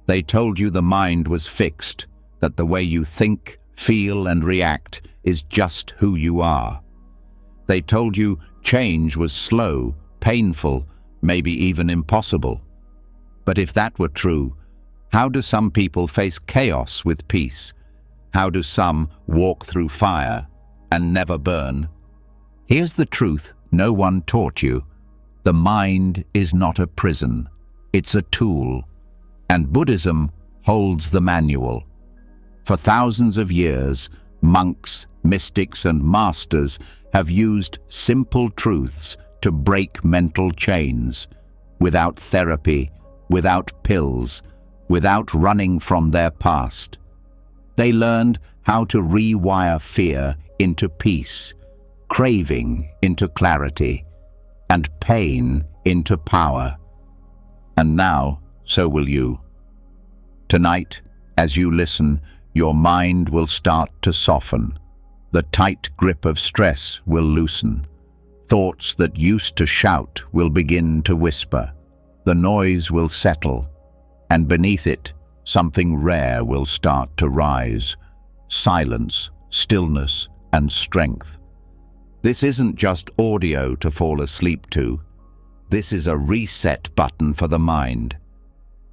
They told you the mind was fixed, that the way you think, feel, and react is just who you are. They told you change was slow, painful, maybe even impossible. But if that were true, how do some people face chaos with peace? How do some walk through fire and never burn? Here's the truth no one taught you. The mind is not a prison. It's a tool. And Buddhism holds the manual. For thousands of years, monks, mystics, and masters have used simple truths to break mental chains, without therapy, without pills, without running from their past. They learned how to rewire fear into peace, craving into clarity, and pain into power. And now, so will you. Tonight, as you listen, your mind will start to soften. The tight grip of stress will loosen. Thoughts that used to shout will begin to whisper. The noise will settle, and beneath it, something rare will start to rise. Silence, stillness, and strength. This isn't just audio to fall asleep to. This is a reset button for the mind.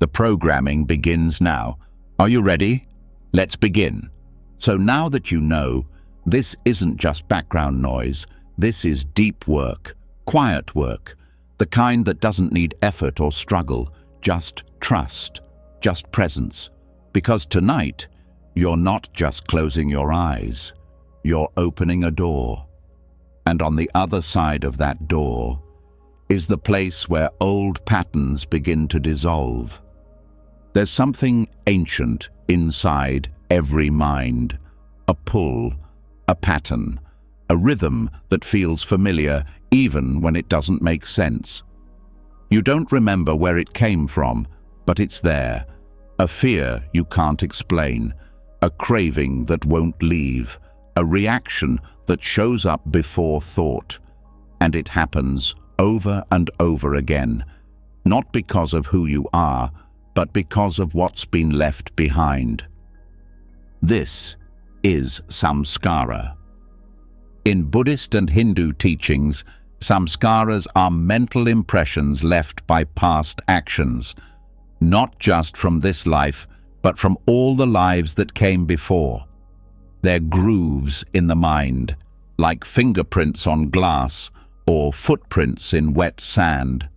The programming begins now. Are you ready? Let's begin. So now that you know, this isn't just background noise. This is deep work, quiet work, the kind that doesn't need effort or struggle, just trust, just presence. Because tonight, you're not just closing your eyes, you're opening a door. And on the other side of that door is the place where old patterns begin to dissolve. There's something ancient inside every mind, a pull, a pattern, a rhythm that feels familiar even when it doesn't make sense. You don't remember where it came from, but it's there. A fear you can't explain, a craving that won't leave, a reaction that shows up before thought. And it happens over and over again, not because of who you are, but because of what's been left behind. This is samskara. In Buddhist and Hindu teachings, samskaras are mental impressions left by past actions, not just from this life, but from all the lives that came before. They're grooves in the mind, like fingerprints on glass or footprints in wet sand.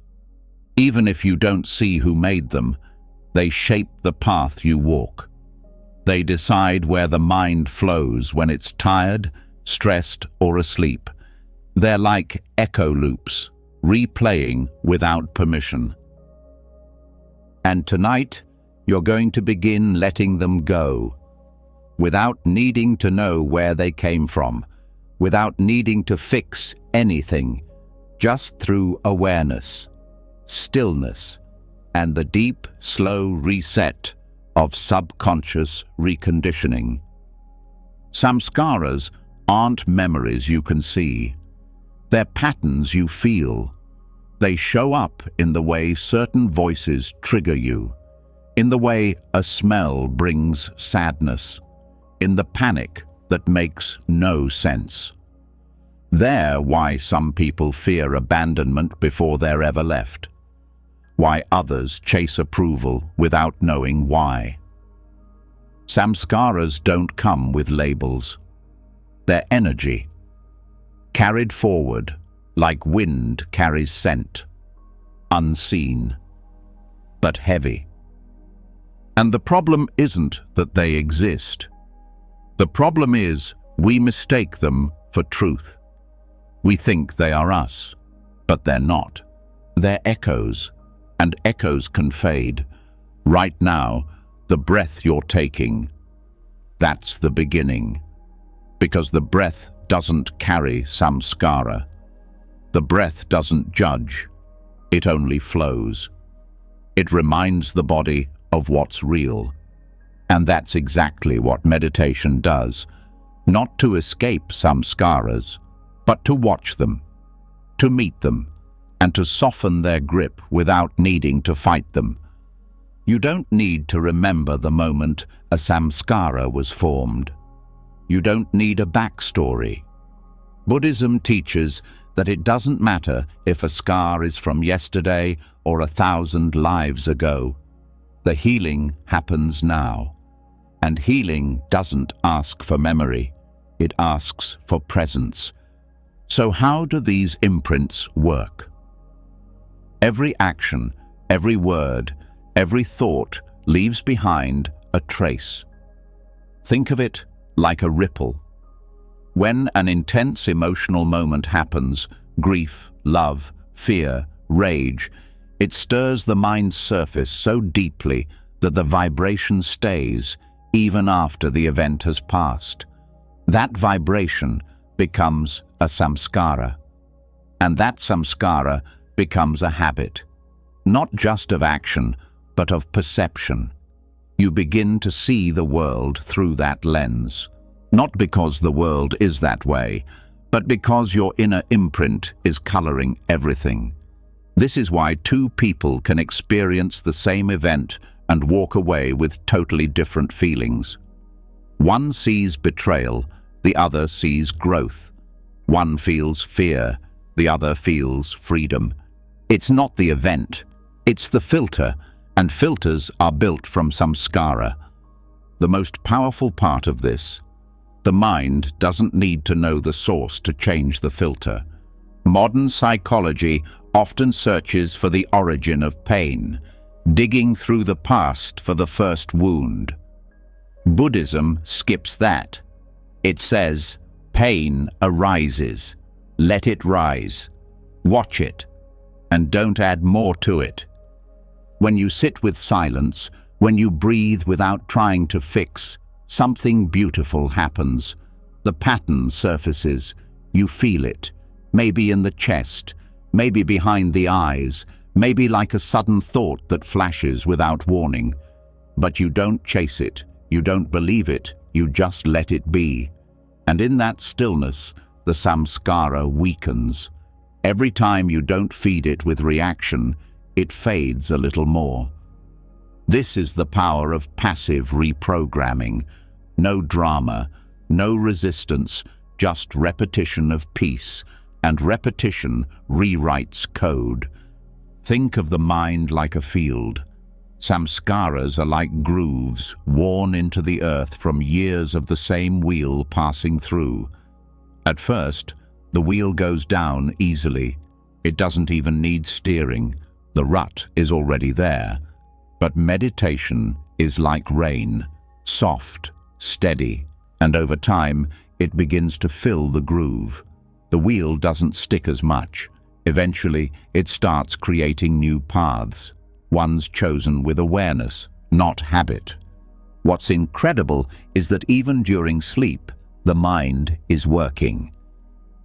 Even if you don't see who made them, they shape the path you walk. They decide where the mind flows when it's tired, stressed, or asleep. They're like echo loops, replaying without permission. And tonight, you're going to begin letting them go, without needing to know where they came from, without needing to fix anything, just through awareness, stillness, and the deep, slow reset of subconscious reconditioning. Samskaras aren't memories you can see. They're patterns you feel. They show up in the way certain voices trigger you, in the way a smell brings sadness, in the panic that makes no sense. They're why some people fear abandonment before they're ever left, why others chase approval without knowing why. Samskaras don't come with labels. They're energy, carried forward like wind carries scent, unseen, but heavy. And the problem isn't that they exist. The problem is we mistake them for truth. We think they are us, but they're not. They're echoes, and echoes can fade. Right now, the breath you're taking, that's the beginning. Because the breath doesn't carry samskara. The breath doesn't judge, it only flows. It reminds the body of what's real. And that's exactly what meditation does. Not to escape samskaras, but to watch them, to meet them, and to soften their grip without needing to fight them. You don't need to remember the moment a samskara was formed. You don't need a backstory. Buddhism teaches that it doesn't matter if a scar is from yesterday or 1,000 lives ago. The healing happens now. And healing doesn't ask for memory. It asks for presence. So how do these imprints work? Every action, every word, every thought leaves behind a trace. Think of it like a ripple. When an intense emotional moment happens, grief, love, fear, rage, it stirs the mind's surface so deeply that the vibration stays even after the event has passed. That vibration becomes a samskara. And that samskara becomes a habit, not just of action, but of perception. You begin to see the world through that lens. Not because the world is that way, but because your inner imprint is coloring everything. This is why two people can experience the same event and walk away with totally different feelings. One sees betrayal, the other sees growth. One feels fear, the other feels freedom. It's not the event, it's the filter, and filters are built from samskara. The most powerful part of this: the mind doesn't need to know the source to change the filter. Modern psychology often searches for the origin of pain, digging through the past for the first wound. Buddhism skips that. It says, pain arises. Let it rise. Watch it, and don't add more to it. When you sit with silence, when you breathe without trying to fix, something beautiful happens. The pattern surfaces. You feel it, maybe in the chest, maybe behind the eyes, maybe like a sudden thought that flashes without warning. But you don't chase it, you don't believe it, you just let it be. And in that stillness, the samskara weakens. Every time you don't feed it with reaction, it fades a little more. This is the power of passive reprogramming. No drama, no resistance, just repetition of peace, and repetition rewrites code. Think of the mind like a field. Samskaras are like grooves worn into the earth from years of the same wheel passing through. At first, the wheel goes down easily. It doesn't even need steering. The rut is already there. But meditation is like rain, soft, steady, and over time it begins to fill the groove. The wheel doesn't stick as much. Eventually, it starts creating new paths, ones chosen with awareness, not habit. What's incredible is that even during sleep, the mind is working.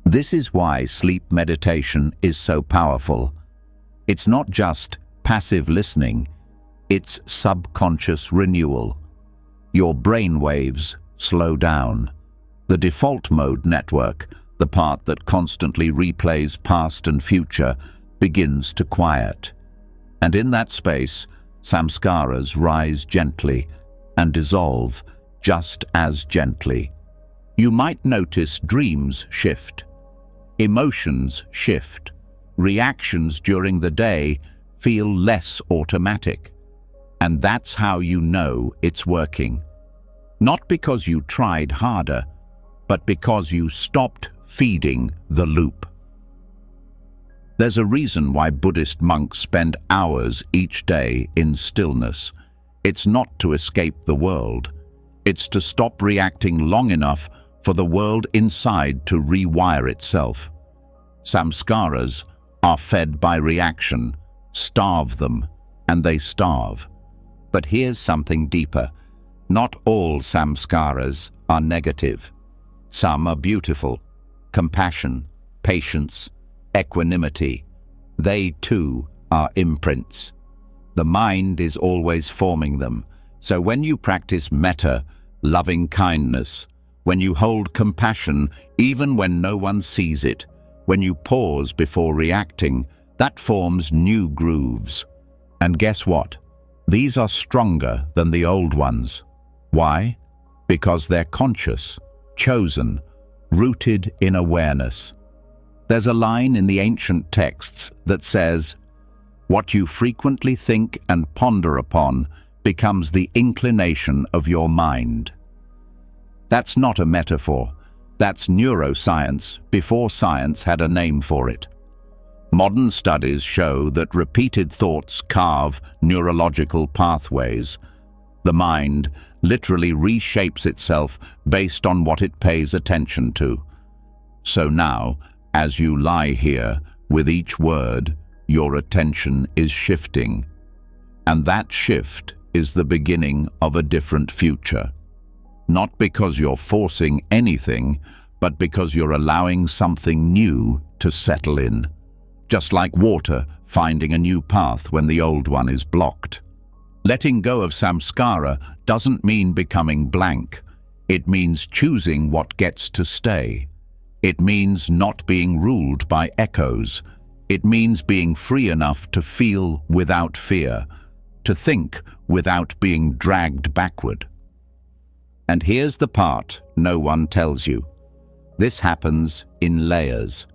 This is why sleep meditation is so powerful. It's not just passive listening, it's subconscious renewal. Your brain waves slow down. The default mode network, the part that constantly replays past and future, begins to quiet. And in that space, samskaras rise gently and dissolve just as gently. You might notice dreams shift, emotions shift, reactions during the day feel less automatic. And that's how you know it's working. Not because you tried harder, but because you stopped feeding the loop. There's a reason why Buddhist monks spend hours each day in stillness. It's not to escape the world. It's to stop reacting long enough for the world inside to rewire itself. Samskaras are fed by reaction. Starve them, and they starve. But here's something deeper. Not all samskaras are negative. Some are beautiful. Compassion, patience, equanimity. They too are imprints. The mind is always forming them. So when you practice metta, loving kindness, when you hold compassion even when no one sees it, when you pause before reacting, that forms new grooves. And guess what? These are stronger than the old ones. Why? Because they're conscious, chosen, rooted in awareness. There's a line in the ancient texts that says, "What you frequently think and ponder upon becomes the inclination of your mind." That's not a metaphor. That's neuroscience before science had a name for it. Modern studies show that repeated thoughts carve neurological pathways. The mind literally reshapes itself based on what it pays attention to. So now, as you lie here, with each word, your attention is shifting. And that shift is the beginning of a different future. Not because you're forcing anything, but because you're allowing something new to settle in. Just like water finding a new path when the old one is blocked. Letting go of samskara doesn't mean becoming blank. It means choosing what gets to stay. It means not being ruled by echoes. It means being free enough to feel without fear, to think without being dragged backward. And here's the part no one tells you. This happens in layers.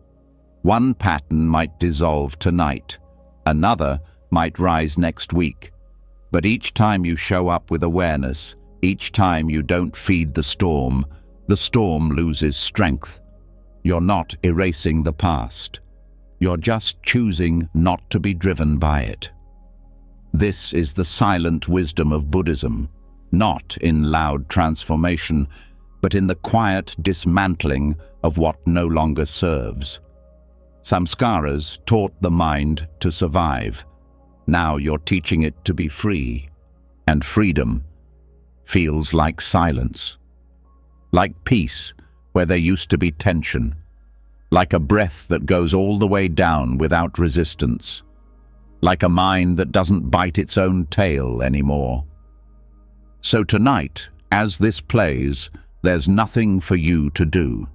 One pattern might dissolve tonight, another might rise next week. But each time you show up with awareness, each time you don't feed the storm loses strength. You're not erasing the past. You're just choosing not to be driven by it. This is the silent wisdom of Buddhism, not in loud transformation, but in the quiet dismantling of what no longer serves. Samskaras taught the mind to survive. Now you're teaching it to be free. And freedom feels like silence. Like peace, where there used to be tension. Like a breath that goes all the way down without resistance. Like a mind that doesn't bite its own tail anymore. So tonight, as this plays, there's nothing for you to do.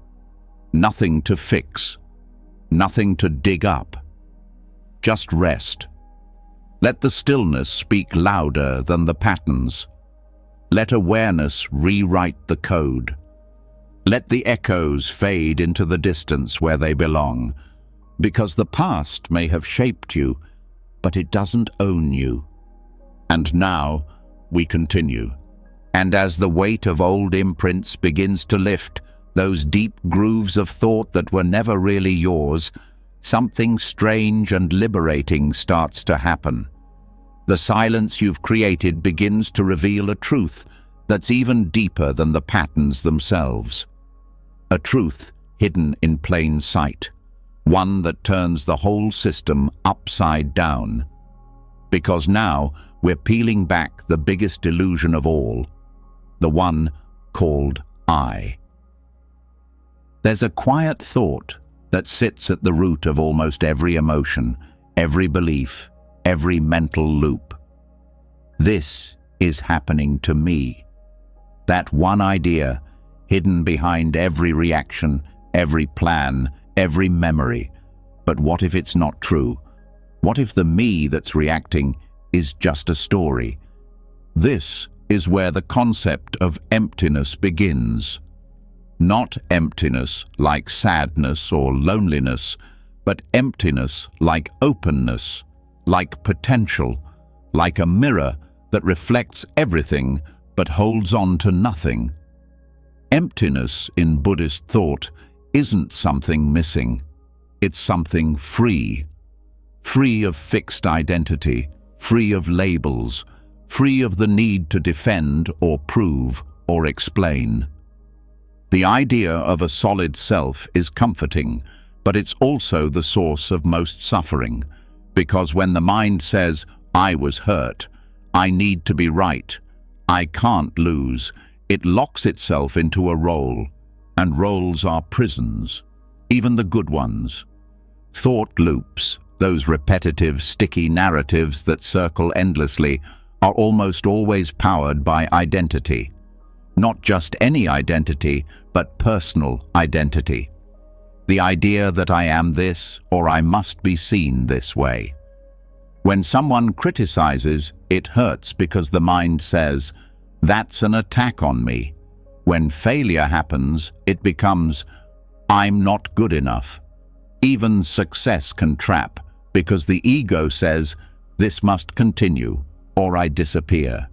Nothing to fix. Nothing to dig up. Just rest. Let the stillness speak louder than the patterns. Let awareness rewrite the code. Let the echoes fade into the distance where they belong, because the past may have shaped you, but it doesn't own you. And now we continue. And as the weight of old imprints begins to lift, those deep grooves of thought that were never really yours, something strange and liberating starts to happen. The silence you've created begins to reveal a truth that's even deeper than the patterns themselves. A truth hidden in plain sight, one that turns the whole system upside down. Because now we're peeling back the biggest illusion of all, the one called I. There's a quiet thought that sits at the root of almost every emotion, every belief, every mental loop. This is happening to me. That one idea, hidden behind every reaction, every plan, every memory. But what if it's not true? What if the me that's reacting is just a story? This is where the concept of emptiness begins. Not emptiness like sadness or loneliness, but emptiness like openness, like potential, like a mirror that reflects everything but holds on to nothing. Emptiness in Buddhist thought isn't something missing. It's something free. Free of fixed identity, free of labels, free of the need to defend or prove or explain. The idea of a solid self is comforting, but it's also the source of most suffering, because when the mind says, "I was hurt," "I need to be right," "I can't lose," it locks itself into a role, and roles are prisons, even the good ones. Thought loops, those repetitive, sticky narratives that circle endlessly, are almost always powered by identity. Not just any identity, but personal identity. The idea that I am this or I must be seen this way. When someone criticizes, it hurts because the mind says, "That's an attack on me." When failure happens, it becomes, "I'm not good enough." Even success can trap because the ego says, "This must continue or I disappear."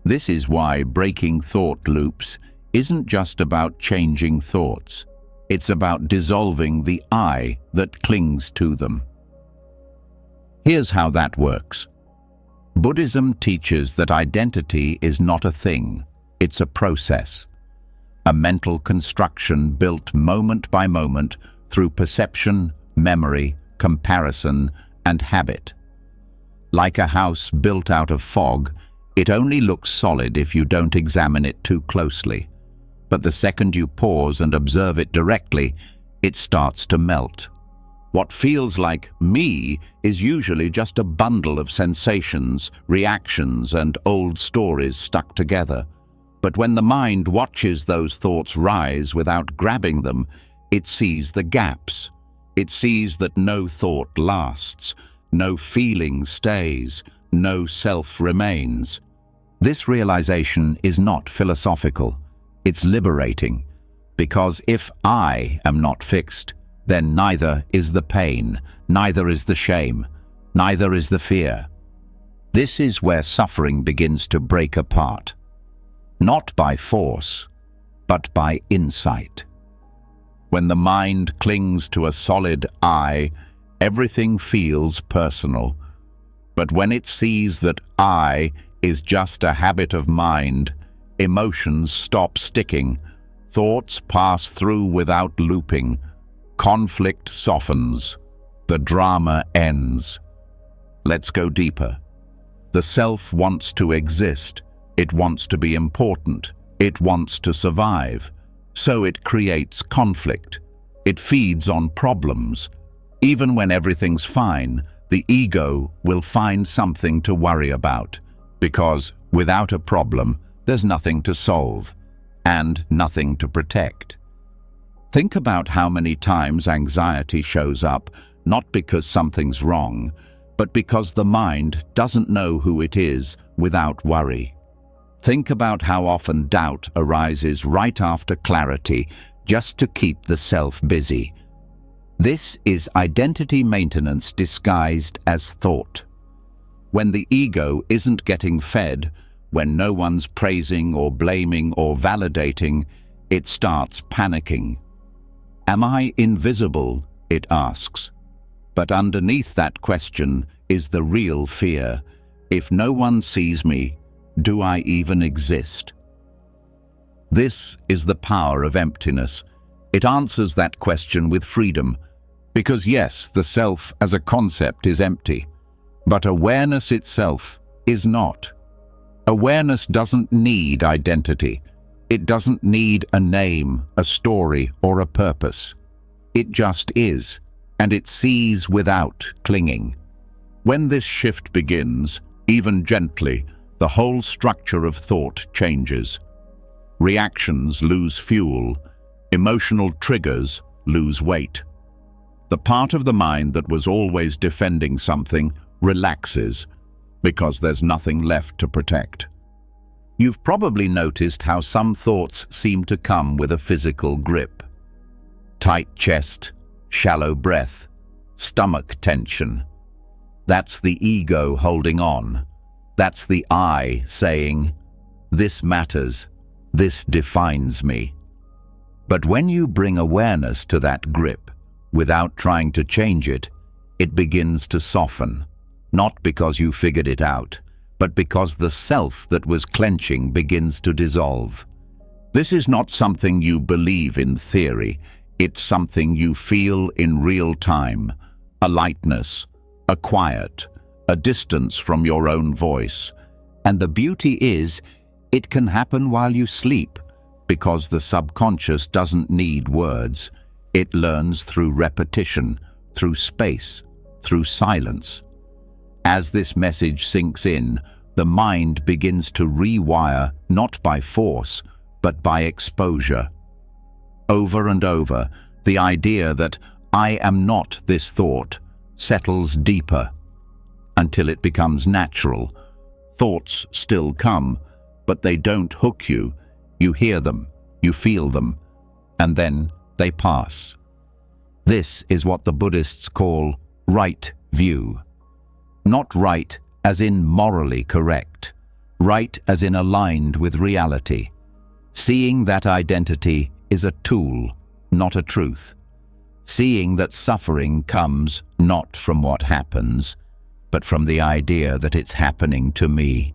This is why breaking thought loops isn't just about changing thoughts. It's about dissolving the I that clings to them. Here's how that works. Buddhism teaches that identity is not a thing, it's a process. A mental construction built moment by moment through perception, memory, comparison, and habit. Like a house built out of fog, it only looks solid if you don't examine it too closely. But the second you pause and observe it directly, it starts to melt. What feels like me is usually just a bundle of sensations, reactions, and old stories stuck together. But when the mind watches those thoughts rise without grabbing them, it sees the gaps. It sees that no thought lasts, no feeling stays, no self remains. This realization is not philosophical. It's liberating, because if I am not fixed, then neither is the pain, neither is the shame, neither is the fear. This is where suffering begins to break apart. Not by force, but by insight. When the mind clings to a solid I, everything feels personal. But when it sees that I is just a habit of mind, emotions stop sticking, thoughts pass through without looping, conflict softens, the drama ends. Let's go deeper. The self wants to exist, it wants to be important, it wants to survive. So it creates conflict. It feeds on problems. Even when everything's fine, the ego will find something to worry about, because without a problem, there's nothing to solve and nothing to protect. Think about how many times anxiety shows up, not because something's wrong, but because the mind doesn't know who it is without worry. Think about how often doubt arises right after clarity, just to keep the self busy. This is identity maintenance disguised as thought. When the ego isn't getting fed, when no one's praising or blaming or validating, it starts panicking. Am I invisible? It asks. But underneath that question is the real fear. If no one sees me, do I even exist? This is the power of emptiness. It answers that question with freedom. Because yes, the self as a concept is empty, but awareness itself is not. Awareness doesn't need identity. It doesn't need a name, a story, or a purpose. It just is, and it sees without clinging. When this shift begins, even gently, the whole structure of thought changes. Reactions lose fuel, emotional triggers lose weight. The part of the mind that was always defending something relaxes, because there's nothing left to protect. You've probably noticed how some thoughts seem to come with a physical grip. Tight chest, shallow breath, stomach tension. That's the ego holding on. That's the I saying, "This matters, this defines me." But when you bring awareness to that grip, without trying to change it, it begins to soften. Not because you figured it out, but because the self that was clenching begins to dissolve. This is not something you believe in theory, it's something you feel in real time. A lightness, a quiet, a distance from your own voice. And the beauty is, it can happen while you sleep, because the subconscious doesn't need words. It learns through repetition, through space, through silence. As this message sinks in, the mind begins to rewire not by force, but by exposure. Over and over, the idea that I am not this thought settles deeper until it becomes natural. Thoughts still come, but they don't hook you. You hear them, you feel them, and then they pass. This is what the Buddhists call right view. Not right as in morally correct, right as in aligned with reality. Seeing that identity is a tool, not a truth. Seeing that suffering comes not from what happens, but from the idea that it's happening to me.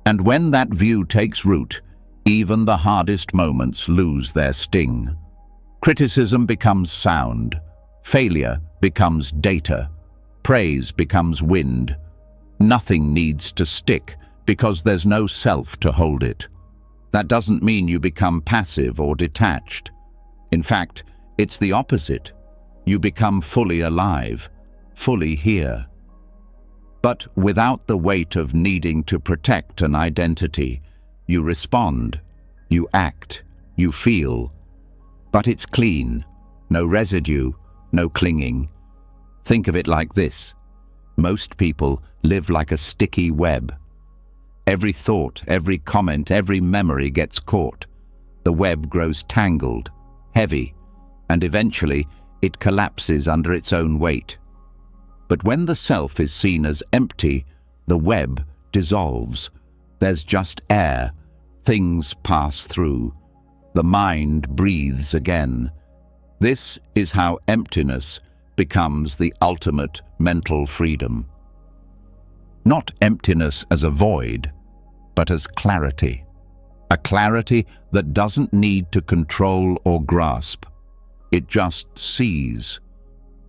And when that view takes root, even the hardest moments lose their sting. Criticism becomes sound, failure becomes data, praise becomes wind. Nothing needs to stick because there's no self to hold it. That doesn't mean you become passive or detached. In fact, it's the opposite. You become fully alive, fully here. But without the weight of needing to protect an identity, you respond, you act, you feel. But it's clean, no residue, no clinging. Think of it like this. Most people live like a sticky web. Every thought, every comment, every memory gets caught. The web grows tangled, heavy, and eventually it collapses under its own weight. But when the self is seen as empty, the web dissolves. There's just air. Things pass through. The mind breathes again. This is how emptiness becomes the ultimate mental freedom. Not emptiness as a void, but as clarity. A clarity that doesn't need to control or grasp. It just sees.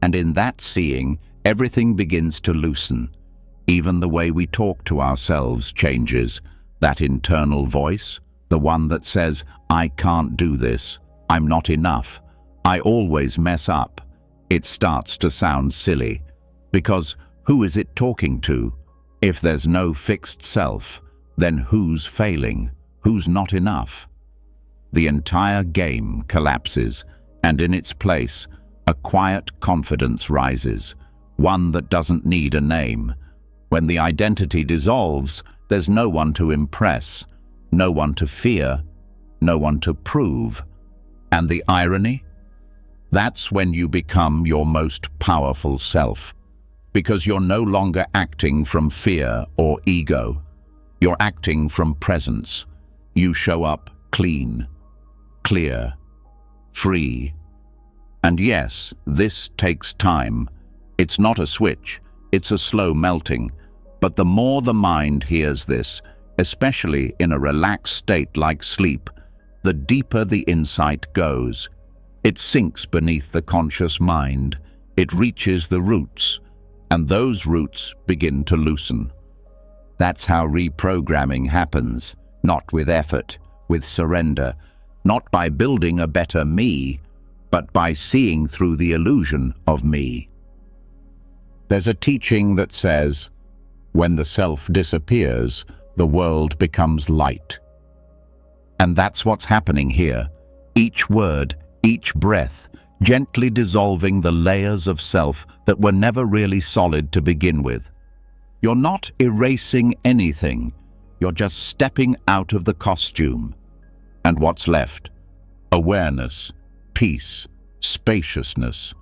And in that seeing, everything begins to loosen. Even the way we talk to ourselves changes. That internal voice, the one that says, I can't do this, I'm not enough, I always mess up. It starts to sound silly. Because who is it talking to? If there's no fixed self, then who's failing? Who's not enough? The entire game collapses, and in its place, a quiet confidence rises, one that doesn't need a name. When the identity dissolves, there's no one to impress, no one to fear, no one to prove. And the irony? That's when you become your most powerful self, because you're no longer acting from fear or ego. You're acting from presence. You show up clean, clear, free. And yes, this takes time. It's not a switch, it's a slow melting. But the more the mind hears this, especially in a relaxed state like sleep, the deeper the insight goes. It sinks beneath the conscious mind. It reaches the roots, and those roots begin to loosen. That's how reprogramming happens, not with effort, with surrender, not by building a better me, but by seeing through the illusion of me. There's a teaching that says, when the self disappears, the world becomes light. And that's what's happening here. Each word, each breath, gently dissolving the layers of self that were never really solid to begin with. You're not erasing anything. You're just stepping out of the costume. And what's left? Awareness, peace, spaciousness.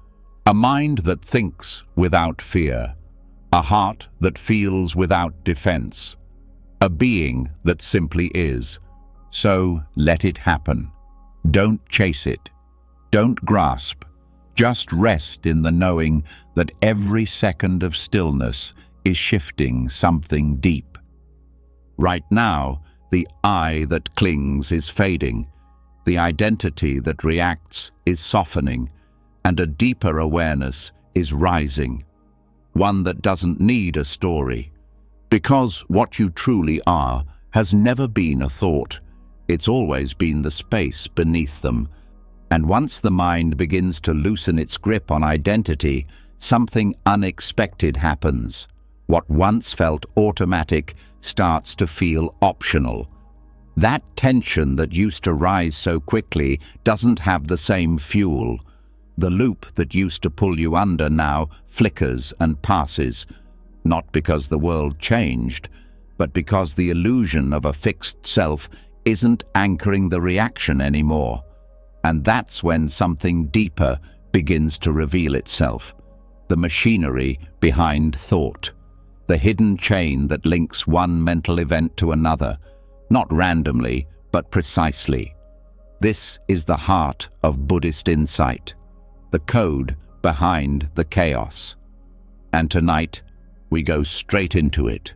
A mind that thinks without fear. A heart that feels without defense. A being that simply is. So let it happen. Don't chase it. Don't grasp. Just rest in the knowing that every second of stillness is shifting something deep. Right now, the I that clings is fading. The identity that reacts is softening, and a deeper awareness is rising. One that doesn't need a story. Because what you truly are has never been a thought. It's always been the space beneath them. And once the mind begins to loosen its grip on identity, something unexpected happens. What once felt automatic starts to feel optional. That tension that used to rise so quickly doesn't have the same fuel. The loop that used to pull you under now flickers and passes. not because the world changed, but because the illusion of a fixed self isn't anchoring the reaction anymore. And that's when something deeper begins to reveal itself. The machinery behind thought. The hidden chain that links one mental event to another, not randomly, but precisely. This is the heart of Buddhist insight, the code behind the chaos. And tonight, we go straight into it.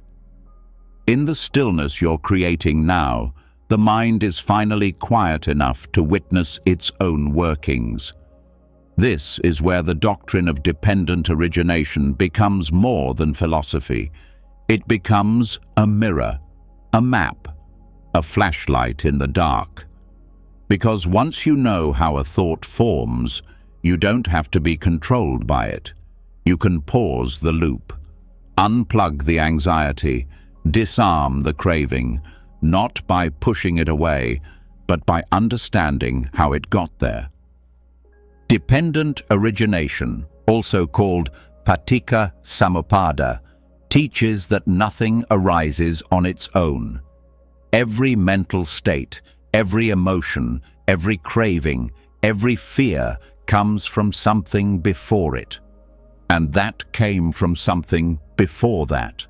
In the stillness you're creating now, the mind is finally quiet enough to witness its own workings. This is where the doctrine of dependent origination becomes more than philosophy. It becomes a mirror, a map, a flashlight in the dark. Because once you know how a thought forms, you don't have to be controlled by it. You can pause the loop, unplug the anxiety, disarm the craving, not by pushing it away, but by understanding how it got there. Dependent origination, also called paticca samuppada, teaches that nothing arises on its own. Every mental state, every emotion, every craving, every fear comes from something before it. And that came from something before that.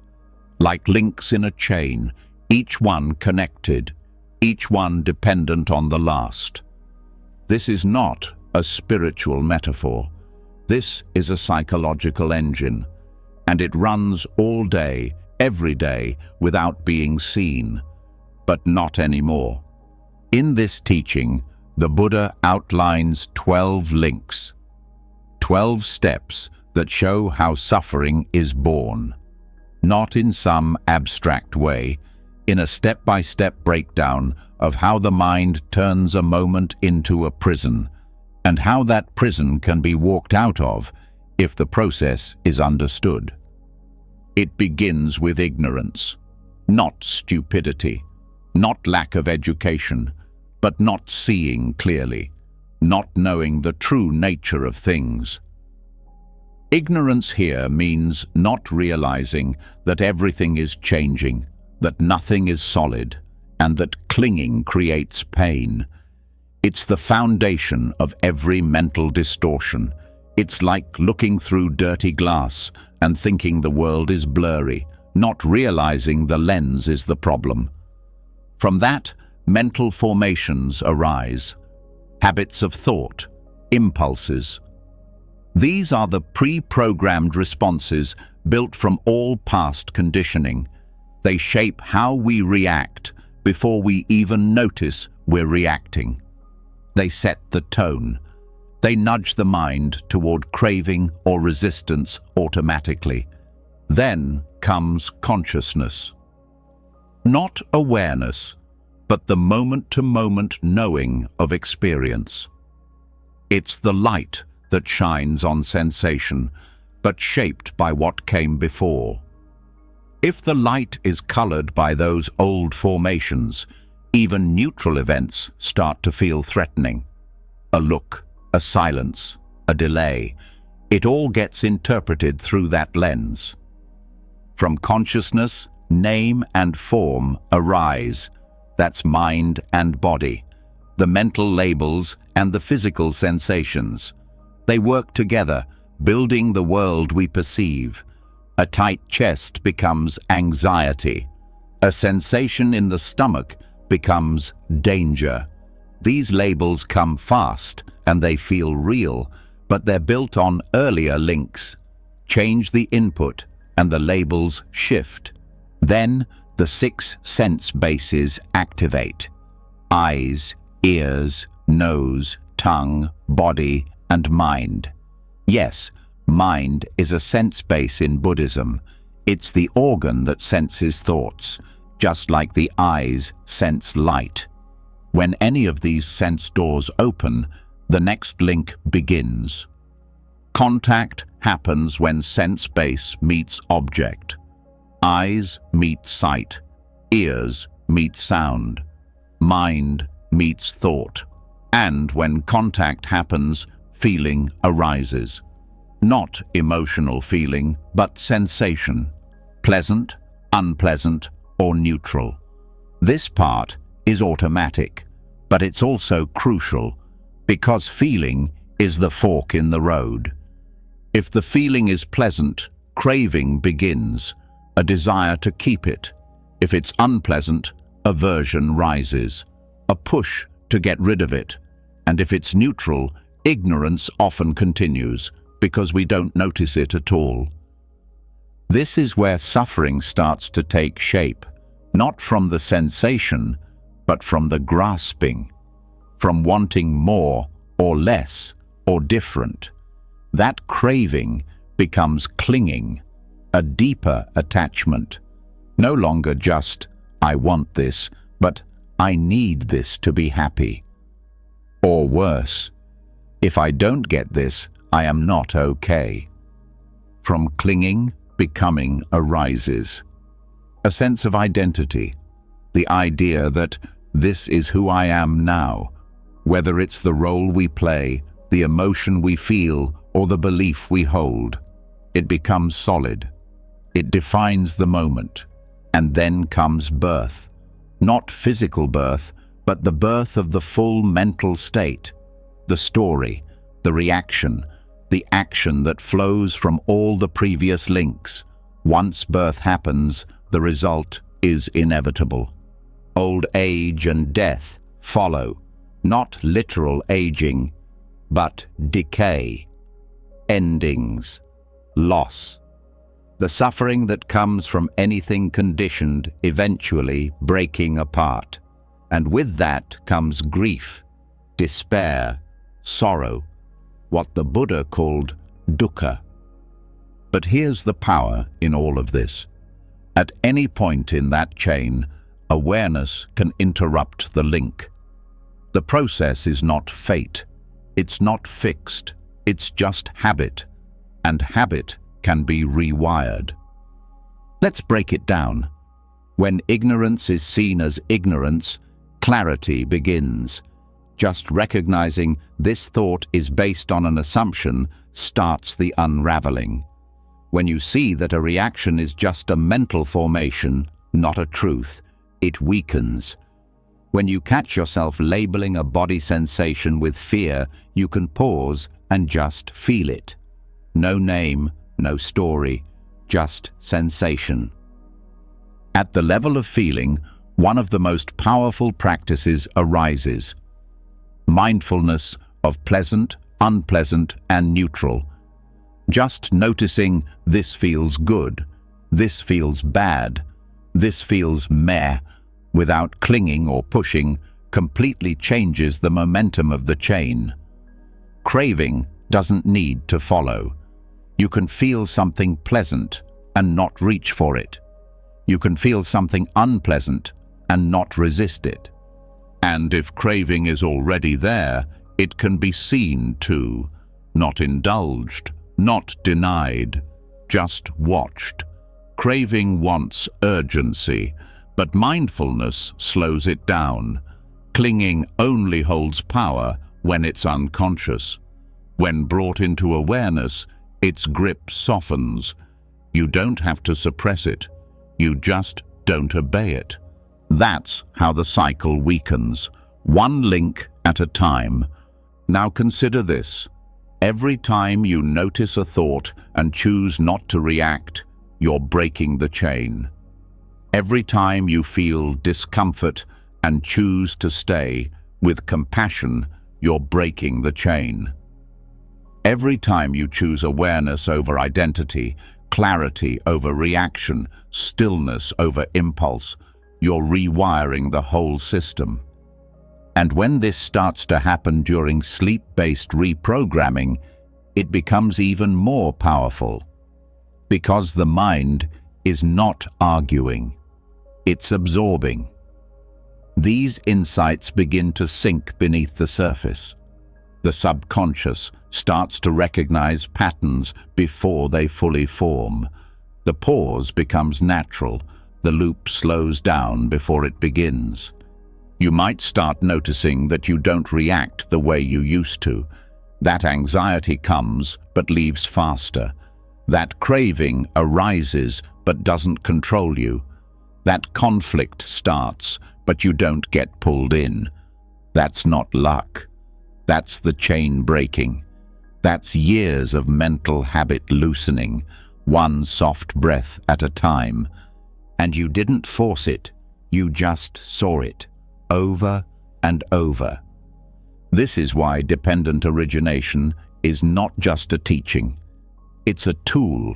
Like links in a chain, each one connected, each one dependent on the last. This is not a spiritual metaphor. This is a psychological engine, and it runs all day, every day, without being seen. But not anymore. In this teaching, the Buddha outlines 12 links, 12 steps that show how suffering is born. Not in some abstract way, in a step-by-step breakdown of how the mind turns a moment into a prison, and how that prison can be walked out of if the process is understood. It begins with ignorance, not stupidity, not lack of education, but not seeing clearly, not knowing the true nature of things. Ignorance here means not realizing that everything is changing, that nothing is solid, and that clinging creates pain. It's the foundation of every mental distortion. It's like looking through dirty glass and thinking the world is blurry, not realizing the lens is the problem. From that, mental formations arise, habits of thought, impulses. These are the pre-programmed responses built from all past conditioning. They shape how we react before we even notice we're reacting. They set the tone. They nudge the mind toward craving or resistance automatically. Then comes consciousness. Not awareness, but the moment-to-moment knowing of experience. It's the light that shines on sensation, but shaped by what came before. If the light is colored by those old formations, even neutral events start to feel threatening. A look, a silence, a delay. It all gets interpreted through that lens. From consciousness, name and form arise. That's mind and body, the mental labels and the physical sensations. They work together, building the world we perceive. A tight chest becomes anxiety. A sensation in the stomach becomes danger. These labels come fast and they feel real, but they're built on earlier links. Change the input and the labels shift. Then the 6 sense bases activate. Eyes, ears, nose, tongue, body, and mind. Yes, mind is a sense base in Buddhism. It's the organ that senses thoughts, just like the eyes sense light. When any of these sense doors open, the next link begins. Contact happens when sense base meets object. Eyes meet sight, ears meet sound, mind meets thought. And when contact happens, feeling arises. Not emotional feeling, but sensation, pleasant, unpleasant, or neutral. This part is automatic, but it's also crucial because feeling is the fork in the road. If the feeling is pleasant, craving begins, a desire to keep it. If it's unpleasant, aversion rises, a push to get rid of it. And if it's neutral, ignorance often continues because we don't notice it at all. This is where suffering starts to take shape, not from the sensation, but from the grasping, from wanting more or less or different. That craving becomes clinging, a deeper attachment. No longer just, I want this, but I need this to be happy. Or worse, if I don't get this, I am not okay. From clinging, becoming arises a sense of identity, the idea that this is who I am now, whether it's the role we play, the emotion we feel, or the belief we hold. It becomes solid. It defines the moment. And then comes birth. Not physical birth, but the birth of the full mental state. The story, the reaction, the action that flows from all the previous links. Once birth happens, the result is inevitable. Old age and death follow, not literal aging, but decay, endings, loss. The suffering that comes from anything conditioned eventually breaking apart. And with that comes grief, despair, sorrow, what the Buddha called dukkha. But here's the power in all of this. At any point in that chain, awareness can interrupt the link. The process is not fate. It's not fixed. It's just habit. And habit can be rewired. Let's break it down. When ignorance is seen as ignorance, clarity begins. Just recognizing this thought is based on an assumption starts the unraveling. When you see that a reaction is just a mental formation, not a truth, it weakens. When you catch yourself labeling a body sensation with fear, you can pause and just feel it. No name, no story, just sensation. At the level of feeling, one of the most powerful practices arises. Mindfulness of pleasant, unpleasant, and neutral. Just noticing this feels good, this feels bad, this feels meh, without clinging or pushing, completely changes the momentum of the chain. Craving doesn't need to follow. You can feel something pleasant and not reach for it. You can feel something unpleasant and not resist it. And if craving is already there, it can be seen too, not indulged, not denied, just watched. Craving wants urgency, but mindfulness slows it down. Clinging only holds power when it's unconscious. When brought into awareness, its grip softens. You don't have to suppress it. You just don't obey it. That's how the cycle weakens, one link at a time. Now consider this. Every time you notice a thought and choose not to react, you're breaking the chain. Every time you feel discomfort and choose to stay with compassion, you're breaking the chain. Every time you choose awareness over identity, clarity over reaction, stillness over impulse, you're rewiring the whole system. And when this starts to happen during sleep-based reprogramming, it becomes even more powerful. Because the mind is not arguing, it's absorbing. These insights begin to sink beneath the surface. The subconscious starts to recognize patterns before they fully form. The pause becomes natural. The loop slows down before it begins. You might start noticing that you don't react the way you used to. That anxiety comes but leaves faster. That craving arises but doesn't control you. That conflict starts, but you don't get pulled in. That's not luck. That's the chain breaking. That's years of mental habit loosening, one soft breath at a time. And you didn't force it, you just saw it, over and over. This is why dependent origination is not just a teaching. It's a tool,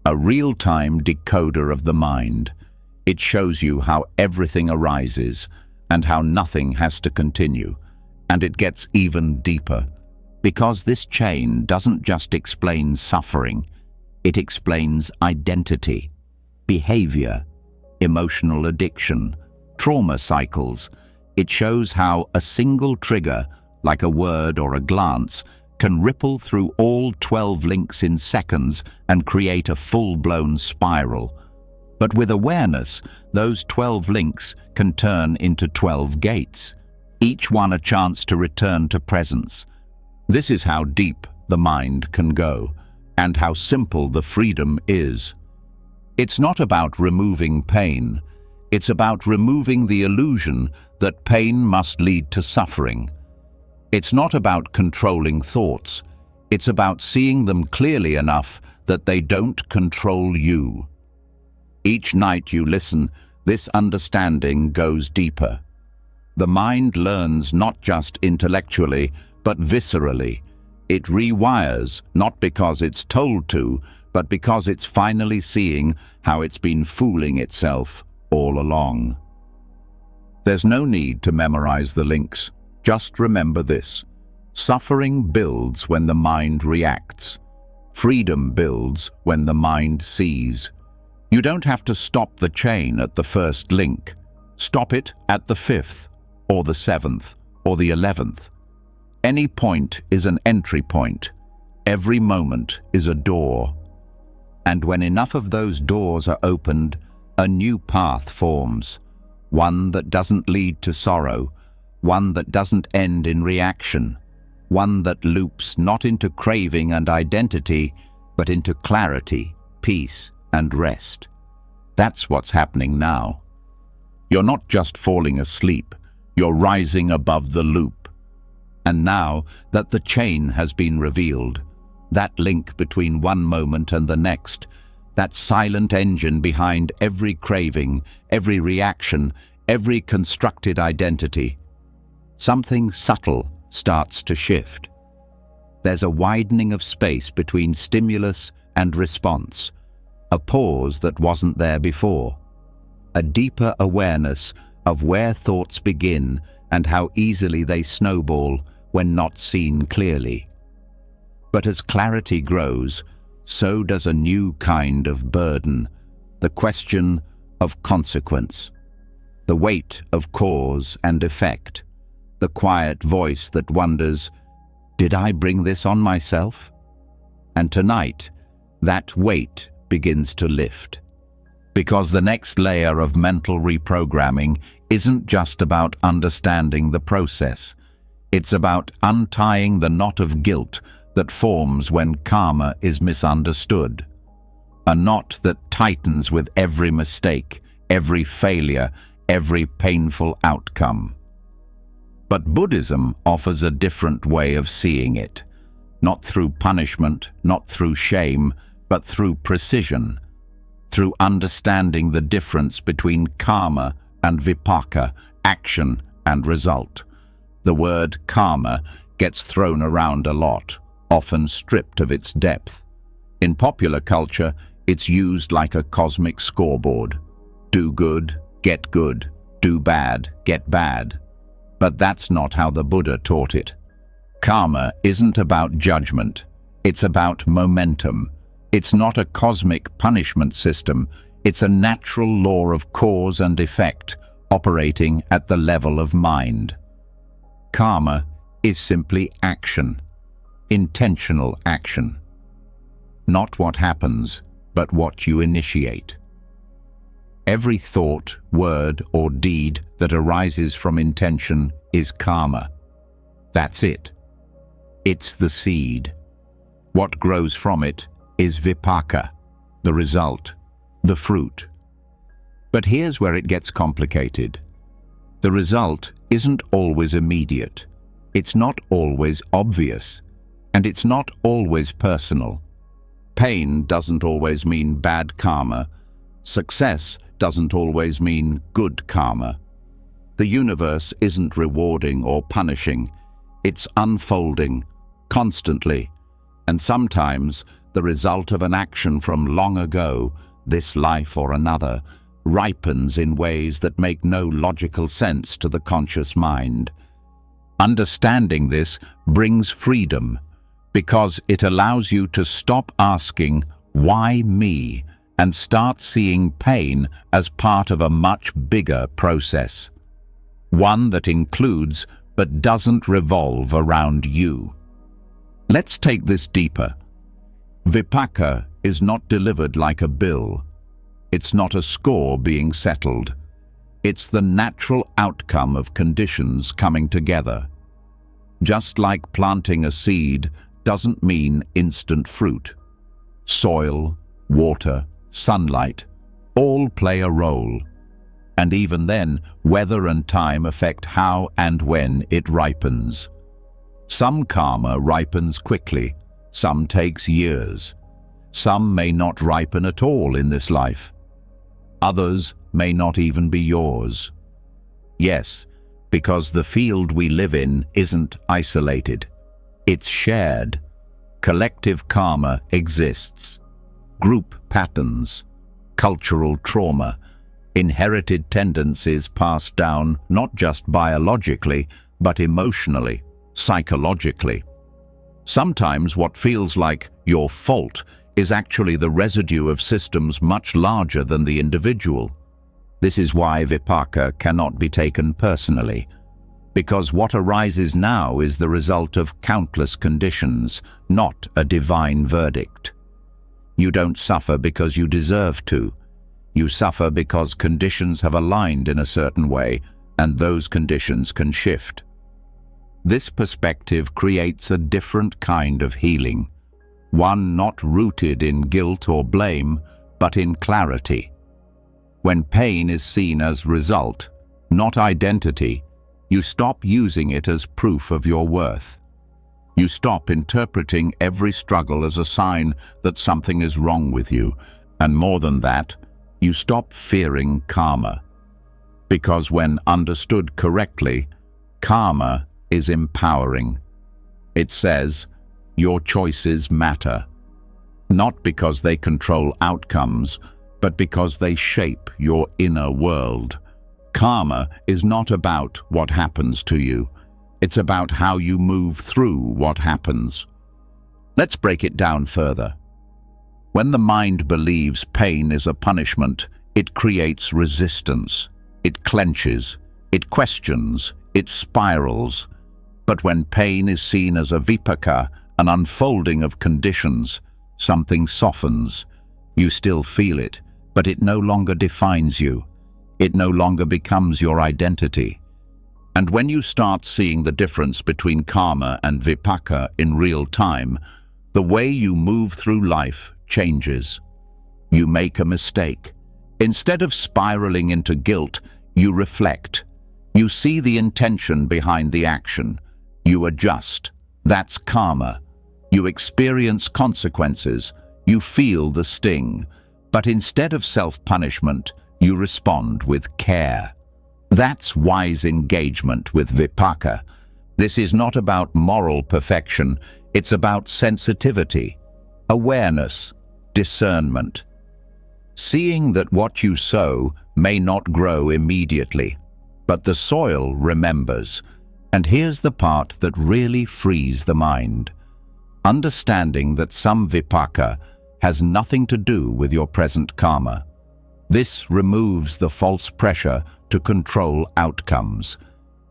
a real-time decoder of the mind. It shows you how everything arises and how nothing has to continue. And it gets even deeper, because this chain doesn't just explain suffering, it explains identity, behavior, emotional addiction, trauma cycles. It shows how a single trigger, like a word or a glance, can ripple through all 12 links in seconds and create a full-blown spiral. But with awareness, those 12 links can turn into 12 gates, each one a chance to return to presence. This is how deep the mind can go, and how simple the freedom is. It's not about removing pain. It's about removing the illusion that pain must lead to suffering. It's not about controlling thoughts. It's about seeing them clearly enough that they don't control you. Each night you listen, this understanding goes deeper. The mind learns not just intellectually, but viscerally. It rewires, not because it's told to, but because it's finally seeing how it's been fooling itself all along. There's no need to memorize the links. Just remember this. Suffering builds when the mind reacts. Freedom builds when the mind sees. You don't have to stop the chain at the first link. Stop it at the 5th, or the 7th, or the 11th. Any point is an entry point. Every moment is a door. And when enough of those doors are opened, a new path forms. One that doesn't lead to sorrow, one that doesn't end in reaction, one that loops not into craving and identity, but into clarity, peace, and rest. That's what's happening now. You're not just falling asleep, you're rising above the loop. And now that the chain has been revealed, that link between one moment and the next, that silent engine behind every craving, every reaction, every constructed identity, something subtle starts to shift. There's a widening of space between stimulus and response, a pause that wasn't there before, a deeper awareness of where thoughts begin and how easily they snowball when not seen clearly. But as clarity grows, so does a new kind of burden, the question of consequence, the weight of cause and effect, the quiet voice that wonders, did I bring this on myself? And tonight, that weight begins to lift. Because the next layer of mental reprogramming isn't just about understanding the process. It's about untying the knot of guilt that forms when karma is misunderstood. A knot that tightens with every mistake, every failure, every painful outcome. But Buddhism offers a different way of seeing it. Not through punishment, not through shame, but through precision. Through understanding the difference between karma and vipaka, action and result. The word karma gets thrown around a lot, often stripped of its depth. In popular culture, it's used like a cosmic scoreboard. Do good, get good. Do bad, get bad. But that's not how the Buddha taught it. Karma isn't about judgment. It's about momentum. It's not a cosmic punishment system. It's a natural law of cause and effect, operating at the level of mind. Karma is simply action, intentional action. Not what happens, but what you initiate. Every thought, word, or deed that arises from intention is karma. That's it. It's the seed. What grows from it is vipaka, the result. the fruit. But here's where it gets complicated. The result isn't always immediate. It's not always obvious. And it's not always personal. Pain doesn't always mean bad karma. Success doesn't always mean good karma. The universe isn't rewarding or punishing. It's unfolding, constantly. And sometimes the result of an action from long ago, this life or another, ripens in ways that make no logical sense to the conscious mind. Understanding this brings freedom, because it allows you to stop asking, "Why me?" and start seeing pain as part of a much bigger process. One that includes but doesn't revolve around you. Let's take this deeper. Vipaka is not delivered like a bill. It's not a score being settled. It's the natural outcome of conditions coming together. Just like planting a seed doesn't mean instant fruit. Soil, water, sunlight, all play a role. And even then, weather and time affect how and when it ripens. Some karma ripens quickly, some takes years. Some may not ripen at all in this life. Others may not even be yours. Yes, because the field we live in isn't isolated. It's shared. Collective karma exists. Group patterns, cultural trauma, inherited tendencies passed down not just biologically, but emotionally, psychologically. Sometimes what feels like your fault is actually the residue of systems much larger than the individual. This is why vipaka cannot be taken personally, because what arises now is the result of countless conditions, not a divine verdict. You don't suffer because you deserve to. You suffer because conditions have aligned in a certain way, and those conditions can shift. This perspective creates a different kind of healing, one not rooted in guilt or blame, but in clarity. When pain is seen as result, not identity, you stop using it as proof of your worth. You stop interpreting every struggle as a sign that something is wrong with you, and more than that, you stop fearing karma. Because when understood correctly, karma is empowering. It says, your choices matter, not because they control outcomes, but because they shape your inner world. Karma is not about what happens to you. It's about how you move through what happens. Let's break it down further. When the mind believes pain is a punishment, it creates resistance. It clenches, it questions, it spirals. But when pain is seen as a vipaka, an unfolding of conditions, something softens. You still feel it, but it no longer defines you. It no longer becomes your identity. And when you start seeing the difference between karma and vipaka in real time, the way you move through life changes. You make a mistake. Instead of spiraling into guilt, you reflect. You see the intention behind the action. You adjust. That's karma. You experience consequences. You feel the sting. But instead of self-punishment, you respond with care. That's wise engagement with vipaka. This is not about moral perfection. It's about sensitivity, awareness, discernment. Seeing that what you sow may not grow immediately, but the soil remembers. And here's the part that really frees the mind. Understanding that some vipaka has nothing to do with your present karma. This removes the false pressure to control outcomes.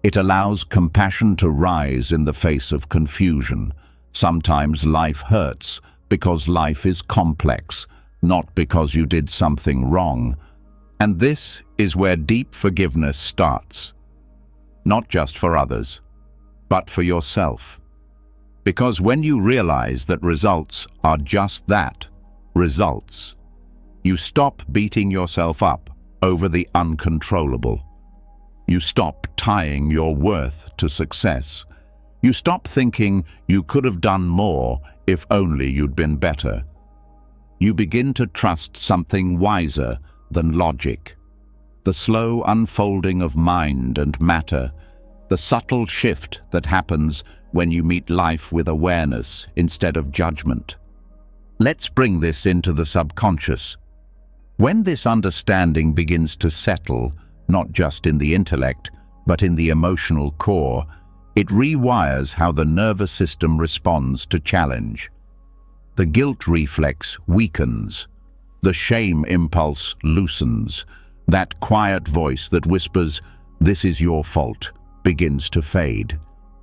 It allows compassion to rise in the face of confusion. Sometimes life hurts because life is complex, not because you did something wrong. And this is where deep forgiveness starts. Not just for others, but for yourself. Because when you realize that results are just that, results, You stop beating yourself up over the uncontrollable. You stop tying your worth to success. You stop thinking you could have done more if only you'd been better. You begin to trust something wiser than logic. The slow unfolding of mind and matter, the subtle shift that happens when you meet life with awareness instead of judgment. Let's bring this into the subconscious. When this understanding begins to settle, not just in the intellect, but in the emotional core, it rewires how the nervous system responds to challenge. The guilt reflex weakens. The shame impulse loosens. That quiet voice that whispers, "This is your fault," begins to fade.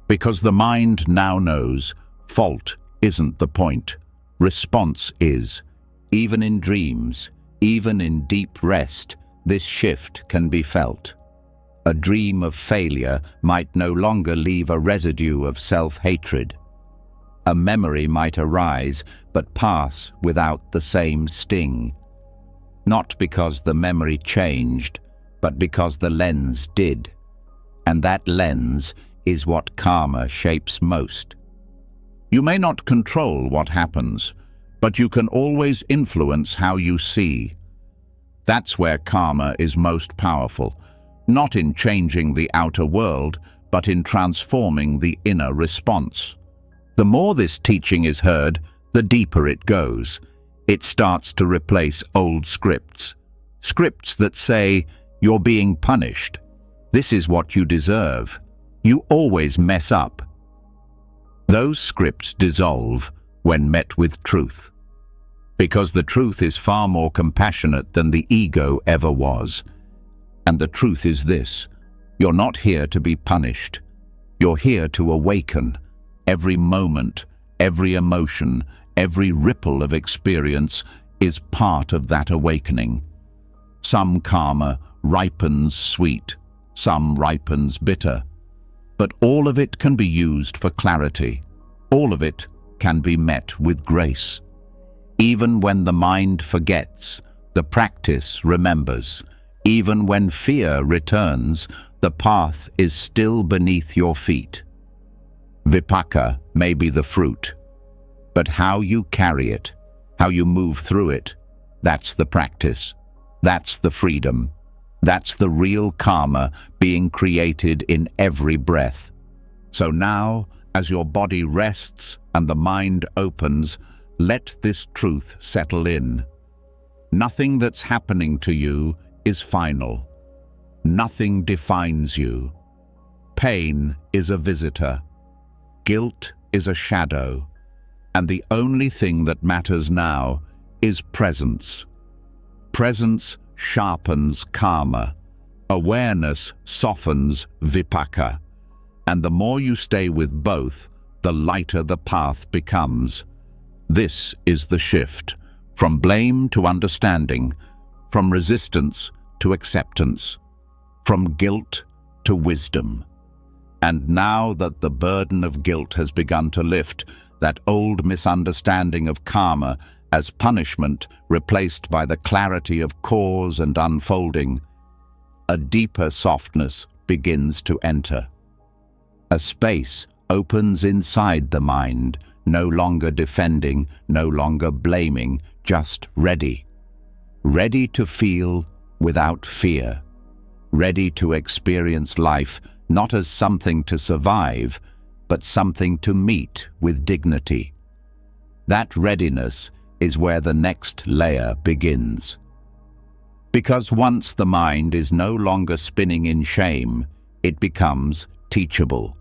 Because the mind now knows, fault isn't the point. Response is. Even in dreams, even in deep rest, this shift can be felt. A dream of failure might no longer leave a residue of self-hatred. A memory might arise, but pass without the same sting. Not because the memory changed, but because the lens did. And that lens is what karma shapes most. You may not control what happens, but you can always influence how you see. That's where karma is most powerful, not in changing the outer world, but in transforming the inner response. The more this teaching is heard, the deeper it goes. It starts to replace old scripts. Scripts that say, "You're being punished. This is what you deserve. You always mess up." Those scripts dissolve when met with truth. Because the truth is far more compassionate than the ego ever was. And the truth is this: you're not here to be punished. You're here to awaken. Every moment, every emotion, every ripple of experience is part of that awakening. Some karma ripens sweet, some ripens bitter. But all of it can be used for clarity. All of it can be met with grace. Even when the mind forgets, the practice remembers. Even when fear returns, the path is still beneath your feet. Vipaka may be the fruit, but how you carry it, how you move through it, that's the practice. That's the freedom. That's the real karma being created in every breath. So now, as your body rests and the mind opens, let this truth settle in. Nothing that's happening to you is final. Nothing defines you. Pain is a visitor. Guilt is a shadow. And the only thing that matters now is presence. Presence sharpens karma. Awareness softens vipaka. And the more you stay with both, the lighter the path becomes. This is the shift, from blame to understanding, from resistance to acceptance, from guilt to wisdom. And now that the burden of guilt has begun to lift, that old misunderstanding of karma as punishment replaced by the clarity of cause and unfolding, a deeper softness begins to enter. A space opens inside the mind, no longer defending, no longer blaming, just ready. Ready to feel without fear. Ready to experience life not as something to survive, but something to meet with dignity. That readiness is where the next layer begins. Because once the mind is no longer spinning in shame, it becomes teachable.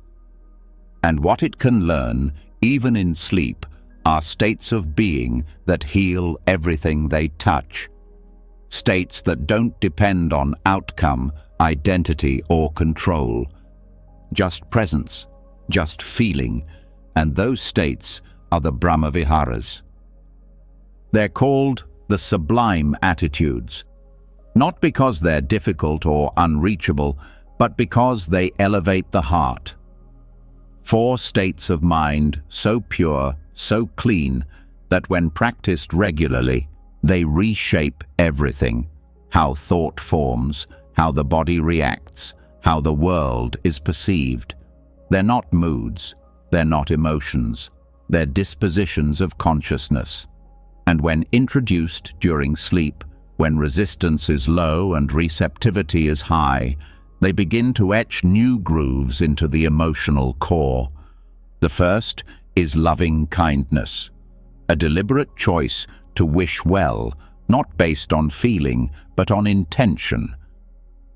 And what it can learn, even in sleep, are states of being that heal everything they touch. States that don't depend on outcome, identity, or control. Just presence, just feeling, and those states are the Brahmaviharas. They're called the sublime attitudes, not because they're difficult or unreachable, but because they elevate the heart. 4 states of mind so pure, so clean, that when practiced regularly, They reshape everything: how thought forms, how the body reacts, how the world is perceived. They're not moods, they're not emotions, they're dispositions of consciousness. And when introduced during sleep, when resistance is low and receptivity is high, they begin to etch new grooves into the emotional core. The first is loving kindness, a deliberate choice to wish well, not based on feeling, but on intention.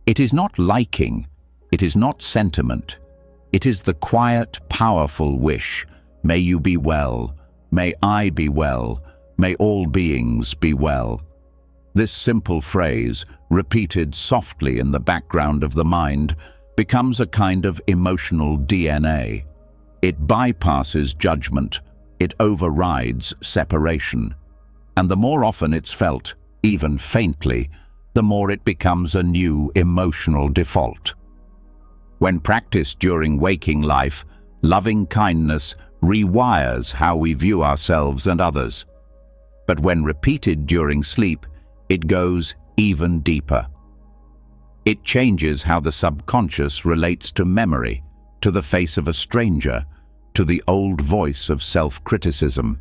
It is not liking, it is not sentiment. It is the quiet, powerful wish: may you be well, may I be well, may all beings be well. This simple phrase, repeated softly in the background of the mind, becomes a kind of emotional DNA. It bypasses judgment, it overrides separation. And the more often it's felt, even faintly, the more it becomes a new emotional default. When practiced during waking life, loving kindness rewires how we view ourselves and others. But when repeated during sleep, it goes even deeper. It changes how the subconscious relates to memory, to the face of a stranger, to the old voice of self-criticism.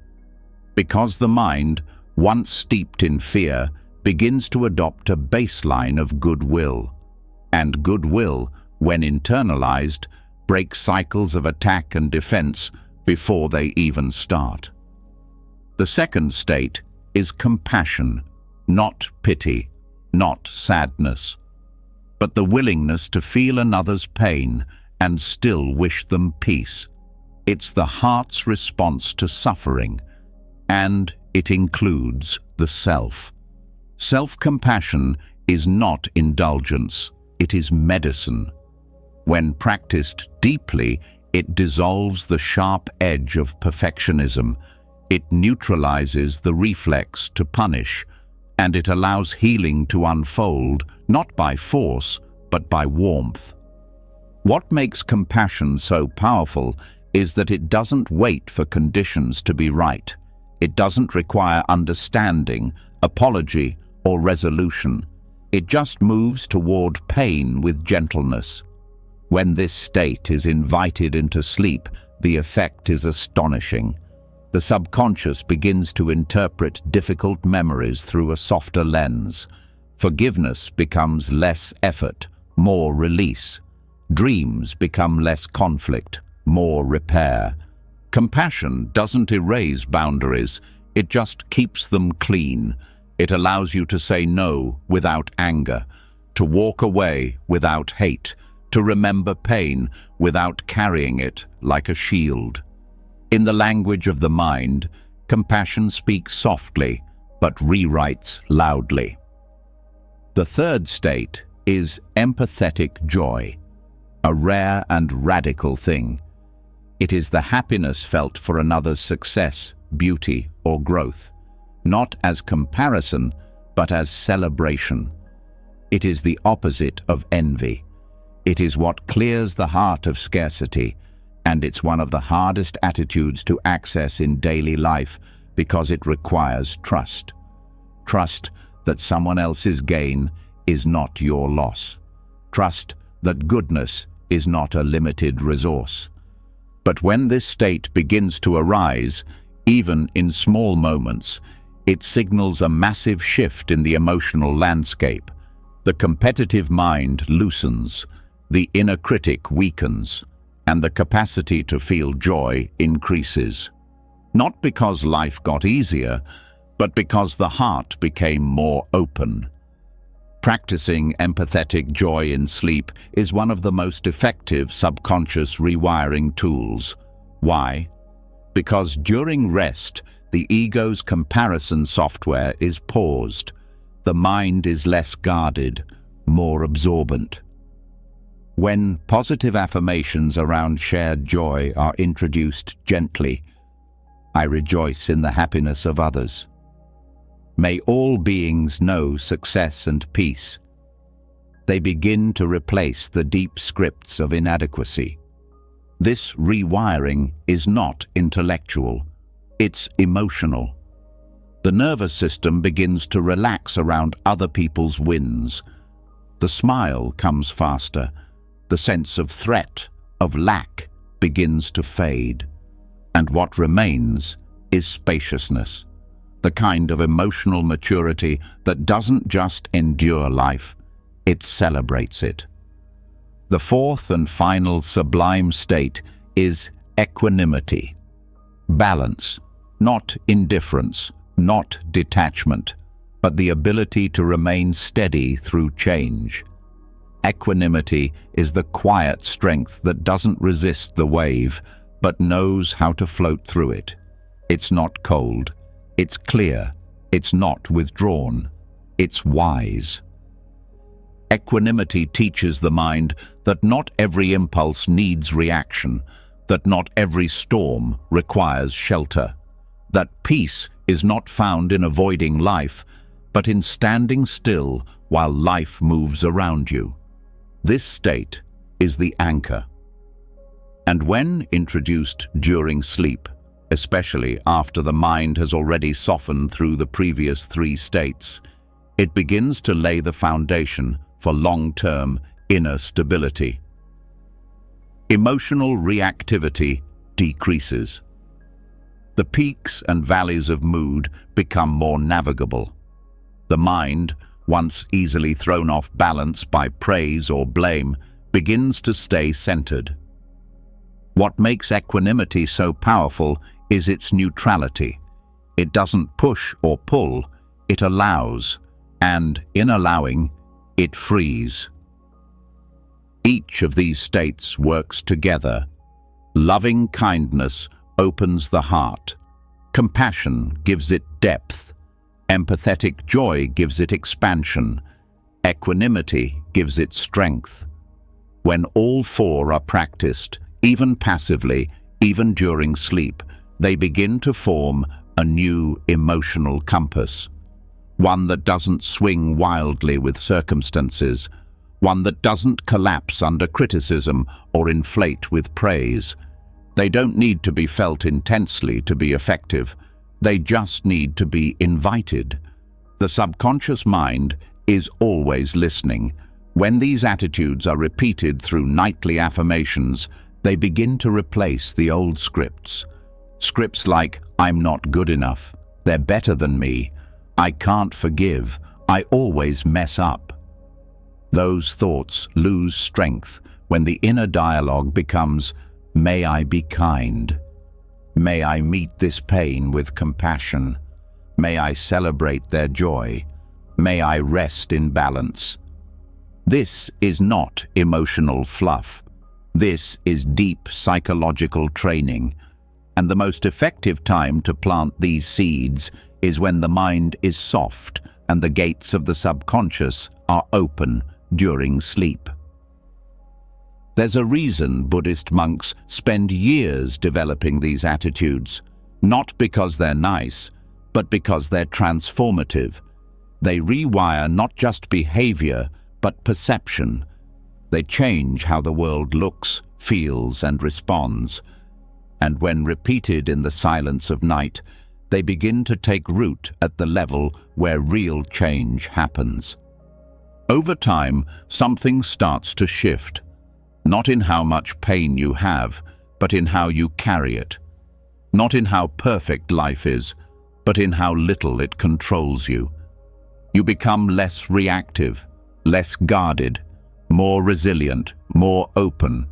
Because the mind, once steeped in fear, begins to adopt a baseline of goodwill. And goodwill, when internalized, breaks cycles of attack and defense before they even start. The second state is compassion, not pity, not sadness, but the willingness to feel another's pain and still wish them peace. It's the heart's response to suffering, and it includes the self. Self-compassion is not indulgence, it is medicine. When practiced deeply, it dissolves the sharp edge of perfectionism, it neutralizes the reflex to punish, and it allows healing to unfold, not by force, but by warmth. What makes compassion so powerful is that it doesn't wait for conditions to be right. It doesn't require understanding, apology, or resolution. It just moves toward pain with gentleness. When this state is invited into sleep, the effect is astonishing. The subconscious begins to interpret difficult memories through a softer lens. Forgiveness becomes less effort, more release. Dreams become less conflict, more repair. Compassion doesn't erase boundaries, it just keeps them clean. It allows you to say no without anger, to walk away without hate, to remember pain without carrying it like a shield. In the language of the mind, compassion speaks softly, but rewrites loudly. The third state is empathetic joy, a rare and radical thing. It is the happiness felt for another's success, beauty, or growth, not as comparison, but as celebration. It is the opposite of envy. It is what clears the heart of scarcity, and it's one of the hardest attitudes to access in daily life because it requires trust. Trust that someone else's gain is not your loss. Trust that goodness is not a limited resource. But when this state begins to arise, even in small moments, it signals a massive shift in the emotional landscape. The competitive mind loosens, the inner critic weakens, and the capacity to feel joy increases. Not because life got easier, but because the heart became more open. Practicing empathetic joy in sleep is one of the most effective subconscious rewiring tools. Why? Because during rest, the ego's comparison software is paused. The mind is less guarded, more absorbent. When positive affirmations around shared joy are introduced gently, I rejoice in the happiness of others. May all beings know success and peace. They begin to replace the deep scripts of inadequacy. This rewiring is not intellectual, it's emotional. The nervous system begins to relax around other people's wins. The smile comes faster. The sense of threat, of lack, begins to fade. And what remains is spaciousness, the kind of emotional maturity that doesn't just endure life, it celebrates it. The fourth and final sublime state is equanimity. Balance, not indifference, not detachment, but the ability to remain steady through change. Equanimity is the quiet strength that doesn't resist the wave, but knows how to float through it. It's not cold, it's clear, it's not withdrawn, it's wise. Equanimity teaches the mind that not every impulse needs reaction, that not every storm requires shelter, that peace is not found in avoiding life, but in standing still while life moves around you. This state is the anchor. And when introduced during sleep, especially after the mind has already softened through the previous three states, it begins to lay the foundation for long-term inner stability. Emotional reactivity decreases. The peaks and valleys of mood become more navigable. The mind, once easily thrown off balance by praise or blame, begins to stay centered. What makes equanimity so powerful is its neutrality. It doesn't push or pull, it allows, and in allowing, it frees. Each of these states works together. Loving kindness opens the heart. Compassion gives it depth. Empathetic joy gives it expansion. Equanimity gives it strength. When all four are practiced, even passively, even during sleep, they begin to form a new emotional compass. One that doesn't swing wildly with circumstances, one that doesn't collapse under criticism or inflate with praise. They don't need to be felt intensely to be effective. They just need to be invited. The subconscious mind is always listening. When these attitudes are repeated through nightly affirmations, they begin to replace the old scripts. Scripts like, I'm not good enough, they're better than me, I can't forgive, I always mess up. Those thoughts lose strength when the inner dialogue becomes, may I be kind. May I meet this pain with compassion. May I celebrate their joy. May I rest in balance. This is not emotional fluff. This is deep psychological training. And the most effective time to plant these seeds is when the mind is soft and the gates of the subconscious are open during sleep. There's a reason Buddhist monks spend years developing these attitudes, not because they're nice, but because they're transformative. They rewire not just behavior, but perception. They change how the world looks, feels, and responds. And when repeated in the silence of night, they begin to take root at the level where real change happens. Over time, something starts to shift, not in how much pain you have, but in how you carry it. Not in how perfect life is, but in how little it controls you. You become less reactive, less guarded, more resilient, more open.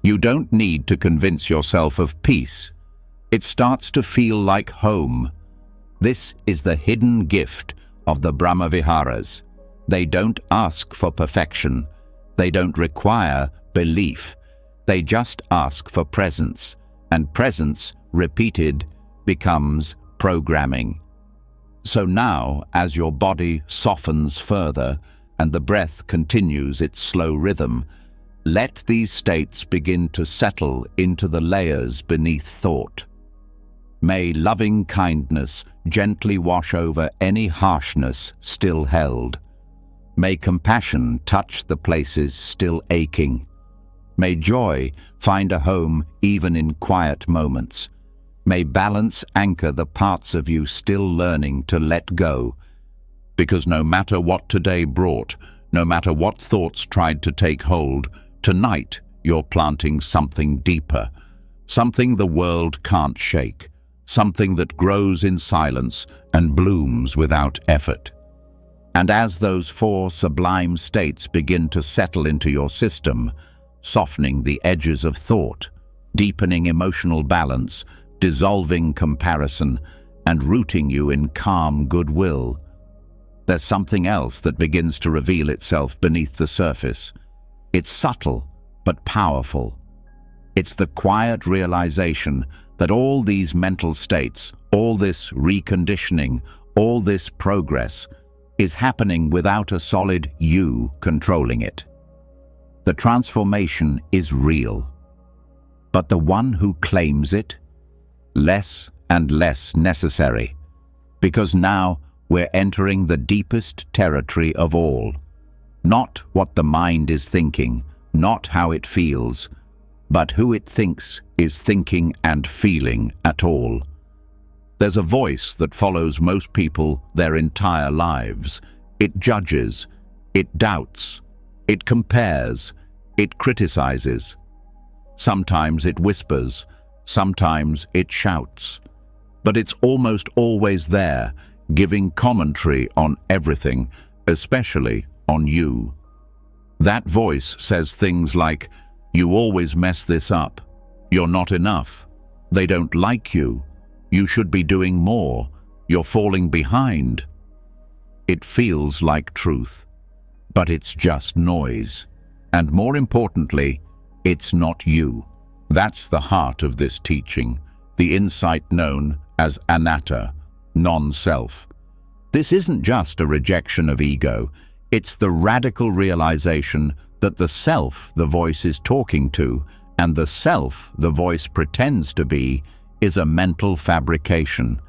You don't need to convince yourself of peace. It starts to feel like home. This is the hidden gift of the Brahmaviharas. They don't ask for perfection. They don't require belief. They just ask for presence. And presence, repeated, becomes programming. So now, as your body softens further and the breath continues its slow rhythm, let these states begin to settle into the layers beneath thought. May loving kindness gently wash over any harshness still held. May compassion touch the places still aching. May joy find a home even in quiet moments. May balance anchor the parts of you still learning to let go. Because no matter what today brought, no matter what thoughts tried to take hold, tonight you're planting something deeper, something the world can't shake, something that grows in silence and blooms without effort. And as those 4 sublime states begin to settle into your system, softening the edges of thought, deepening emotional balance, dissolving comparison, and rooting you in calm goodwill, there's something else that begins to reveal itself beneath the surface. It's subtle, but powerful. It's the quiet realization that all these mental states, all this reconditioning, all this progress is happening without a solid you controlling it. The transformation is real. But the one who claims it, less and less necessary, because now we're entering the deepest territory of all. Not what the mind is thinking, not how it feels, but who it thinks is thinking and feeling at all. There's a voice that follows most people their entire lives. It judges, it doubts, it compares, it criticizes. Sometimes it whispers, sometimes it shouts, but it's almost always there, giving commentary on everything, especially on you. That voice says things like, "You always mess this up. You're not enough. They don't like you. You should be doing more. You're falling behind." It feels like truth, but it's just noise. And more importantly, it's not you. That's the heart of this teaching, the insight known as anatta, non-self. This isn't just a rejection of ego, it's the radical realization that the self the voice is talking to and the self the voice pretends to be is a mental fabrication.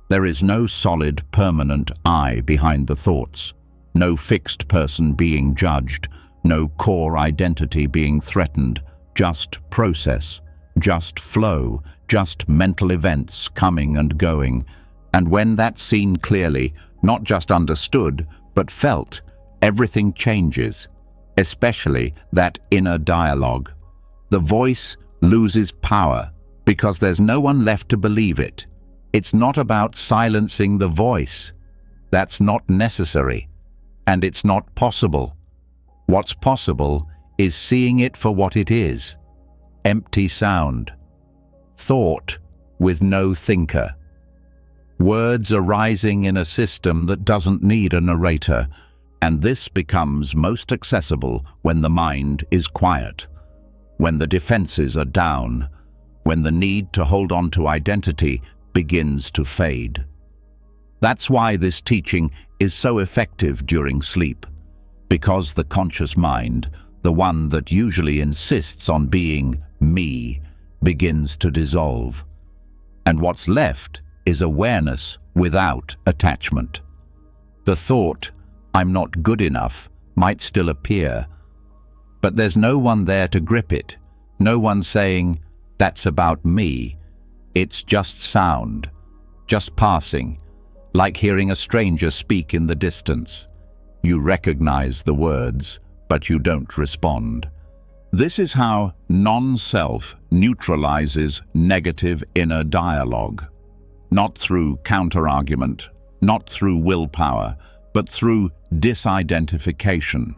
There is no solid, permanent I behind the thoughts, no fixed person being judged, no core identity being threatened, just process, just flow, just mental events coming and going. And when that's seen clearly, not just understood, but felt, everything changes, especially that inner dialogue. The voice loses power because there's no one left to believe it. It's not about silencing the voice. That's not necessary, and it's not possible. What's possible is seeing it for what it is: empty sound, thought with no thinker. Words arising in a system that doesn't need a narrator, and this becomes most accessible when the mind is quiet, when the defenses are down, when the need to hold on to identity begins to fade. That's why this teaching is so effective during sleep, because the conscious mind, the one that usually insists on being me, begins to dissolve. And what's left is awareness without attachment. The thought, "I'm not good enough," might still appear, but there's no one there to grip it, no one saying, "That's about me." It's just sound, just passing, like hearing a stranger speak in the distance. You recognize the words, but you don't respond. This is how non-self neutralizes negative inner dialogue. Not through counter-argument, not through willpower, but through disidentification.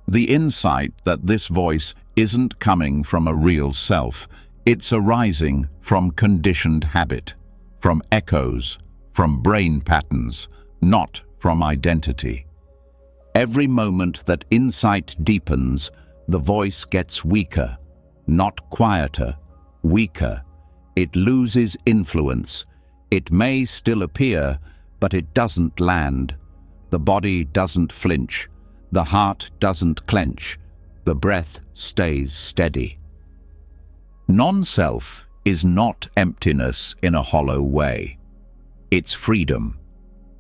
The insight that this voice isn't coming from a real self, it's arising from conditioned habit, from echoes, from brain patterns, not from identity. Every moment that insight deepens, the voice gets weaker, not quieter, weaker. It loses influence. It may still appear, but it doesn't land. The body doesn't flinch. The heart doesn't clench. The breath stays steady. Non-self is not emptiness in a hollow way. It's freedom.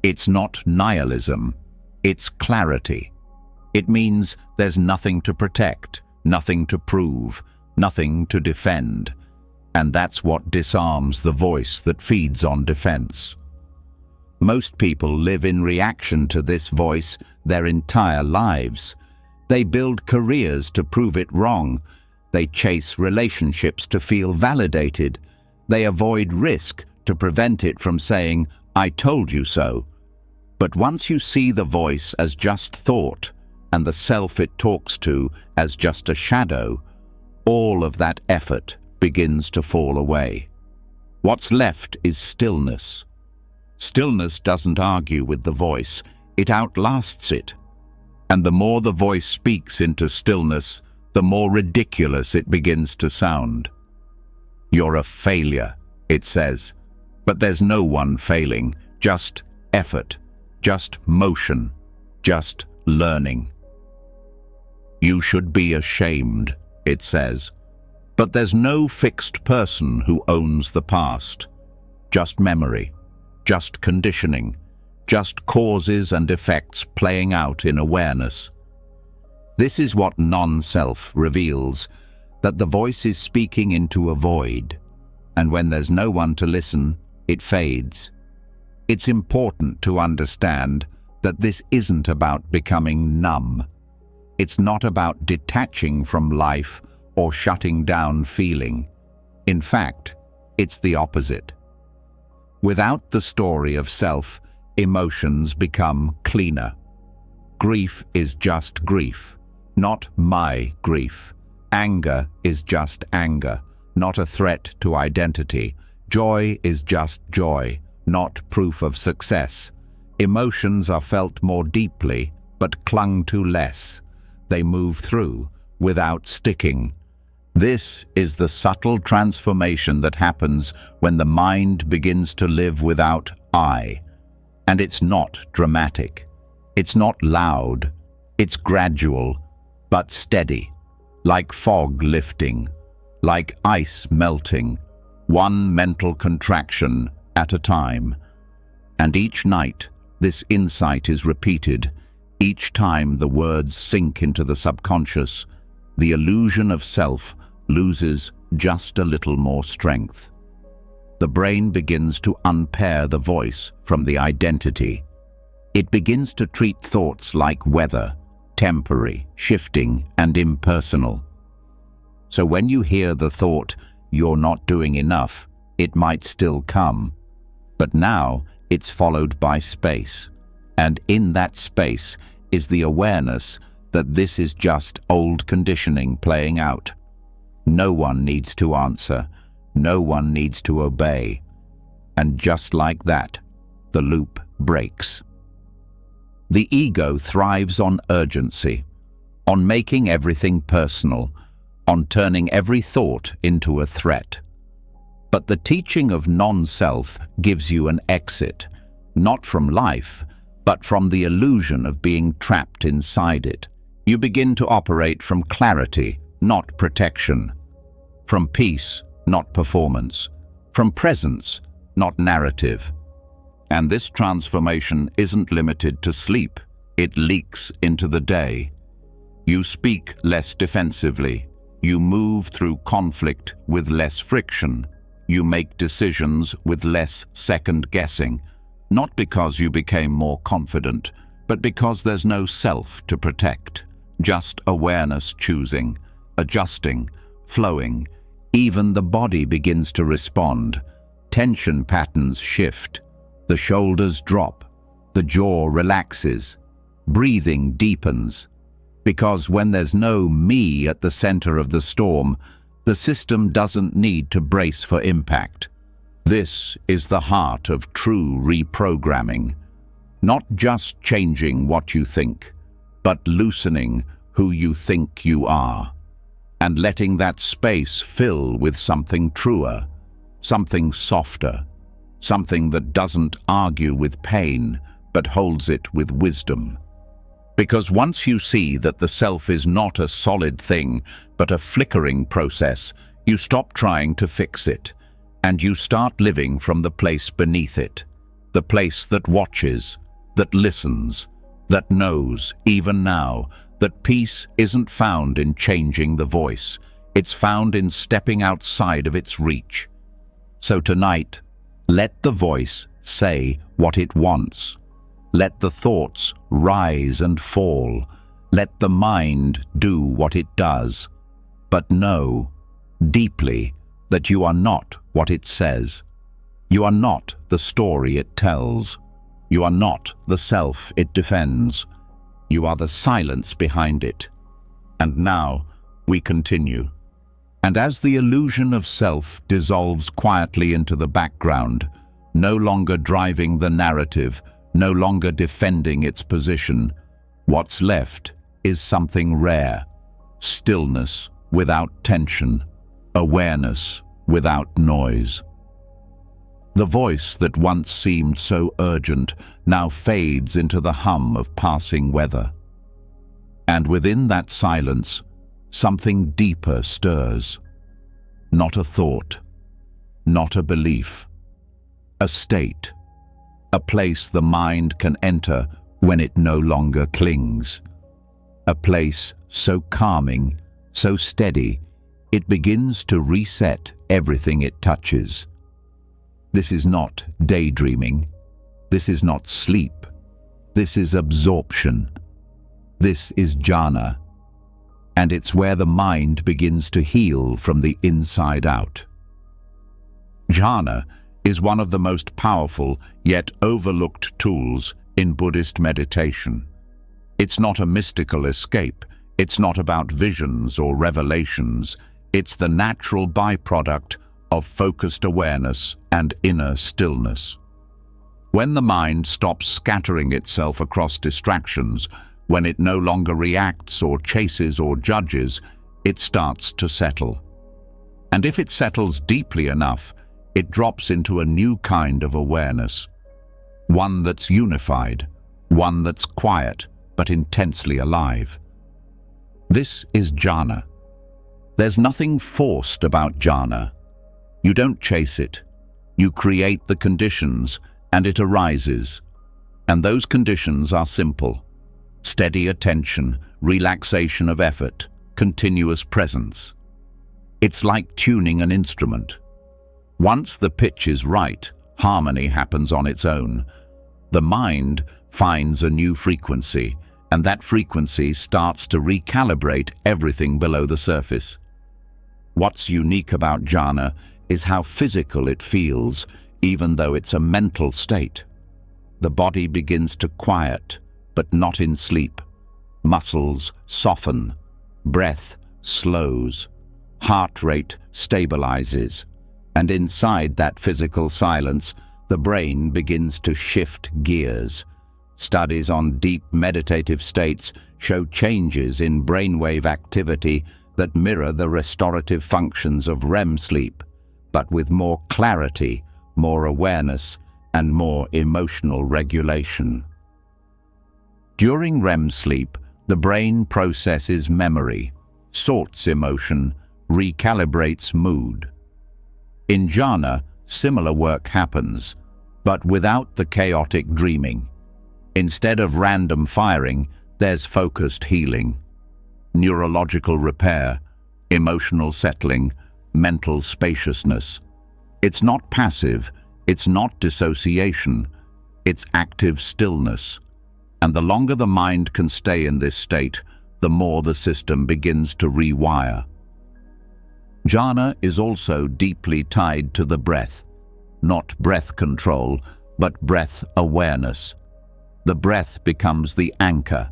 It's not nihilism. It's clarity. It means there's nothing to protect, nothing to prove, nothing to defend. And that's what disarms the voice that feeds on defense. Most people live in reaction to this voice their entire lives. They build careers to prove it wrong. They chase relationships to feel validated. They avoid risk to prevent it from saying, "I told you so." But once you see the voice as just thought and the self it talks to as just a shadow, all of that effort begins to fall away. What's left is stillness. Stillness doesn't argue with the voice, it outlasts it. And the more the voice speaks into stillness, the more ridiculous it begins to sound. "You're a failure," it says. But there's no one failing, just effort, just motion, just learning. "You should be ashamed," it says. But there's no fixed person who owns the past. Just memory, just conditioning, just causes and effects playing out in awareness. This is what non-self reveals, that the voice is speaking into a void, and when there's no one to listen, it fades. It's important to understand that this isn't about becoming numb. It's not about detaching from life or shutting down feeling. In fact, it's the opposite. Without the story of self, emotions become cleaner. Grief is just grief, not my grief. Anger is just anger, not a threat to identity. Joy is just joy, not proof of success. Emotions are felt more deeply, but clung to less. They move through, without sticking. This is the subtle transformation that happens when the mind begins to live without I. And it's not dramatic. It's not loud. It's gradual, but steady, like fog lifting, like ice melting, one mental contraction at a time. And each night, this insight is repeated. Each time the words sink into the subconscious, the illusion of self loses just a little more strength. The brain begins to unpair the voice from the identity. It begins to treat thoughts like weather, temporary, shifting, and impersonal. So when you hear the thought, "You're not doing enough," it might still come. But now it's followed by space. And in that space is the awareness that this is just old conditioning playing out. No one needs to answer. No one needs to obey. And just like that, the loop breaks. The ego thrives on urgency, on making everything personal, on turning every thought into a threat. But the teaching of non-self gives you an exit, not from life, but from the illusion of being trapped inside it. You begin to operate from clarity, not protection. From peace, not performance. From presence, not narrative. And this transformation isn't limited to sleep. It leaks into the day. You speak less defensively. You move through conflict with less friction. You make decisions with less second-guessing. Not because you became more confident, but because there's no self to protect. Just awareness choosing, adjusting, flowing. Even the body begins to respond. Tension patterns shift. The shoulders drop. The jaw relaxes. Breathing deepens. Because when there's no me at the center of the storm, the system doesn't need to brace for impact. This is the heart of true reprogramming. Not just changing what you think, but loosening who you think you are, and letting that space fill with something truer, something softer, something that doesn't argue with pain, but holds it with wisdom. Because once you see that the self is not a solid thing, but a flickering process, you stop trying to fix it, and you start living from the place beneath it, the place that watches, that listens, that knows, even now, that peace isn't found in changing the voice. It's found in stepping outside of its reach. So tonight, let the voice say what it wants. Let the thoughts rise and fall. Let the mind do what it does. But know, deeply, that you are not what it says. You are not the story it tells. You are not the self it defends. You are the silence behind it. And now, we continue. And as the illusion of self dissolves quietly into the background, no longer driving the narrative, no longer defending its position, what's left is something rare: stillness without tension, awareness without noise. The voice that once seemed so urgent now fades into the hum of passing weather. And within that silence, something deeper stirs. Not a thought, not a belief, a state, a place the mind can enter when it no longer clings. A place so calming, so steady, it begins to reset everything it touches. This is not daydreaming. This is not sleep. This is absorption. This is jhana. And it's where the mind begins to heal from the inside out. Jhana is one of the most powerful yet overlooked tools in Buddhist meditation. It's not a mystical escape. It's not about visions or revelations. It's the natural byproduct of focused awareness and inner stillness. When the mind stops scattering itself across distractions, when it no longer reacts or chases or judges, it starts to settle. And if it settles deeply enough, it drops into a new kind of awareness. One that's unified, one that's quiet but intensely alive. This is jhana. There's nothing forced about jhana. You don't chase it. You create the conditions, and it arises. And those conditions are simple: steady attention, relaxation of effort, continuous presence. It's like tuning an instrument. Once the pitch is right, harmony happens on its own. The mind finds a new frequency, and that frequency starts to recalibrate everything below the surface. What's unique about jhana is how physical it feels, even though it's a mental state. The body begins to quiet, but not in sleep. Muscles soften, breath slows, heart rate stabilizes, and inside that physical silence, the brain begins to shift gears. Studies on deep meditative states show changes in brainwave activity that mirror the restorative functions of REM sleep, but with more clarity, more awareness, and more emotional regulation. During REM sleep, the brain processes memory, sorts emotion, recalibrates mood. In jhana, similar work happens, but without the chaotic dreaming. Instead of random firing, there's focused healing, neurological repair, emotional settling, mental spaciousness. It's not passive, it's not dissociation, it's active stillness. And the longer the mind can stay in this state, the more the system begins to rewire. Jhana is also deeply tied to the breath, not breath control, but breath awareness. The breath becomes the anchor.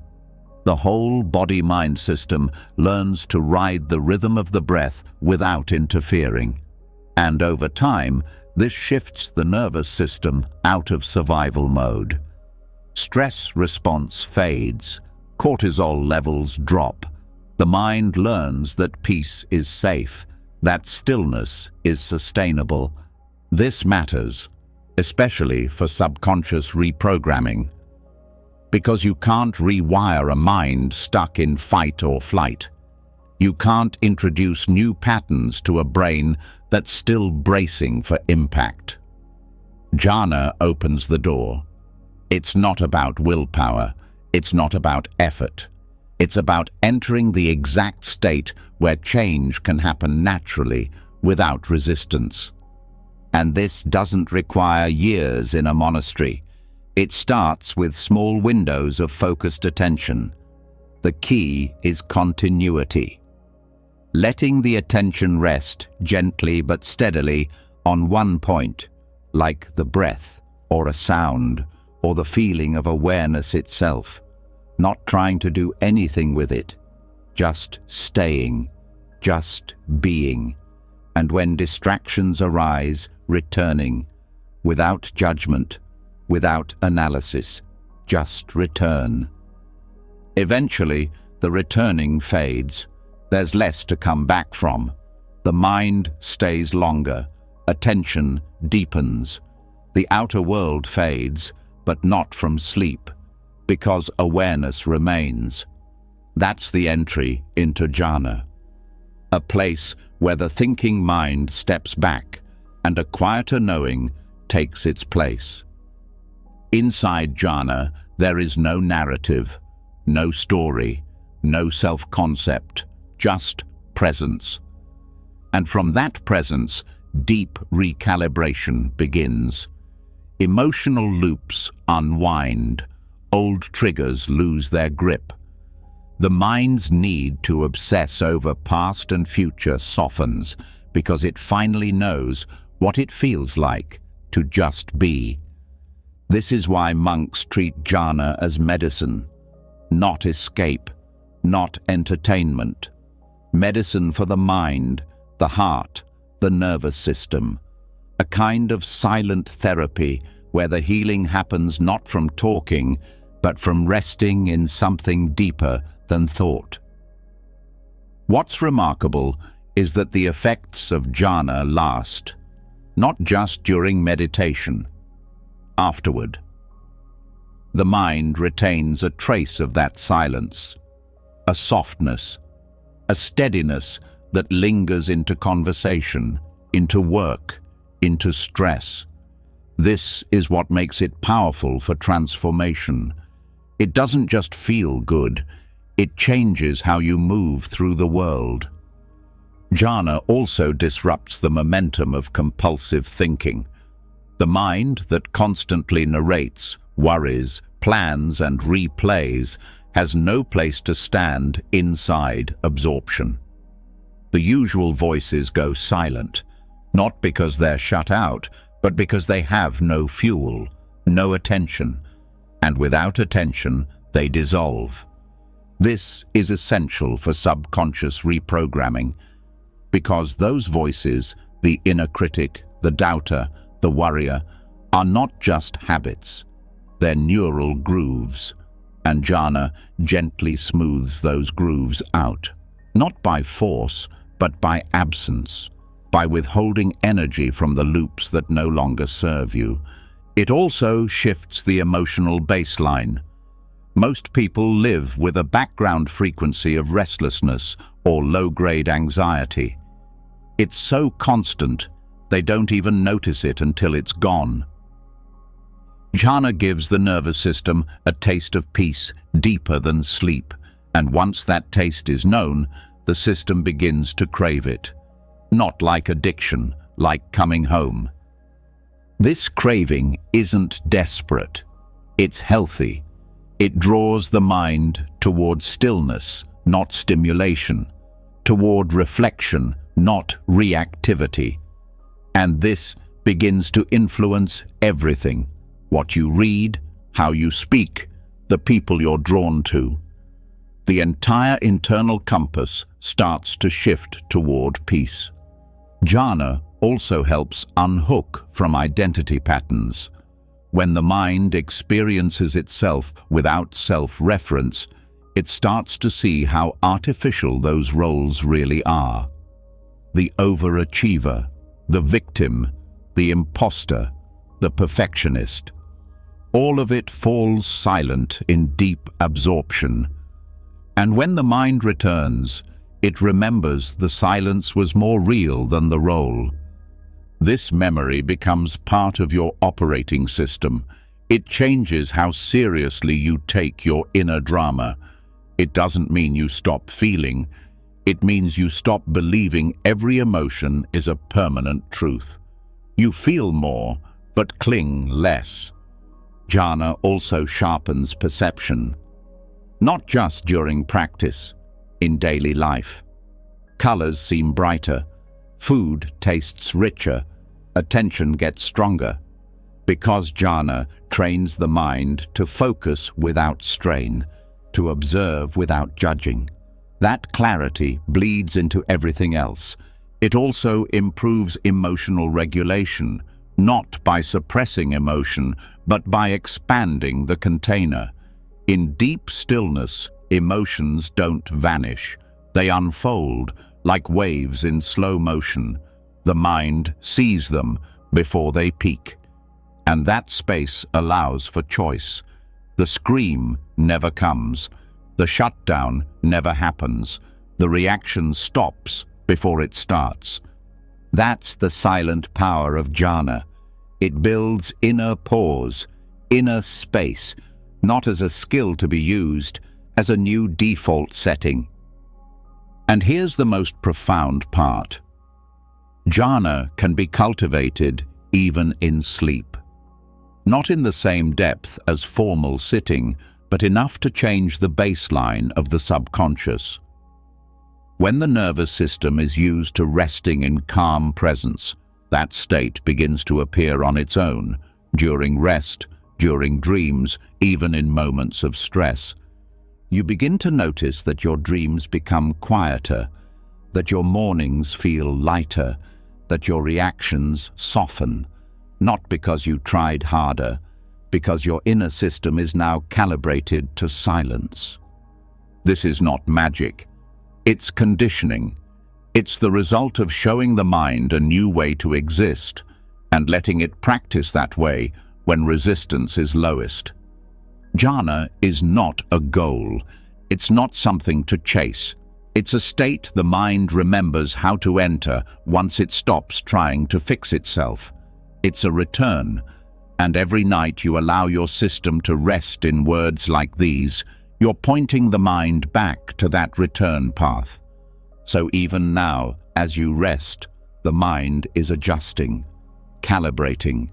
The whole body-mind system learns to ride the rhythm of the breath without interfering. And over time, this shifts the nervous system out of survival mode. Stress response fades, cortisol levels drop. The mind learns that peace is safe, that stillness is sustainable. This matters, especially for subconscious reprogramming, because you can't rewire a mind stuck in fight or flight. You can't introduce new patterns to a brain that's still bracing for impact. Jhana opens the door. It's not about willpower. It's not about effort. It's about entering the exact state where change can happen naturally, without resistance. And this doesn't require years in a monastery. It starts with small windows of focused attention. The key is continuity. Letting the attention rest gently but steadily on one point, like the breath, or a sound, or the feeling of awareness itself. Not trying to do anything with it, just staying, just being. And when distractions arise, returning, without judgment, without analysis, just return. Eventually, the returning fades. There's less to come back from. The mind stays longer. Attention deepens. The outer world fades, but not from sleep, because awareness remains. That's the entry into jhana, a place where the thinking mind steps back and a quieter knowing takes its place. Inside jhana, there is no narrative, no story, no self-concept, just presence. And from that presence, deep recalibration begins. Emotional loops unwind. Old triggers lose their grip. The mind's need to obsess over past and future softens because it finally knows what it feels like to just be. This is why monks treat jhana as medicine, not escape, not entertainment. Medicine for the mind, the heart, the nervous system. A kind of silent therapy where the healing happens not from talking, but from resting in something deeper than thought. What's remarkable is that the effects of jhana last, not just during meditation, afterward. The mind retains a trace of that silence, a softness, a steadiness that lingers into conversation, into work, into stress. This is what makes it powerful for transformation. It doesn't just feel good, it changes how you move through the world. Jhana also disrupts the momentum of compulsive thinking. The mind that constantly narrates, worries, plans and replays has no place to stand inside absorption. The usual voices go silent, not because they're shut out, but because they have no fuel, no attention, and without attention, they dissolve. This is essential for subconscious reprogramming, because those voices, the inner critic, the doubter, the worrier, are not just habits, they're neural grooves, and jhana gently smooths those grooves out, not by force, but by absence, by withholding energy from the loops that no longer serve you. It also shifts the emotional baseline. Most people live with a background frequency of restlessness or low-grade anxiety. It's so constant, they don't even notice it until it's gone. Jhana gives the nervous system a taste of peace deeper than sleep, and once that taste is known, the system begins to crave it. Not like addiction, like coming home. This craving isn't desperate, it's healthy. It draws the mind toward stillness, not stimulation, toward reflection, not reactivity. And this begins to influence everything: what you read, how you speak, the people you're drawn to. The entire internal compass starts to shift toward peace. Jhana also helps unhook from identity patterns. When the mind experiences itself without self-reference, it starts to see how artificial those roles really are. The overachiever, the victim, the imposter, the perfectionist. All of it falls silent in deep absorption. And when the mind returns, it remembers the silence was more real than the role. This memory becomes part of your operating system. It changes how seriously you take your inner drama. It doesn't mean you stop feeling. It means you stop believing every emotion is a permanent truth. You feel more, but cling less. Jhana also sharpens perception, not just during practice, in daily life. Colors seem brighter, food tastes richer, attention gets stronger, because jhana trains the mind to focus without strain, to observe without judging. That clarity bleeds into everything else. It also improves emotional regulation, not by suppressing emotion, but by expanding the container. In deep stillness, emotions don't vanish. They unfold like waves in slow motion. The mind sees them before they peak. And that space allows for choice. The scream never comes. The shutdown never happens. The reaction stops before it starts. That's the silent power of jhana. It builds inner pause, inner space, not as a skill to be used, as a new default setting. And here's the most profound part. Jhana can be cultivated even in sleep. Not in the same depth as formal sitting, but enough to change the baseline of the subconscious. When the nervous system is used to resting in calm presence, that state begins to appear on its own, during rest, during dreams, even in moments of stress. You begin to notice that your dreams become quieter, that your mornings feel lighter, that your reactions soften, not because you tried harder, because your inner system is now calibrated to silence. This is not magic. It's conditioning. It's the result of showing the mind a new way to exist and letting it practice that way when resistance is lowest. Jhana is not a goal. It's not something to chase. It's a state the mind remembers how to enter once it stops trying to fix itself. It's a return, and every night you allow your system to rest in words like these, you're pointing the mind back to that return path. So even now, as you rest, the mind is adjusting, calibrating,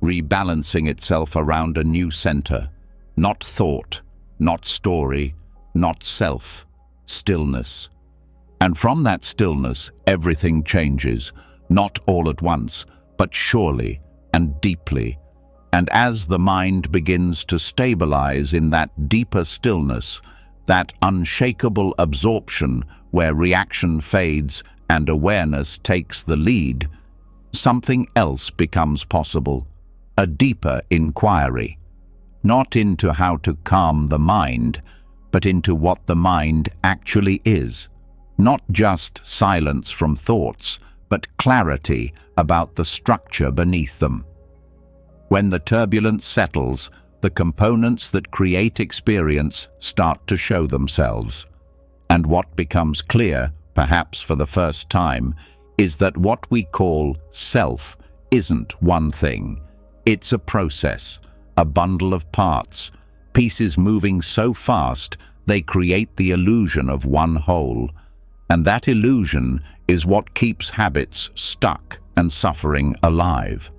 rebalancing itself around a new center. Not thought, not story, not self, stillness. And from that stillness, everything changes, not all at once, but surely and deeply. And as the mind begins to stabilize in that deeper stillness, that unshakable absorption where reaction fades and awareness takes the lead, something else becomes possible, a deeper inquiry, not into how to calm the mind, but into what the mind actually is, not just silence from thoughts, but clarity about the structure beneath them. When the turbulence settles, the components that create experience start to show themselves. And what becomes clear, perhaps for the first time, is that what we call self isn't one thing. It's a process, a bundle of parts, pieces moving so fast they create the illusion of one whole. And that illusion is what keeps habits stuck and suffering alive.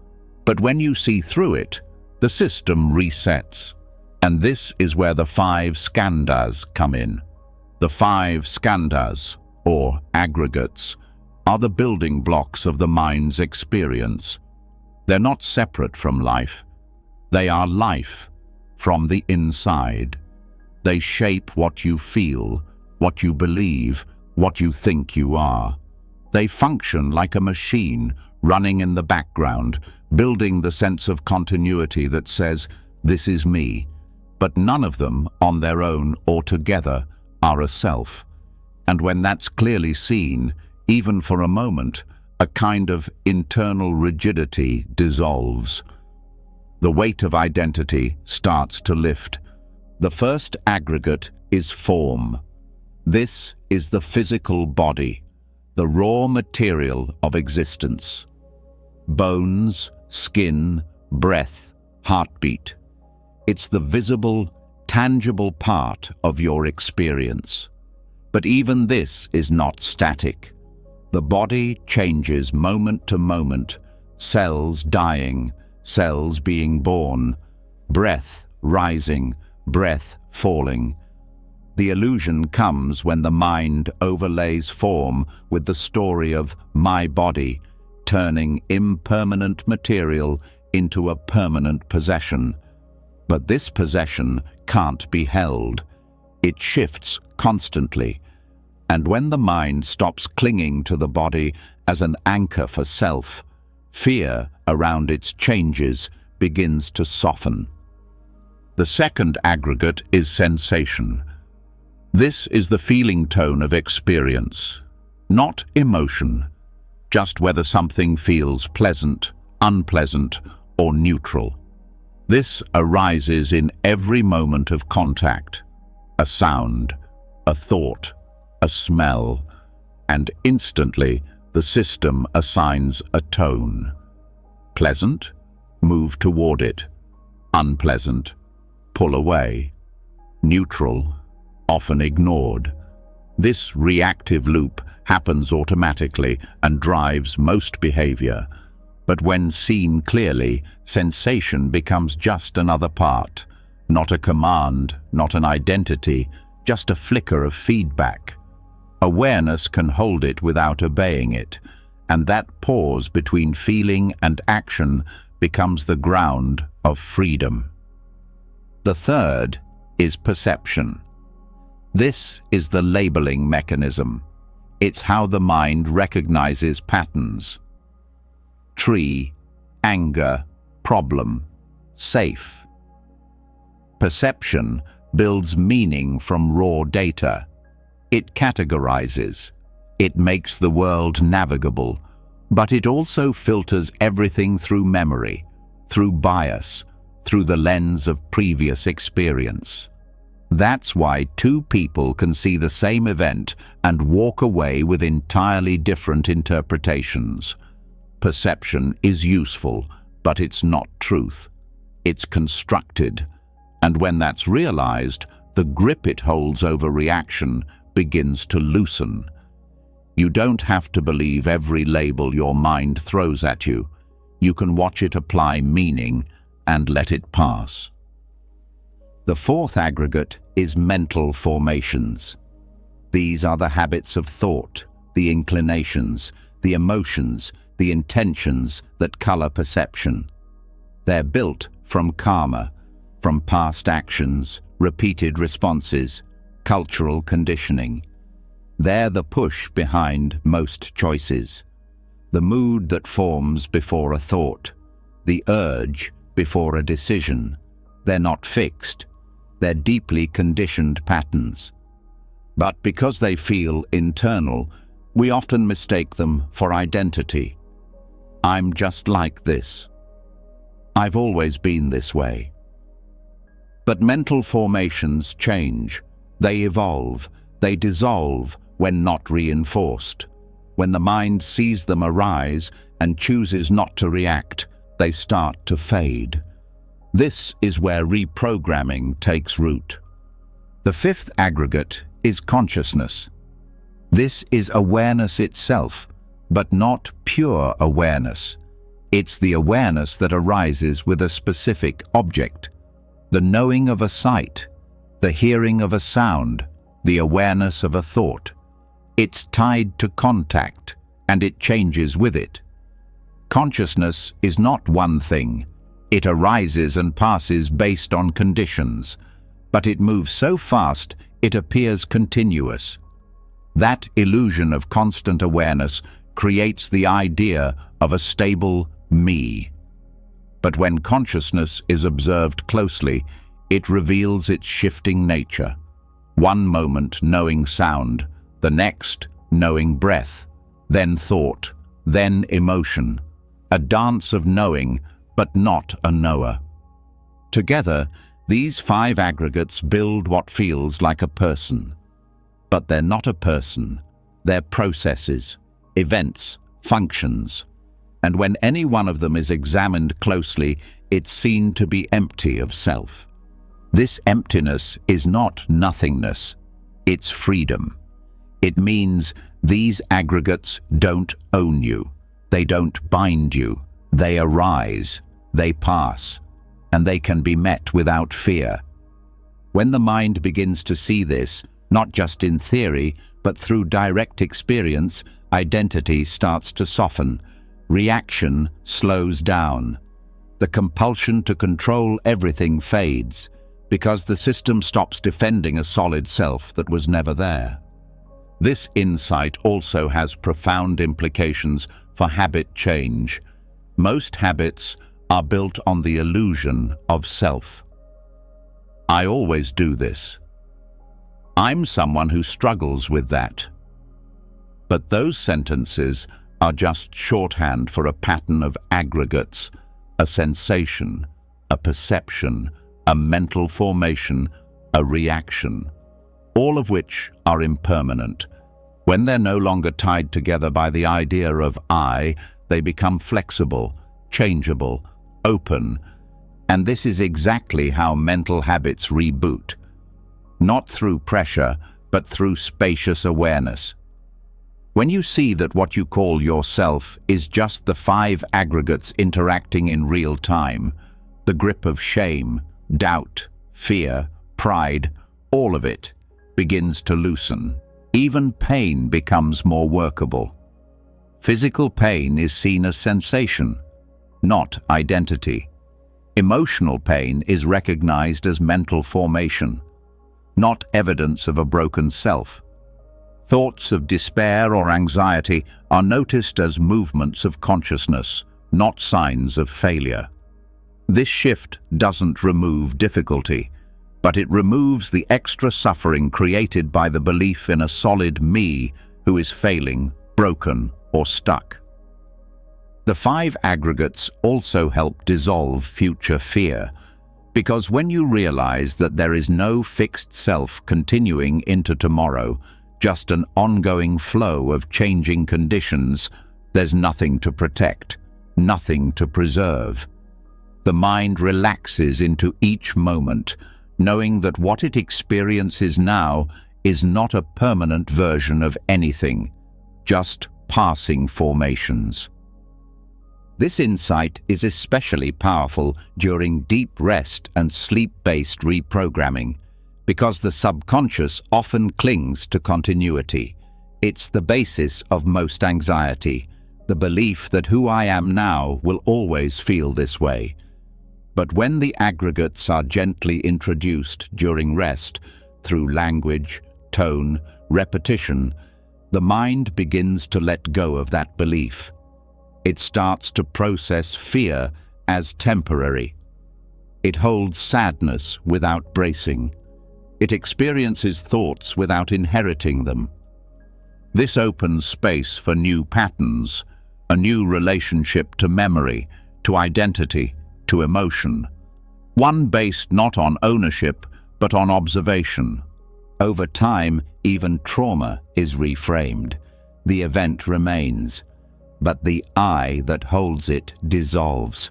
But when you see through it, the system resets. And this is where the 5 skandhas come in. The 5 skandhas, or aggregates, are the building blocks of the mind's experience. They're not separate from life. They are life from the inside. They shape what you feel, what you believe, what you think you are. They function like a machine running in the background, building the sense of continuity that says, "This is me." But none of them, on their own or together, are a self. And when that's clearly seen, even for a moment, a kind of internal rigidity dissolves. The weight of identity starts to lift. The first aggregate is form. This is the physical body, the raw material of existence. Bones, skin, breath, heartbeat. It's the visible, tangible part of your experience. But even this is not static. The body changes moment to moment, cells dying, cells being born, breath rising, breath falling. The illusion comes when the mind overlays form with the story of my body, turning impermanent material into a permanent possession. But this possession can't be held. It shifts constantly. And when the mind stops clinging to the body as an anchor for self, fear around its changes begins to soften. The second aggregate is sensation. This is the feeling tone of experience, not emotion, just whether something feels pleasant, unpleasant, or neutral. This arises in every moment of contact, a sound, a thought, a smell, and instantly the system assigns a tone. Pleasant? Move toward it. Unpleasant? Pull away. Neutral? Often ignored. This reactive loop happens automatically and drives most behavior. But when seen clearly, sensation becomes just another part, not a command, not an identity, just a flicker of feedback. Awareness can hold it without obeying it, and that pause between feeling and action becomes the ground of freedom. The third is perception. This is the labeling mechanism. It's how the mind recognizes patterns. Tree, anger, problem, safe. Perception builds meaning from raw data. It categorizes. It makes the world navigable, but it also filters everything through memory, through bias, through the lens of previous experience. That's why two people can see the same event and walk away with entirely different interpretations. Perception is useful, but it's not truth. It's constructed, and when that's realized, the grip it holds over reaction begins to loosen. You don't have to believe every label your mind throws at you. You can watch it apply meaning and let it pass. The fourth aggregate is mental formations. These are the habits of thought, the inclinations, the emotions, the intentions that color perception. They're built from karma, from past actions, repeated responses, cultural conditioning. They're the push behind most choices, the mood that forms before a thought, the urge before a decision. They're not fixed. They're deeply conditioned patterns. But because they feel internal, we often mistake them for identity. I'm just like this. I've always been this way. But mental formations change. They evolve. They dissolve when not reinforced. When the mind sees them arise and chooses not to react, they start to fade. This is where reprogramming takes root. The fifth aggregate is consciousness. This is awareness itself, but not pure awareness. It's the awareness that arises with a specific object, the knowing of a sight, the hearing of a sound, the awareness of a thought. It's tied to contact, and it changes with it. Consciousness is not one thing. It arises and passes based on conditions, but it moves so fast it appears continuous. That illusion of constant awareness creates the idea of a stable me. But when consciousness is observed closely, it reveals its shifting nature. One moment knowing sound, the next knowing breath, then thought, then emotion. A dance of knowing, but not a knower. Together, these five aggregates build what feels like a person. But they're not a person. They're processes, events, functions. And when any one of them is examined closely, it's seen to be empty of self. This emptiness is not nothingness, it's freedom. It means these aggregates don't own you, they don't bind you, they arise, they pass, and they can be met without fear. When the mind begins to see this, not just in theory, but through direct experience, identity starts to soften, reaction slows down. The compulsion to control everything fades, because the system stops defending a solid self that was never there. This insight also has profound implications for habit change. Most habits are built on the illusion of self. I always do this. I'm someone who struggles with that. But those sentences are just shorthand for a pattern of aggregates, a sensation, a perception, a mental formation, a reaction, all of which are impermanent. When they're no longer tied together by the idea of I, they become flexible, changeable, open, and this is exactly how mental habits reboot. Not through pressure, but through spacious awareness. When you see that what you call yourself is just the 5 aggregates interacting in real time, the grip of shame, doubt, fear, pride, all of it begins to loosen. Even pain becomes more workable. Physical pain is seen as sensation, not identity. Emotional pain is recognized as mental formation, not evidence of a broken self. Thoughts of despair or anxiety are noticed as movements of consciousness, not signs of failure. This shift doesn't remove difficulty, but it removes the extra suffering created by the belief in a solid me who is failing, broken, or stuck. The 5 aggregates also help dissolve future fear, because when you realize that there is no fixed self continuing into tomorrow, just an ongoing flow of changing conditions, there's nothing to protect, nothing to preserve. The mind relaxes into each moment, knowing that what it experiences now is not a permanent version of anything, just passing formations. This insight is especially powerful during deep rest and sleep-based reprogramming, because the subconscious often clings to continuity. It's the basis of most anxiety, the belief that who I am now will always feel this way. But when the aggregates are gently introduced during rest, through language, tone, repetition, the mind begins to let go of that belief. It starts to process fear as temporary. It holds sadness without bracing. It experiences thoughts without inheriting them. This opens space for new patterns, a new relationship to memory, to identity, to emotion. One based not on ownership, but on observation. Over time, even trauma is reframed. The event remains, but the I that holds it dissolves.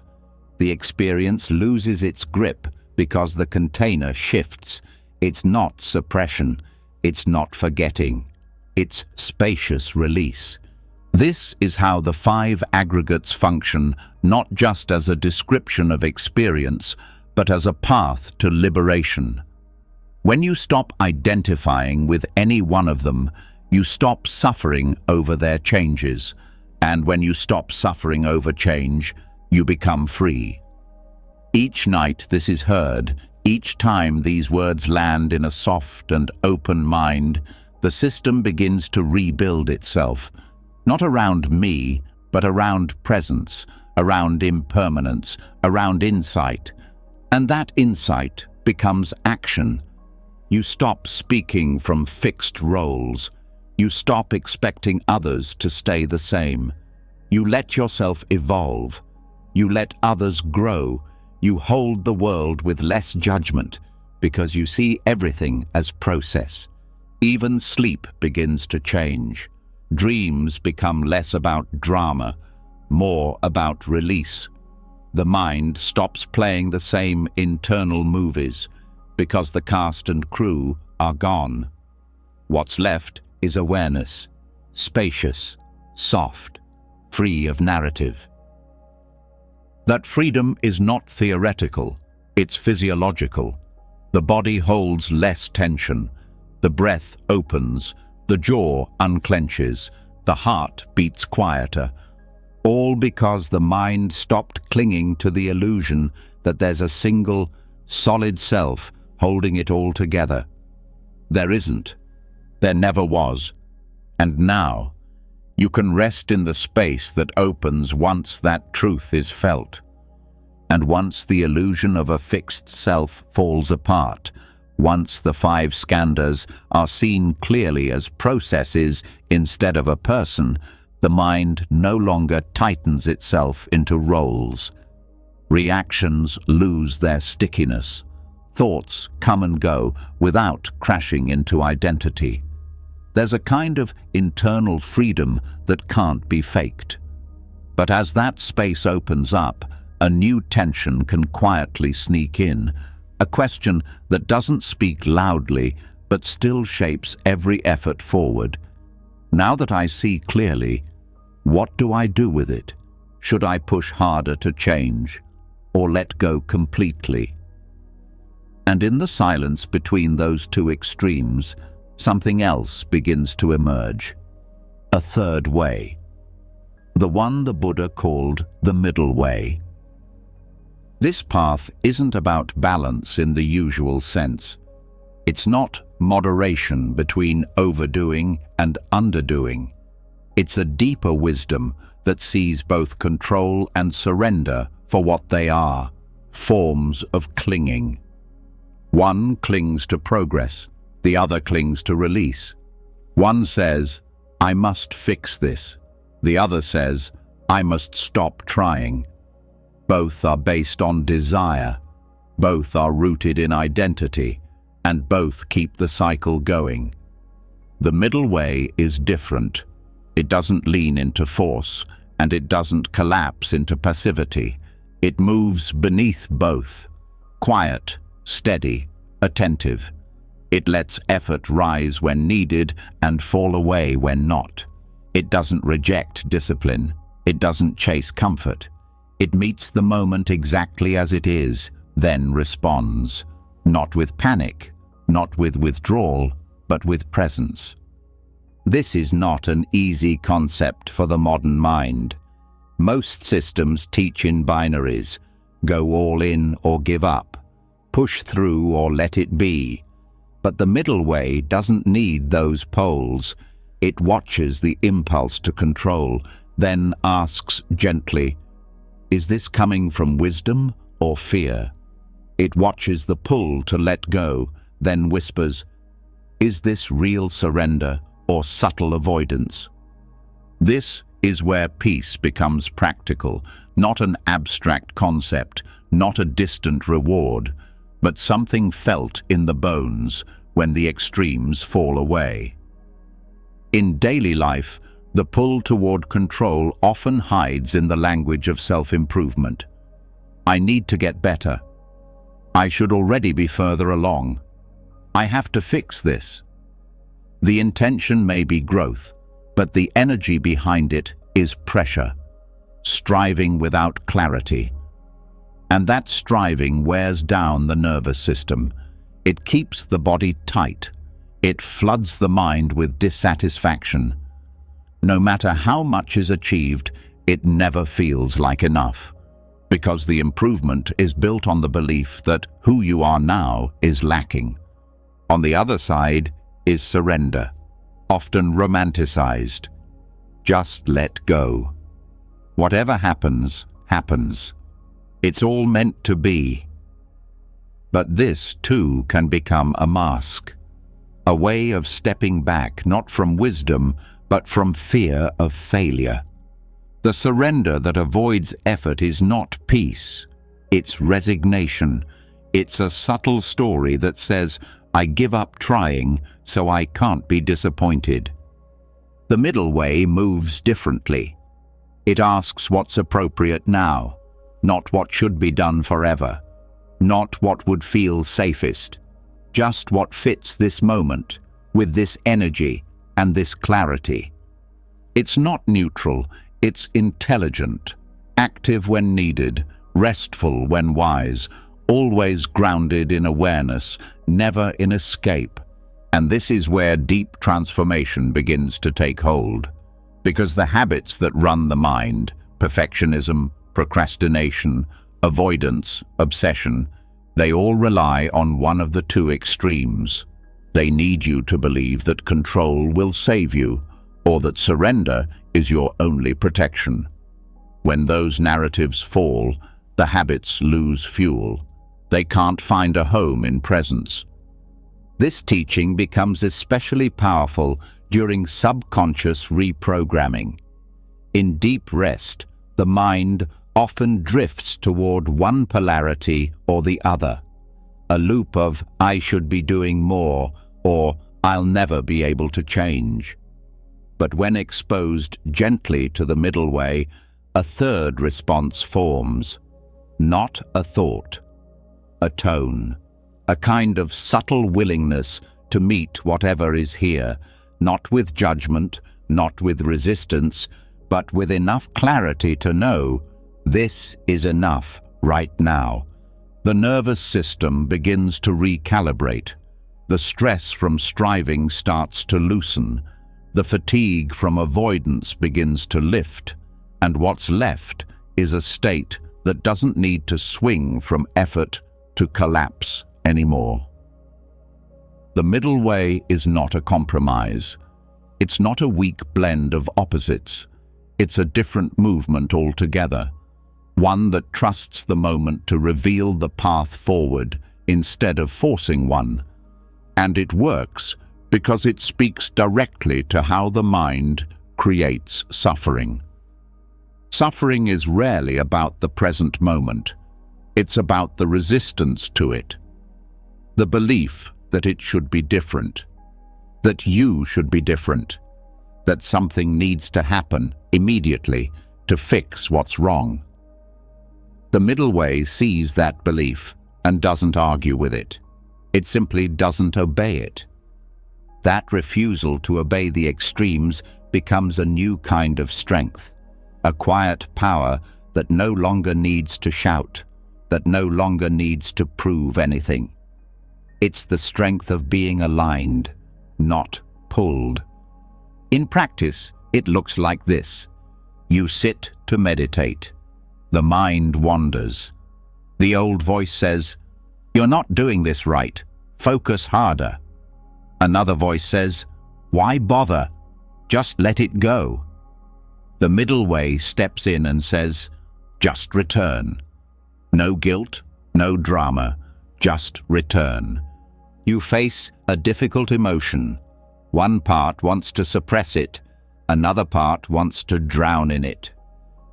The experience loses its grip because the container shifts. It's not suppression, it's not forgetting, it's spacious release. This is how the 5 aggregates function, not just as a description of experience, but as a path to liberation. When you stop identifying with any one of them, you stop suffering over their changes. And when you stop suffering over change, you become free. Each night this is heard, each time these words land in a soft and open mind, the system begins to rebuild itself, not around me, but around presence, around impermanence, around insight. And that insight becomes action. You stop speaking from fixed roles. You stop expecting others to stay the same. You let yourself evolve. You let others grow. You hold the world with less judgment because you see everything as process. Even sleep begins to change. Dreams become less about drama, more about release. The mind stops playing the same internal movies. because the cast and crew are gone. What's left is awareness, spacious, soft, free of narrative. That freedom is not theoretical, it's physiological. The body holds less tension, the breath opens, the jaw unclenches, the heart beats quieter, all because the mind stopped clinging to the illusion that there's a single, solid self holding it all together. There isn't. There never was. And now, you can rest in the space that opens once that truth is felt. And once the illusion of a fixed self falls apart, once the 5 skandhas are seen clearly as processes instead of a person, the mind no longer tightens itself into roles. Reactions lose their stickiness. Thoughts come and go without crashing into identity. There's a kind of internal freedom that can't be faked. But as that space opens up, a new tension can quietly sneak in, a question that doesn't speak loudly but still shapes every effort forward. Now that I see clearly, what do I do with it? Should I push harder to change, or let go completely? And in the silence between those two extremes, something else begins to emerge. A third way. The one the Buddha called the middle way. This path isn't about balance in the usual sense. It's not moderation between overdoing and underdoing. It's a deeper wisdom that sees both control and surrender for what they are, forms of clinging. One clings to progress, the other clings to release. One says, I must fix this. The other says, I must stop trying. Both are based on desire, both are rooted in identity, and both keep the cycle going. The middle way is different. It doesn't lean into force, and it doesn't collapse into passivity. It moves beneath both, quiet, steady, attentive. It lets effort rise when needed and fall away when not. It doesn't reject discipline. It doesn't chase comfort. It meets the moment exactly as it is, then responds. Not with panic, not with withdrawal, but with presence. This is not an easy concept for the modern mind. Most systems teach in binaries: go all in or give up, push through or let it be. But the middle way doesn't need those poles. It watches the impulse to control, then asks gently, is this coming from wisdom or fear? It watches the pull to let go, then whispers, is this real surrender or subtle avoidance? This is where peace becomes practical, not an abstract concept, not a distant reward, but something felt in the bones when the extremes fall away. In daily life, the pull toward control often hides in the language of self-improvement. I need to get better. I should already be further along. I have to fix this. The intention may be growth, but the energy behind it is pressure, striving without clarity. And that striving wears down the nervous system. It keeps the body tight. It floods the mind with dissatisfaction. No matter how much is achieved, it never feels like enough, because the improvement is built on the belief that who you are now is lacking. On the other side is surrender, often romanticized. Just let go. Whatever happens, happens. It's all meant to be. But this, too, can become a mask, a way of stepping back not from wisdom, but from fear of failure. The surrender that avoids effort is not peace, it's resignation. It's a subtle story that says, I give up trying so I can't be disappointed. The middle way moves differently. It asks what's appropriate now, not what should be done forever, not what would feel safest. just what fits this moment, with this energy and this clarity. It's not neutral, it's intelligent, active when needed, restful when wise, always grounded in awareness, never in escape. And this is where deep transformation begins to take hold. Because the habits that run the mind, perfectionism, procrastination, avoidance, obsession, they all rely on one of the two extremes. They need you to believe that control will save you, or that surrender is your only protection. When those narratives fall, the habits lose fuel. They can't find a home in presence. This teaching becomes especially powerful during subconscious reprogramming. In deep rest, the mind often drifts toward one polarity or the other, a loop of "I should be doing more" or "I'll never be able to change." But when exposed gently to the middle way, a third response forms. Not a thought, a tone, a kind of subtle willingness to meet whatever is here, not with judgment, not with resistance, but with enough clarity to know this is enough right now. The nervous system begins to recalibrate. The stress from striving starts to loosen. The fatigue from avoidance begins to lift. And what's left is a state that doesn't need to swing from effort to collapse anymore. The middle way is not a compromise. It's not a weak blend of opposites. It's a different movement altogether. One that trusts the moment to reveal the path forward instead of forcing one. And it works because it speaks directly to how the mind creates suffering. Suffering is rarely about the present moment. It's about the resistance to it. The belief that it should be different. That you should be different. That something needs to happen immediately to fix what's wrong. The middle way sees that belief and doesn't argue with it. It simply doesn't obey it. That refusal to obey the extremes becomes a new kind of strength, a quiet power that no longer needs to shout, that no longer needs to prove anything. It's the strength of being aligned, not pulled. In practice, it looks like this. You sit to meditate. The mind wanders. The old voice says, "You're not doing this right. Focus harder." Another voice says, "Why bother? Just let it go." The middle way steps in and says, "Just return." No guilt, no drama, just return. You face a difficult emotion. One part wants to suppress it, another part wants to drown in it.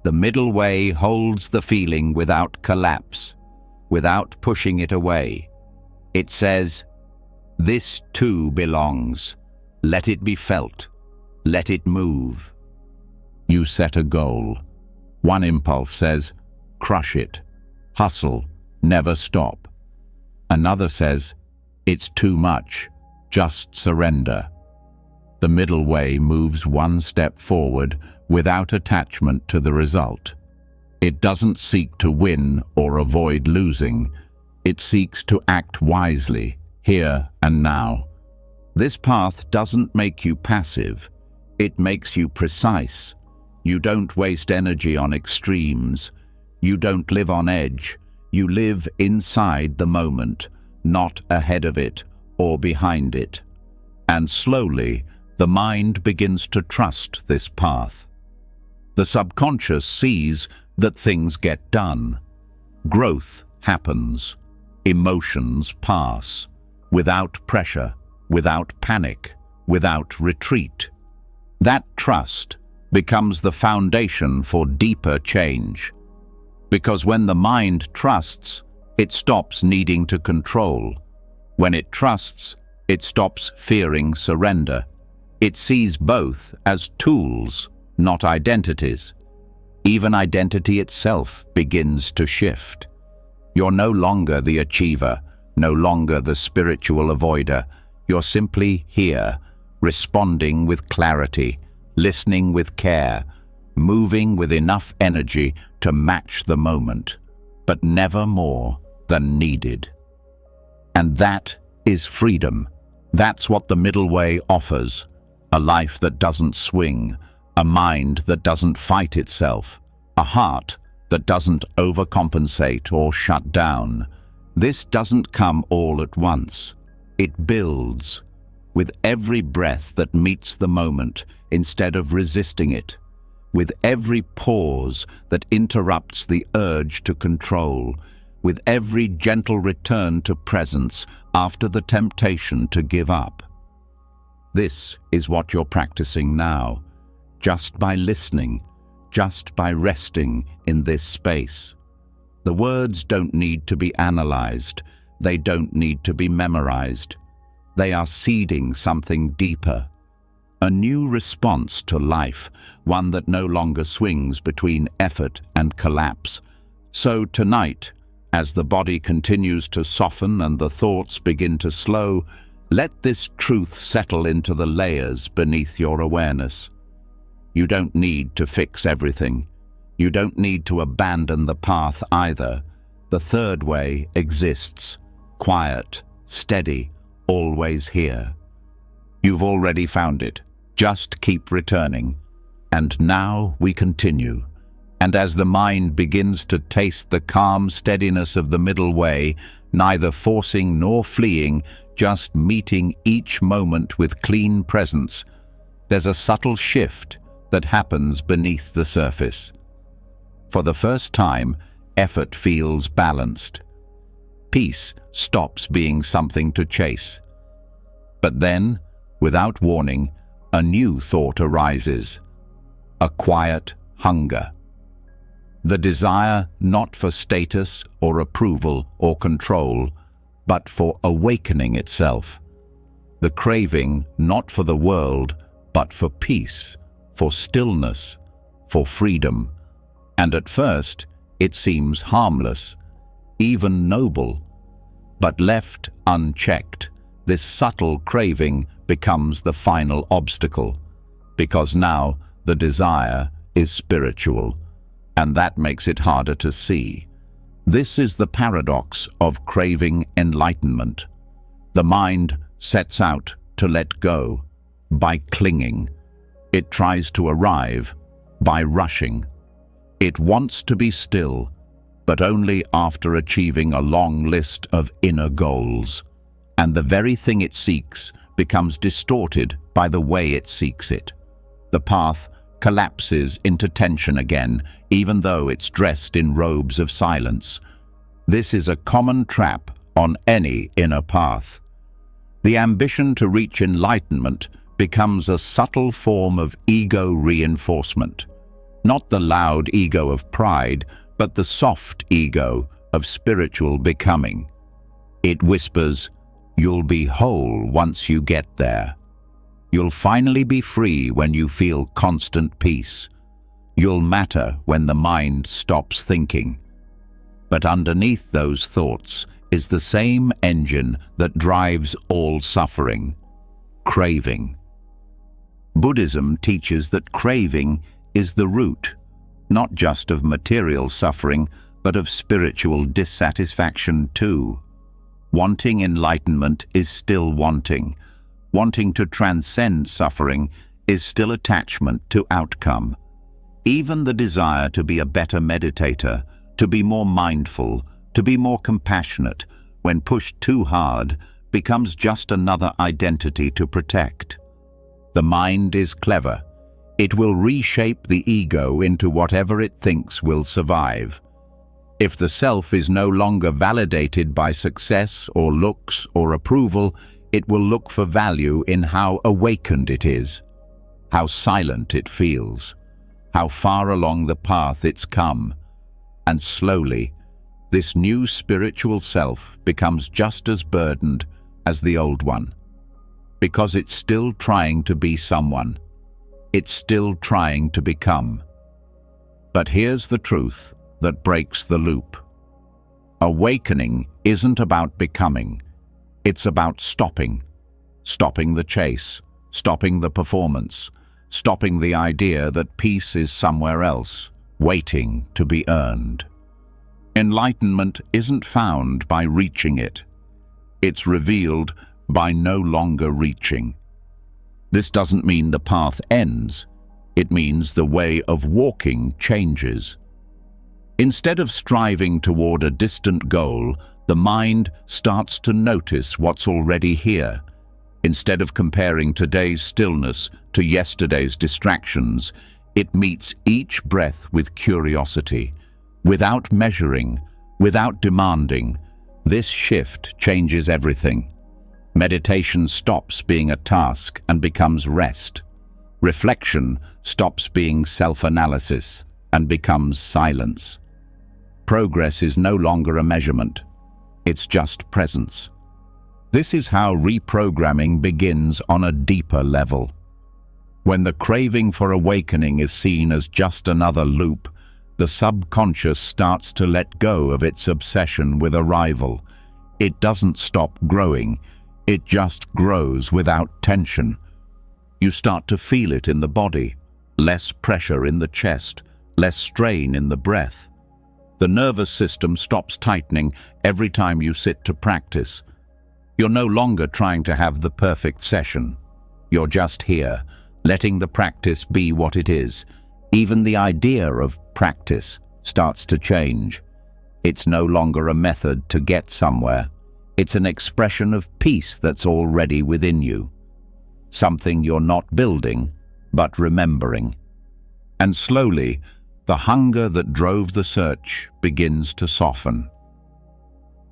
The middle way holds the feeling without collapse, without pushing it away. It says, "This too belongs. Let it be felt. Let it move." You set a goal. One impulse says, "Crush it. Hustle. Never stop." Another says, "It's too much. Just surrender." The middle way moves one step forward without attachment to the result. It doesn't seek to win or avoid losing. It seeks to act wisely, here and now. This path doesn't make you passive. It makes you precise. You don't waste energy on extremes. You don't live on edge. You live inside the moment, not ahead of it or behind it. And slowly, the mind begins to trust this path. The subconscious sees that things get done. Growth happens. Emotions pass. Without pressure, without panic, without retreat. That trust becomes the foundation for deeper change. Because when the mind trusts, it stops needing to control. When it trusts, it stops fearing surrender. It sees both as tools, not identities. Even identity itself begins to shift. You're no longer the achiever, no longer the spiritual avoider. You're simply here, responding with clarity, listening with care, moving with enough energy to match the moment, but never more than needed. And that is freedom. That's what the middle way offers. A life that doesn't swing, a mind that doesn't fight itself, a heart that doesn't overcompensate or shut down. This doesn't come all at once. It builds with every breath that meets the moment instead of resisting it, with every pause that interrupts the urge to control, with every gentle return to presence after the temptation to give up. This is what you're practicing now, just by listening, just by resting in this space. The words don't need to be analyzed. They don't need to be memorized. They are seeding something deeper, a new response to life, one that no longer swings between effort and collapse. So tonight, as the body continues to soften and the thoughts begin to slow, let this truth settle into the layers beneath your awareness. You don't need to fix everything. You don't need to abandon the path either. The third way exists, quiet, steady, always here. You've already found it. Just keep returning. And now we continue. And as the mind begins to taste the calm steadiness of the middle way, neither forcing nor fleeing, just meeting each moment with clean presence, there's a subtle shift that happens beneath the surface. For the first time, effort feels balanced. Peace stops being something to chase. But then, without warning, a new thought arises, a quiet hunger. The desire not for status or approval or control, but for awakening itself. The craving not for the world, but for peace, for stillness, for freedom. And at first, it seems harmless, even noble. But left unchecked, this subtle craving becomes the final obstacle, because now the desire is spiritual, and that makes it harder to see. This is the paradox of craving enlightenment. The mind sets out to let go by clinging. It tries to arrive by rushing. It wants to be still, but only after achieving a long list of inner goals. And the very thing it seeks becomes distorted by the way it seeks it. The path collapses into tension again, even though it's dressed in robes of silence. This is a common trap on any inner path. The ambition to reach enlightenment becomes a subtle form of ego reinforcement. Not the loud ego of pride, but the soft ego of spiritual becoming. It whispers, "You'll be whole once you get there. You'll finally be free when you feel constant peace. You'll matter when the mind stops thinking." But underneath those thoughts is the same engine that drives all suffering: craving. Buddhism teaches that craving is the root, not just of material suffering, but of spiritual dissatisfaction too. Wanting enlightenment is still wanting. Wanting to transcend suffering is still attachment to outcome. Even the desire to be a better meditator, to be more mindful, to be more compassionate, when pushed too hard, becomes just another identity to protect. The mind is clever. It will reshape the ego into whatever it thinks will survive. If the self is no longer validated by success or looks or approval, it will look for value in how awakened it is, how silent it feels, how far along the path it's come. And slowly, this new spiritual self becomes just as burdened as the old one, because it's still trying to be someone. It's still trying to become. But here's the truth that breaks the loop. Awakening isn't about becoming. It's about stopping. Stopping the chase, stopping the performance, stopping the idea that peace is somewhere else, waiting to be earned. Enlightenment isn't found by reaching it. It's revealed by no longer reaching. This doesn't mean the path ends. It means the way of walking changes. Instead of striving toward a distant goal, the mind starts to notice what's already here. Instead of comparing today's stillness to yesterday's distractions, it meets each breath with curiosity. Without measuring, without demanding, this shift changes everything. Meditation stops being a task and becomes rest. Reflection stops being self-analysis and becomes silence. Progress is no longer a measurement. It's just presence. This is how reprogramming begins on a deeper level. When the craving for awakening is seen as just another loop, the subconscious starts to let go of its obsession with arrival. It doesn't stop growing, it just grows without tension. You start to feel it in the body, less pressure in the chest, less strain in the breath. The nervous system stops tightening every time you sit to practice. You're no longer trying to have the perfect session. You're just here, letting the practice be what it is. Even the idea of practice starts to change. It's no longer a method to get somewhere. It's an expression of peace that's already within you. Something you're not building, but remembering. And slowly, the hunger that drove the search begins to soften.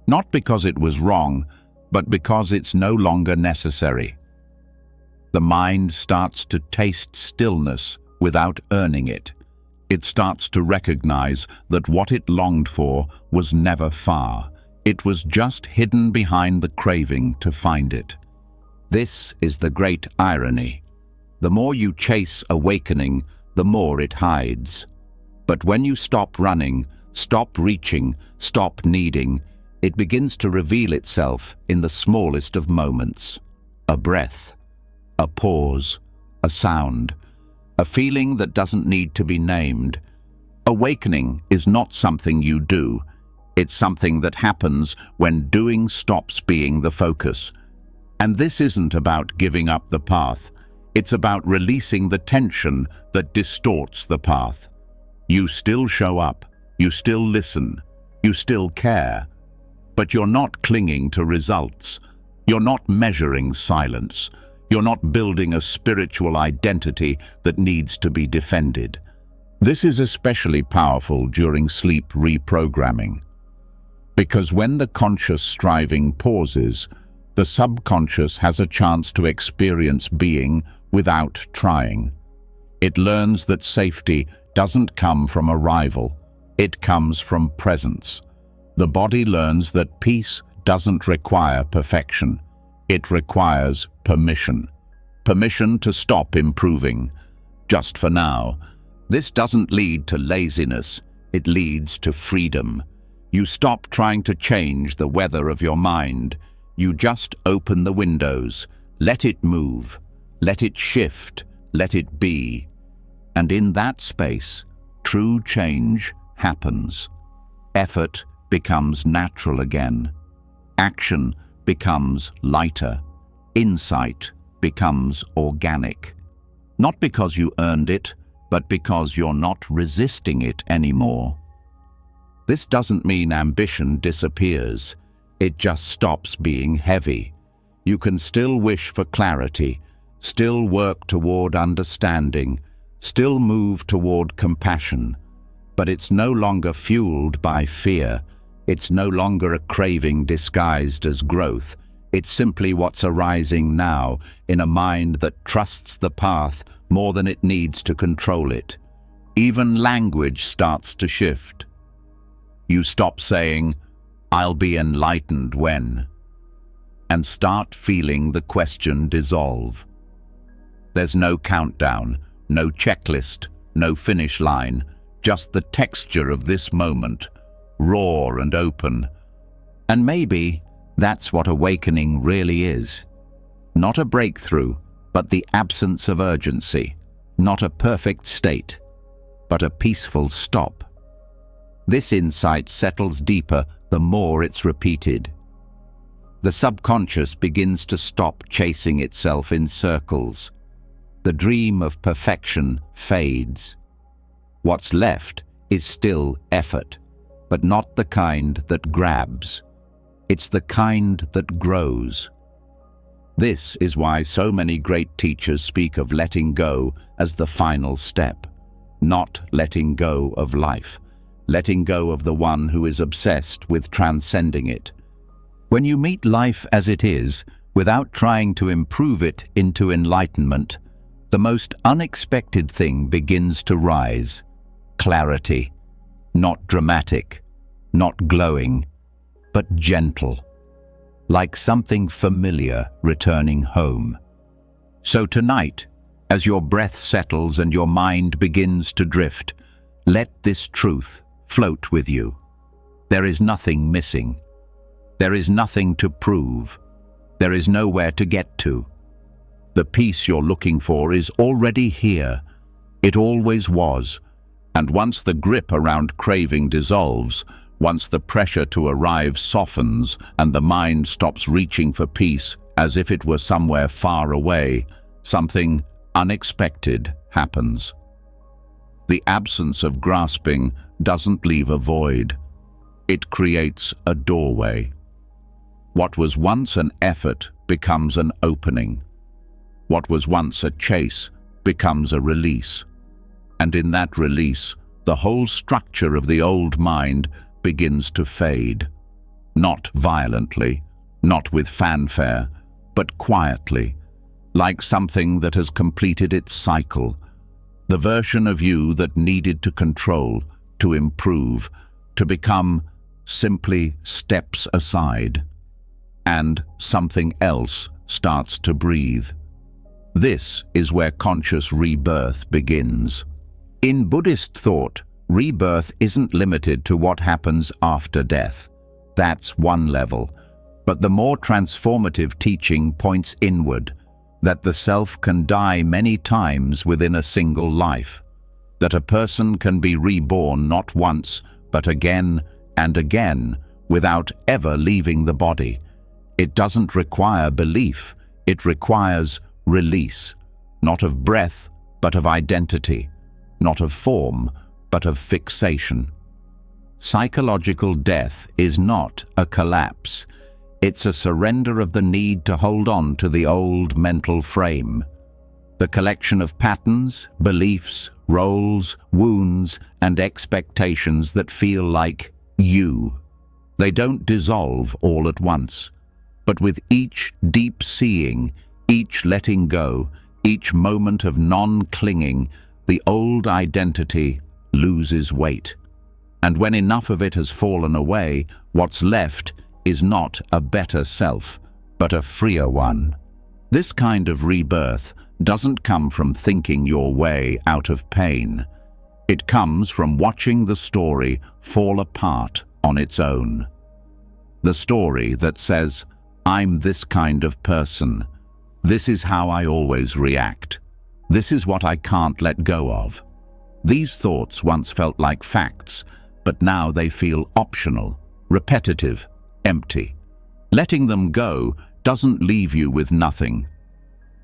Not because it was wrong, but because it's no longer necessary. The mind starts to taste stillness without earning it. It starts to recognize that what it longed for was never far. It was just hidden behind the craving to find it. This is the great irony. The more you chase awakening, the more it hides. But when you stop running, stop reaching, stop needing, it begins to reveal itself in the smallest of moments. A breath, a pause, a sound, a feeling that doesn't need to be named. Awakening is not something you do. It's something that happens when doing stops being the focus. And this isn't about giving up the path. It's about releasing the tension that distorts the path. You still show up, you still listen, you still care, but you're not clinging to results. You're not measuring silence. You're not building a spiritual identity that needs to be defended. This is especially powerful during sleep reprogramming. Because when the conscious striving pauses, the subconscious has a chance to experience being without trying. It learns that safety doesn't come from arrival, it comes from presence. The body learns that peace doesn't require perfection. It requires permission. Permission to stop improving, just for now. This doesn't lead to laziness, it leads to freedom. You stop trying to change the weather of your mind. You just open the windows, let it move, let it shift, let it be. And in that space, true change happens. Effort becomes natural again. Action becomes lighter. Insight becomes organic. Not because you earned it, but because you're not resisting it anymore. This doesn't mean ambition disappears. It just stops being heavy. You can still wish for clarity, still work toward understanding, still move toward compassion, but it's no longer fueled by fear. It's no longer a craving disguised as growth. It's simply what's arising now in a mind that trusts the path more than it needs to control it. Even language starts to shift. You stop saying, "I'll be enlightened when," and start feeling the question dissolve. There's no countdown, no checklist, no finish line, just the texture of this moment, raw and open, And maybe that's what awakening really is. Not a breakthrough, but the absence of urgency. Not a perfect state, but a peaceful stop. This insight settles deeper the more it's repeated. The subconscious begins to stop chasing itself in circles. The dream of perfection fades. What's left is still effort, but not the kind that grabs. It's the kind that grows. This is why so many great teachers speak of letting go as the final step, not letting go of life, letting go of the one who is obsessed with transcending it. When you meet life as it is, without trying to improve it into enlightenment, the most unexpected thing begins to rise. Clarity. Not dramatic, not glowing, but gentle. Like something familiar returning home. So tonight, as your breath settles and your mind begins to drift, let this truth float with you. There is nothing missing. There is nothing to prove. There is nowhere to get to. The peace you're looking for is already here. It always was. And once the grip around craving dissolves, once the pressure to arrive softens and the mind stops reaching for peace as if it were somewhere far away, something unexpected happens. The absence of grasping doesn't leave a void. It creates a doorway. What was once an effort becomes an opening. What was once a chase becomes a release. And in that release, the whole structure of the old mind begins to fade. Not violently, not with fanfare, but quietly, like something that has completed its cycle. The version of you that needed to control, to improve, to become, simply steps aside. And something else starts to breathe. This is where conscious rebirth begins. In Buddhist thought, rebirth isn't limited to what happens after death. That's one level. But the more transformative teaching points inward, that the self can die many times within a single life, that a person can be reborn not once, but again and again, without ever leaving the body. It doesn't require belief, it requires release, not of breath, but of identity, not of form, but of fixation. Psychological death is not a collapse. It's a surrender of the need to hold on to the old mental frame. The collection of patterns, beliefs, roles, wounds, and expectations that feel like you. They don't dissolve all at once, but with each deep seeing, each letting go, each moment of non-clinging, the old identity loses weight. And when enough of it has fallen away, what's left is not a better self, but a freer one. This kind of rebirth doesn't come from thinking your way out of pain. It comes from watching the story fall apart on its own. The story that says, I'm this kind of person. This is how I always react. This is what I can't let go of. These thoughts once felt like facts, but now they feel optional, repetitive, empty. Letting them go doesn't leave you with nothing.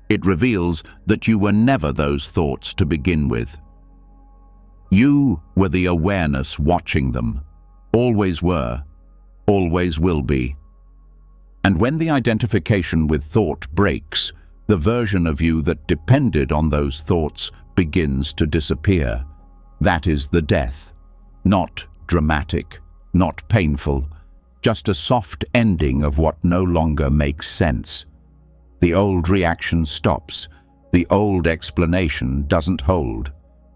It reveals that you were never those thoughts to begin with. You were the awareness watching them. Always were, always will be. And when the identification with thought breaks, the version of you that depended on those thoughts begins to disappear. That is the death. Not dramatic, not painful, just a soft ending of what no longer makes sense. The old reaction stops. The old explanation doesn't hold.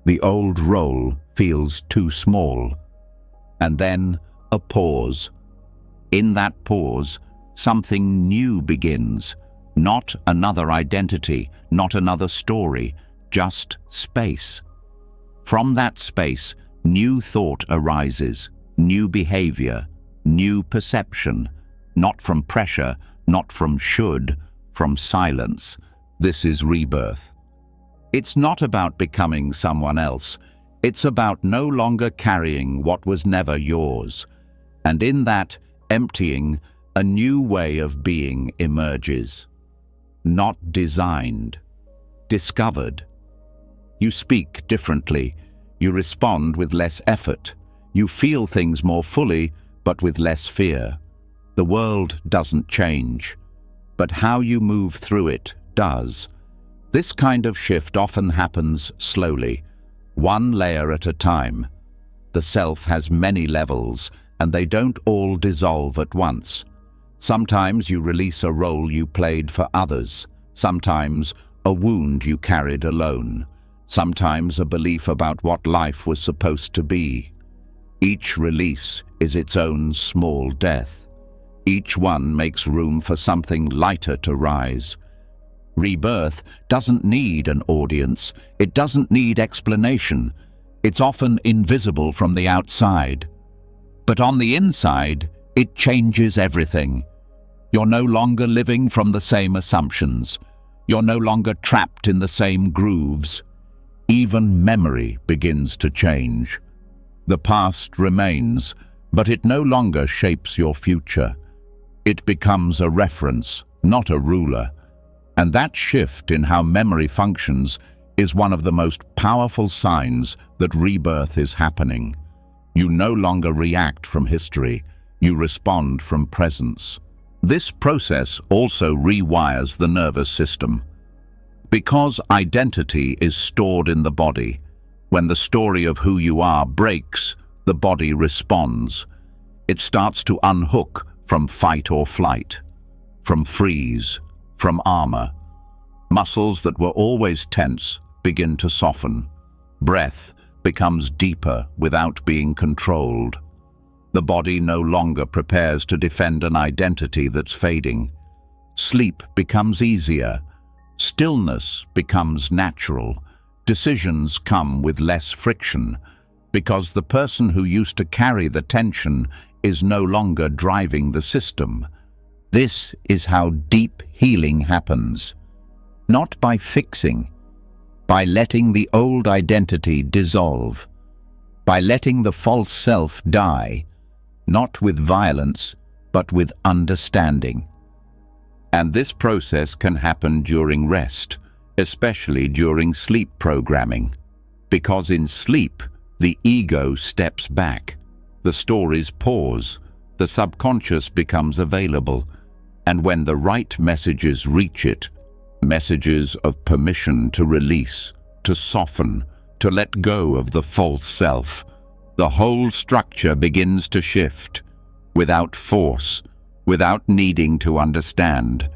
The old role feels too small. And then a pause. In that pause, something new begins. Not another identity, not another story, just space. From that space, new thought arises, new behavior, new perception, Not from pressure, not from should, from silence. This is rebirth. It's not about becoming someone else. It's about no longer carrying what was never yours. And in that emptying, a new way of being emerges. Not designed, discovered. You speak differently. You respond with less effort. You feel things more fully, but with less fear. The world doesn't change, but how you move through it does. This kind of shift often happens slowly, one layer at a time. The self has many levels, and they don't all dissolve at once. Sometimes you release a role you played for others, sometimes a wound you carried alone, sometimes a belief about what life was supposed to be. Each release is its own small death. Each one makes room for something lighter to rise. Rebirth doesn't need an audience. It doesn't need explanation. It's often invisible from the outside. But on the inside, it changes everything. You're no longer living from the same assumptions. You're no longer trapped in the same grooves. Even memory begins to change. The past remains, but it no longer shapes your future. It becomes a reference, not a ruler. And that shift in how memory functions is one of the most powerful signs that rebirth is happening. You no longer react from history, you respond from presence. This process also rewires the nervous system. Because identity is stored in the body, when the story of who you are breaks, the body responds. It starts to unhook from fight or flight, from freeze, from armor. Muscles that were always tense begin to soften. Breath becomes deeper without being controlled. The body no longer prepares to defend an identity that's fading. Sleep becomes easier. Stillness becomes natural. Decisions come with less friction, because the person who used to carry the tension is no longer driving the system. This is how deep healing happens. Not by fixing, by letting the old identity dissolve, by letting the false self die, not with violence, but with understanding. And this process can happen during rest, especially during sleep programming, because in sleep, the ego steps back, the stories pause, the subconscious becomes available, and when the right messages reach it, messages of permission to release, to soften, to let go of the false self, the whole structure begins to shift, without force, without needing to understand.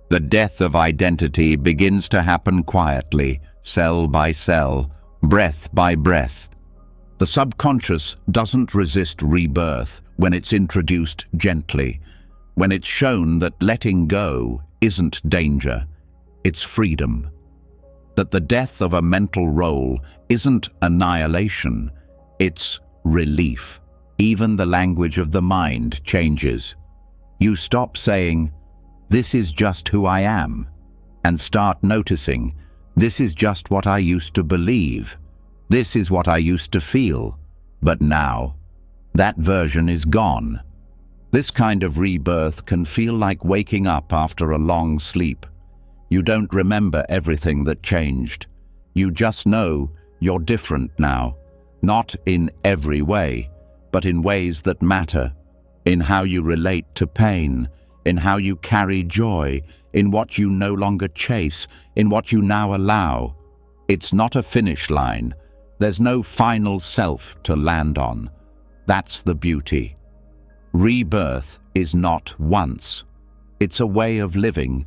The death of identity begins to happen quietly, cell by cell, breath by breath. The subconscious doesn't resist rebirth when it's introduced gently, when it's shown that letting go isn't danger, it's freedom. That the death of a mental role isn't annihilation, it's relief. Even the language of the mind changes. You stop saying, "This is just who I am," and start noticing, "This is just what I used to believe. This is what I used to feel. But now, that version is gone." This kind of rebirth can feel like waking up after a long sleep. You don't remember everything that changed. You just know you're different now, not in every way, but in ways that matter, in how you relate to pain, in how you carry joy, in what you no longer chase, in what you now allow. It's not a finish line. There's no final self to land on. That's the beauty. Rebirth is not once. It's a way of living.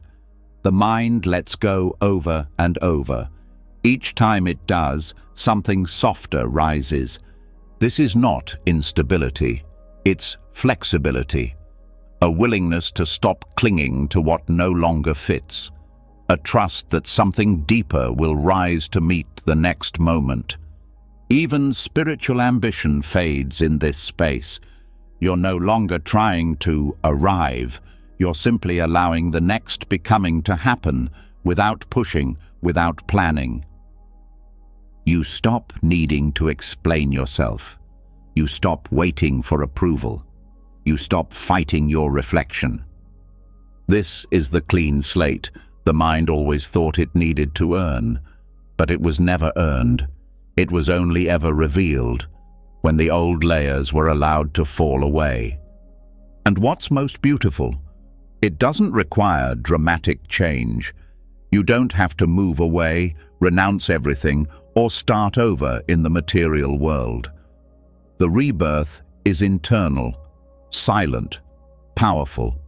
The mind lets go over and over. Each time it does, something softer rises. This is not instability. It's flexibility. A willingness to stop clinging to what no longer fits. A trust that something deeper will rise to meet the next moment. Even spiritual ambition fades in this space. You're no longer trying to arrive. You're simply allowing the next becoming to happen without pushing, without planning. You stop needing to explain yourself. You stop waiting for approval. You stop fighting your reflection. This is the clean slate the mind always thought it needed to earn, but it was never earned. It was only ever revealed when the old layers were allowed to fall away. And what's most beautiful, it doesn't require dramatic change. You don't have to move away, renounce everything, or start over in the material world. The rebirth is internal, silent, powerful.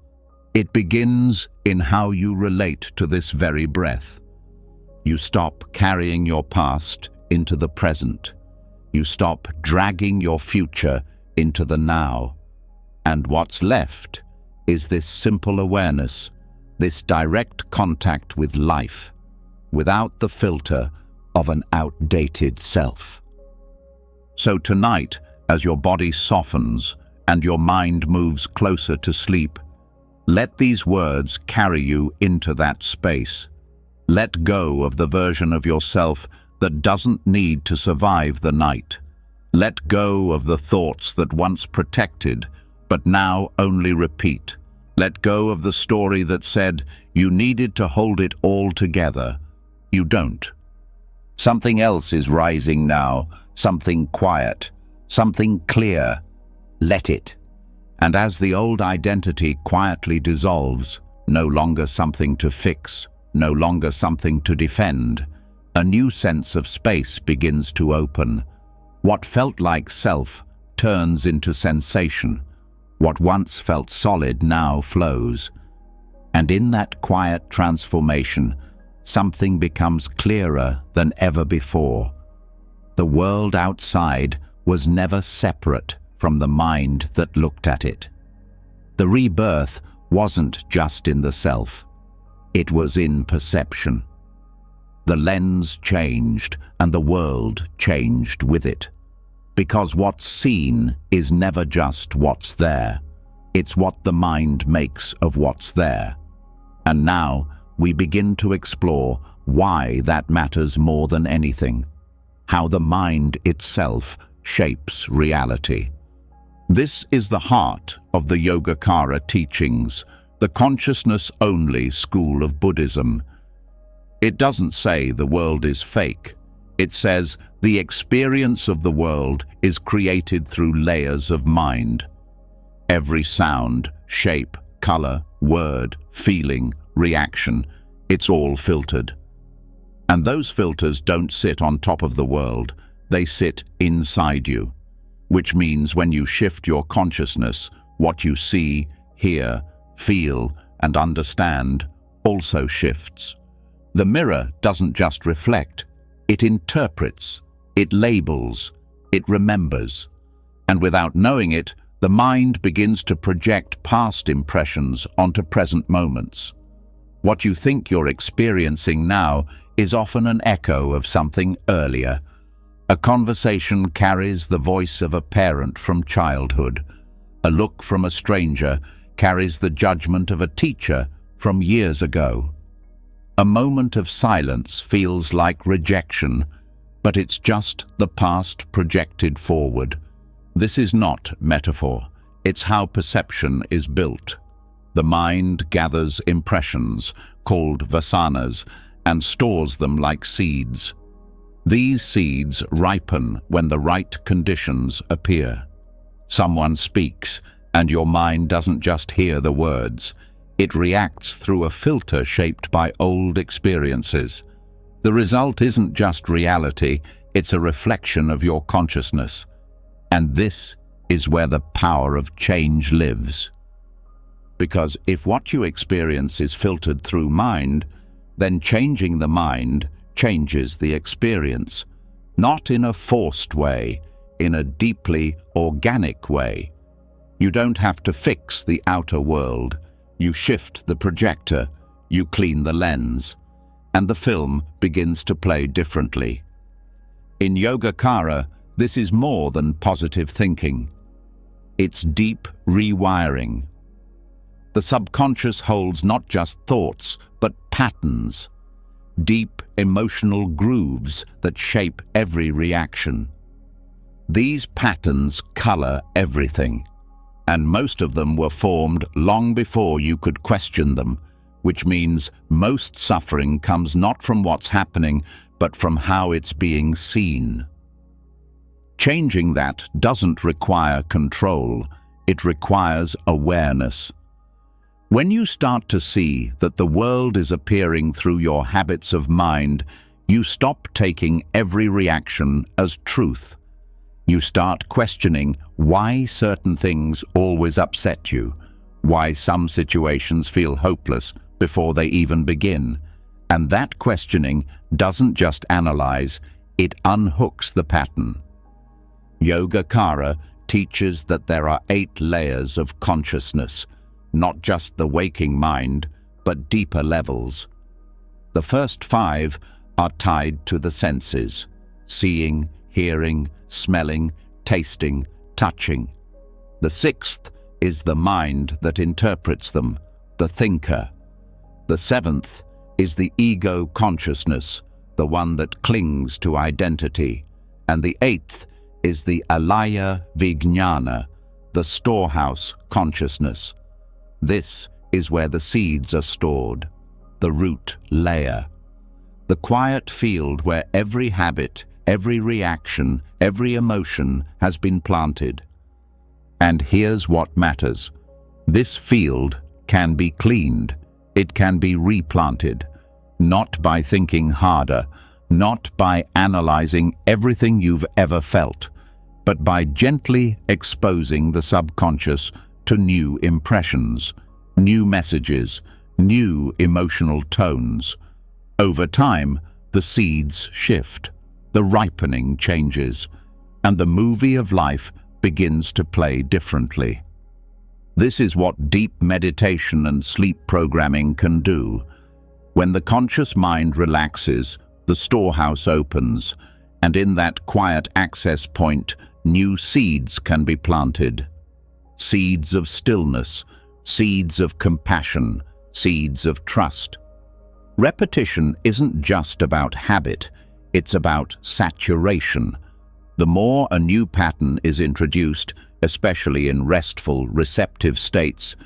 It begins in how you relate to this very breath. You stop carrying your past into the present. You stop dragging your future into the now. And what's left is this simple awareness, this direct contact with life, without the filter of an outdated self. So tonight, as your body softens and your mind moves closer to sleep, let these words carry you into that space. Let go of the version of yourself that doesn't need to survive the night. Let go of the thoughts that once protected, but now only repeat. Let go of the story that said you needed to hold it all together. You don't. Something else is rising now, something quiet, something clear. Let it. And as the old identity quietly dissolves, no longer something to fix, no longer something to defend, a new sense of space begins to open. What felt like self turns into sensation. What once felt solid now flows. And in that quiet transformation, something becomes clearer than ever before. The world outside was never separate from the mind that looked at it. The rebirth wasn't just in the self. It was in perception. The lens changed and the world changed with it. Because what's seen is never just what's there. It's what the mind makes of what's there. And now we begin to explore why that matters more than anything. How the mind itself shapes reality. This is the heart of the Yogacara teachings, the consciousness-only school of Buddhism. It doesn't say the world is fake. It says the experience of the world is created through layers of mind. Every sound, shape, color, word, feeling, reaction, it's all filtered. And those filters don't sit on top of the world, they sit inside you. Which means when you shift your consciousness, what you see, hear, feel, and understand also shifts. The mirror doesn't just reflect, it interprets, it labels, it remembers. And without knowing it, the mind begins to project past impressions onto present moments. What you think you're experiencing now is often an echo of something earlier. A conversation carries the voice of a parent from childhood. A look from a stranger carries the judgment of a teacher from years ago. A moment of silence feels like rejection, but it's just the past projected forward. This is not metaphor. It's how perception is built. The mind gathers impressions, called vasanas, and stores them like seeds. These seeds ripen when the right conditions appear. Someone speaks, and your mind doesn't just hear the words. It reacts through a filter shaped by old experiences. The result isn't just reality, it's a reflection of your consciousness. And this is where the power of change lives. Because if what you experience is filtered through mind, then changing the mind changes the experience, not in a forced way, in a deeply organic way. You don't have to fix the outer world. You shift the projector, you clean the lens, and the film begins to play differently. In Yogacara, this is more than positive thinking. It's deep rewiring. The subconscious holds not just thoughts, but patterns, deep emotional grooves that shape every reaction. These patterns color everything, and most of them were formed long before you could question them, which means most suffering comes not from what's happening, but from how it's being seen. Changing that doesn't require control, it requires awareness. When you start to see that the world is appearing through your habits of mind, you stop taking every reaction as truth. You start questioning why certain things always upset you, why some situations feel hopeless before they even begin. And that questioning doesn't just analyze, it unhooks the pattern. Yogacara teaches that there are 8 layers of consciousness, not just the waking mind, but deeper levels. The first 5 are tied to the senses: seeing, hearing, smelling, tasting, touching. The 6th is the mind that interprets them, the thinker. The 7th is the ego consciousness, the one that clings to identity. And the 8th is the alaya vijnana, the storehouse consciousness. This is where the seeds are stored, the root layer, the quiet field where every habit, every reaction, every emotion has been planted. And here's what matters. This field can be cleaned. It can be replanted, not by thinking harder, not by analyzing everything you've ever felt, but by gently exposing the subconscious to new impressions, new messages, new emotional tones. Over time, the seeds shift, the ripening changes, and the movie of life begins to play differently. This is what deep meditation and sleep programming can do. When the conscious mind relaxes, the storehouse opens, and in that quiet access point, new seeds can be planted. Seeds of stillness, seeds of compassion, seeds of trust. Repetition isn't just about habit, it's about saturation. The more a new pattern is introduced, especially in restful, receptive states,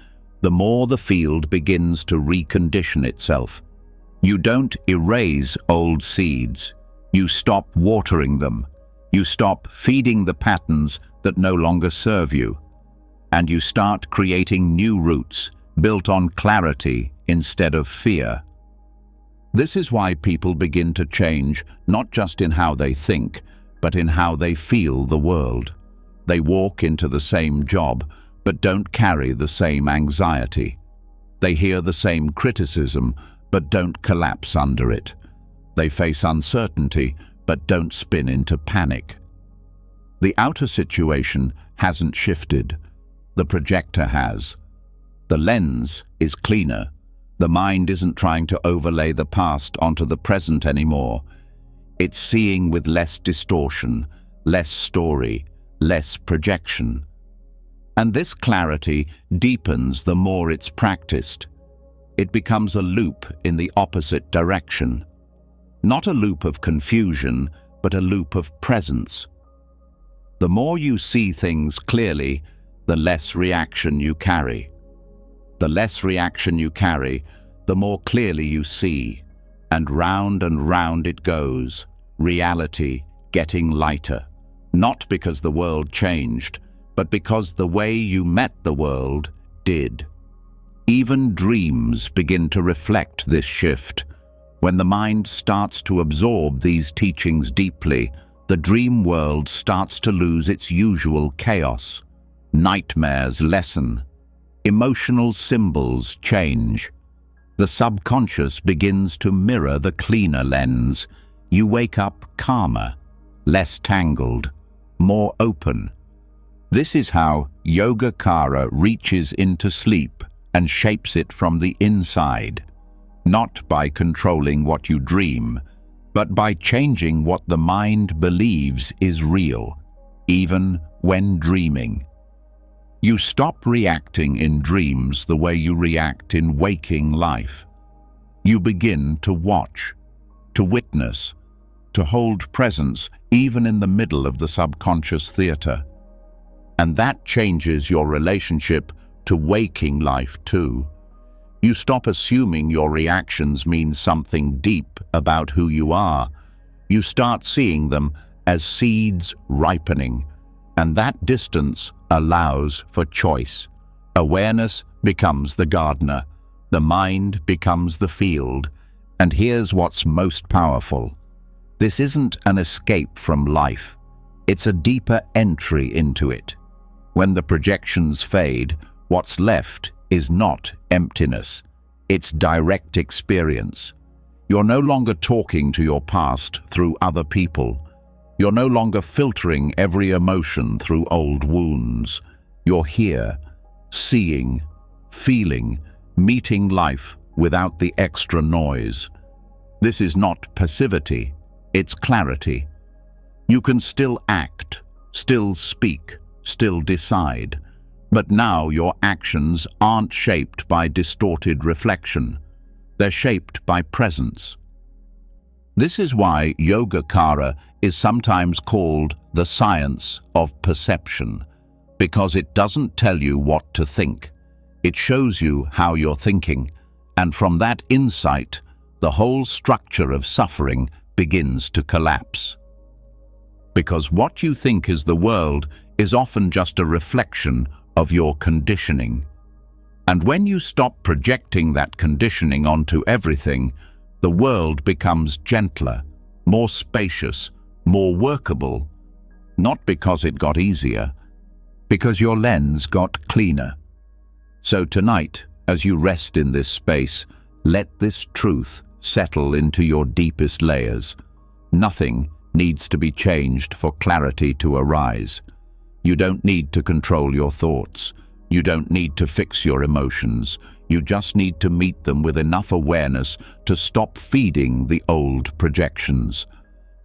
the more the field begins to recondition itself. You don't erase old seeds. You stop watering them. You stop feeding the patterns that no longer serve you. And you start creating new roots, built on clarity instead of fear. This is why people begin to change, not just in how they think, but in how they feel the world. They walk into the same job, but don't carry the same anxiety. They hear the same criticism, but don't collapse under it. They face uncertainty, but don't spin into panic. The outer situation hasn't shifted. The projector has. The lens is cleaner. The mind isn't trying to overlay the past onto the present anymore. It's seeing with less distortion, less story, less projection. And this clarity deepens the more it's practiced. It becomes a loop in the opposite direction. Not a loop of confusion, but a loop of presence. The more you see things clearly, the less reaction you carry. The less reaction you carry, the more clearly you see. And round it goes, reality getting lighter. Not because the world changed, but because the way you met the world did. Even dreams begin to reflect this shift. When the mind starts to absorb these teachings deeply, the dream world starts to lose its usual chaos. Nightmares lessen. Emotional symbols change. The subconscious begins to mirror the cleaner lens. You wake up calmer, less tangled, more open. This is how Yogacara reaches into sleep and shapes it from the inside. Not by controlling what you dream, but by changing what the mind believes is real, even when dreaming. You stop reacting in dreams the way you react in waking life. You begin to watch, to witness, to hold presence even in the middle of the subconscious theater. And that changes your relationship to waking life too. You stop assuming your reactions mean something deep about who you are. You start seeing them as seeds ripening, and that distance allows for choice. Awareness becomes the gardener, the mind becomes the field, and here's what's most powerful. This isn't an escape from life, it's a deeper entry into it. When the projections fade, what's left is not emptiness, it's direct experience. You're no longer talking to your past through other people. You're no longer filtering every emotion through old wounds. You're here, seeing, feeling, meeting life without the extra noise. This is not passivity, it's clarity. You can still act, still speak, still decide, but now your actions aren't shaped by distorted reflection. They're shaped by presence. This is why Yogacara is sometimes called the science of perception, because it doesn't tell you what to think. It shows you how you're thinking, and from that insight, the whole structure of suffering begins to collapse. Because what you think is the world is often just a reflection of your conditioning. And when you stop projecting that conditioning onto everything, the world becomes gentler, more spacious, more workable, not because it got easier, because your lens got cleaner. So tonight, as you rest in this space, let this truth settle into your deepest layers. Nothing needs to be changed for clarity to arise. You don't need to control your thoughts. You don't need to fix your emotions. You just need to meet them with enough awareness to stop feeding the old projections.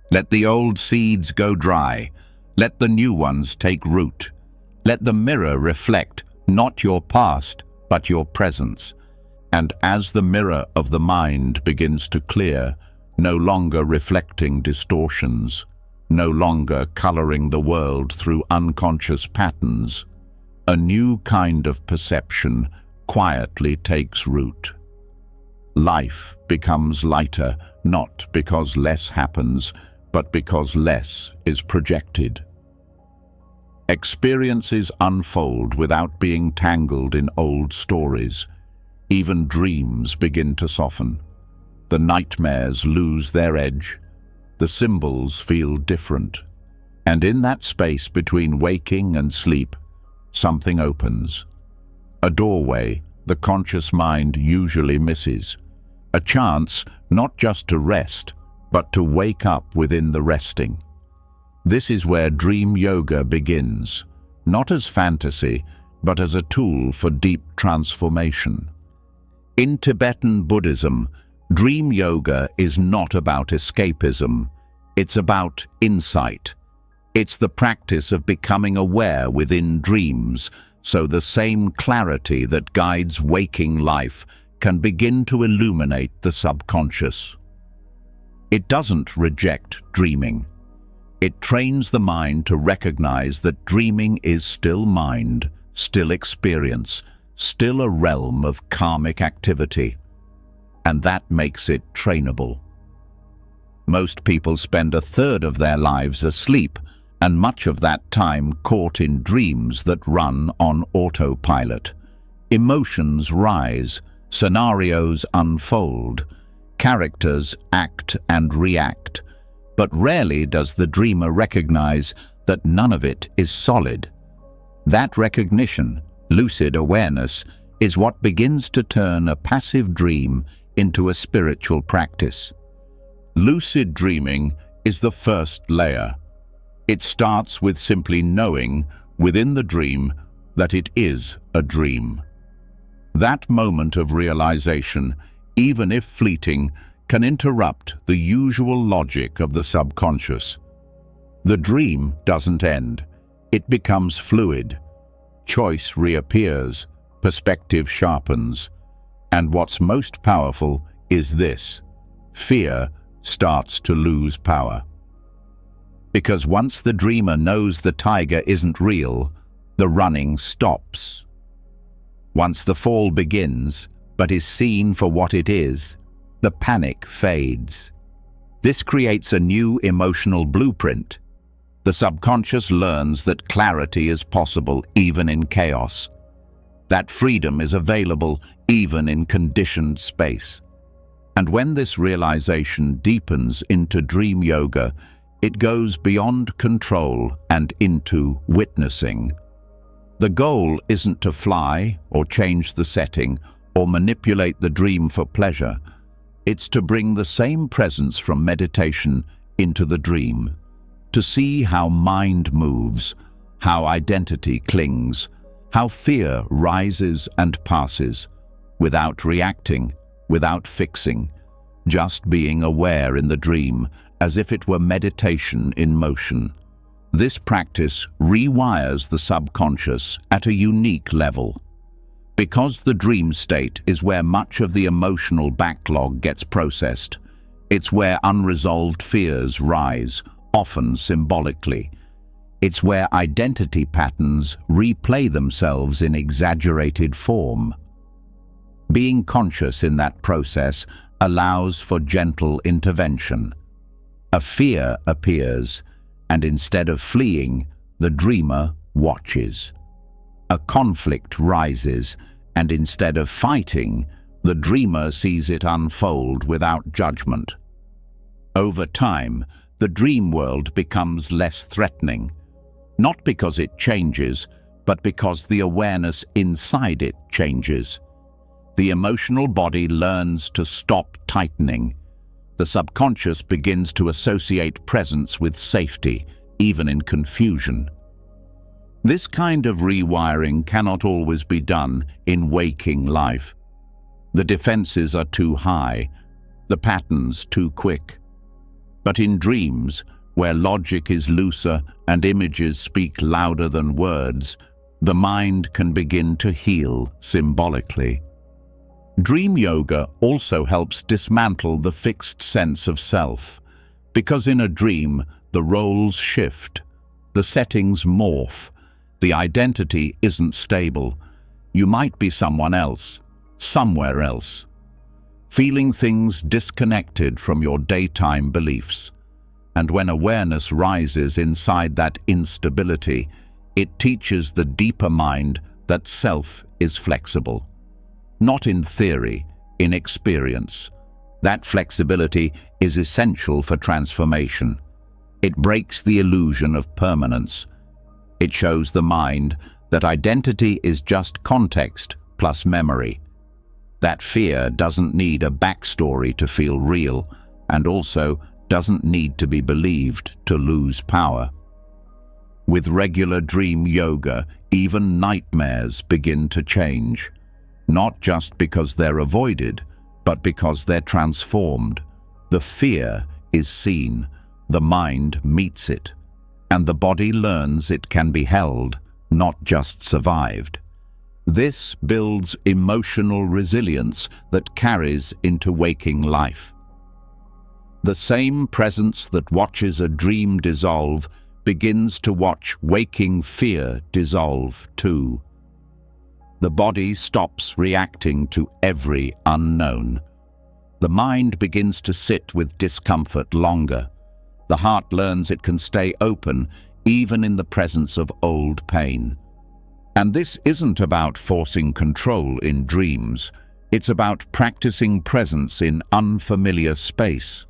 Let the old seeds go dry. Let the new ones take root. Let the mirror reflect not your past, but your presence. And as the mirror of the mind begins to clear, no longer reflecting distortions, no longer coloring the world through unconscious patterns, a new kind of perception quietly takes root. Life becomes lighter, not because less happens, but because less is projected. Experiences unfold without being tangled in old stories. Even dreams begin to soften. The nightmares lose their edge. The symbols feel different. And in that space between waking and sleep, something opens. A doorway the conscious mind usually misses. A chance not just to rest, but to wake up within the resting. This is where dream yoga begins, not as fantasy, but as a tool for deep transformation. In Tibetan Buddhism, dream yoga is not about escapism. It's about insight. It's the practice of becoming aware within dreams, so the same clarity that guides waking life can begin to illuminate the subconscious. It doesn't reject dreaming. It trains the mind to recognize that dreaming is still mind, still experience, still a realm of karmic activity. And that makes it trainable. Most people spend a third of their lives asleep, and much of that time caught in dreams that run on autopilot. Emotions rise, scenarios unfold, characters act and react, but rarely does the dreamer recognize that none of it is solid. That recognition, lucid awareness, is what begins to turn a passive dream into a spiritual practice. Lucid dreaming is the first layer. It starts with simply knowing within the dream that it is a dream. That moment of realization, even if fleeting, can interrupt the usual logic of the subconscious. The dream doesn't end. It becomes fluid. choice reappears, perspective sharpens. And what's most powerful is this: fear starts to lose power. Because once the dreamer knows the tiger isn't real, the running stops. Once the fall begins, but is seen for what it is, the panic fades. This creates a new emotional blueprint. The subconscious learns that clarity is possible even in chaos, that freedom is available even in conditioned space. And when this realization deepens into dream yoga, it goes beyond control and into witnessing. The goal isn't to fly or change the setting or manipulate the dream for pleasure. It's to bring the same presence from meditation into the dream, to see how mind moves, how identity clings, how fear rises and passes, without reacting, without fixing, just being aware in the dream, as if it were meditation in motion. This practice rewires the subconscious at a unique level. Because the dream state is where much of the emotional backlog gets processed, it's where unresolved fears rise, often symbolically. It's where identity patterns replay themselves in exaggerated form. Being conscious in that process allows for gentle intervention. A fear appears, and instead of fleeing, the dreamer watches. A conflict rises, and instead of fighting, the dreamer sees it unfold without judgment. Over time, the dream world becomes less threatening, not because it changes, but because the awareness inside it changes. The emotional body learns to stop tightening. The subconscious begins to associate presence with safety, even in confusion. This kind of rewiring cannot always be done in waking life. The defenses are too high, the patterns too quick. But in dreams, where logic is looser and images speak louder than words, the mind can begin to heal symbolically. Dream yoga also helps dismantle the fixed sense of self, because in a dream, the roles shift, the settings morph, the identity isn't stable. You might be someone else, somewhere else, feeling things disconnected from your daytime beliefs. And when awareness rises inside that instability, it teaches the deeper mind that self is flexible. Not in theory, in experience. That flexibility is essential for transformation. It breaks the illusion of permanence. It shows the mind that identity is just context plus memory. That fear doesn't need a backstory to feel real, and also doesn't need to be believed to lose power. With regular dream yoga, even nightmares begin to change. Not just because they're avoided, but because they're transformed. The fear is seen, the mind meets it, and the body learns it can be held, not just survived. This builds emotional resilience that carries into waking life. The same presence that watches a dream dissolve begins to watch waking fear dissolve too. The body stops reacting to every unknown. The mind begins to sit with discomfort longer. The heart learns it can stay open even in the presence of old pain. And this isn't about forcing control in dreams. It's about practicing presence in unfamiliar space.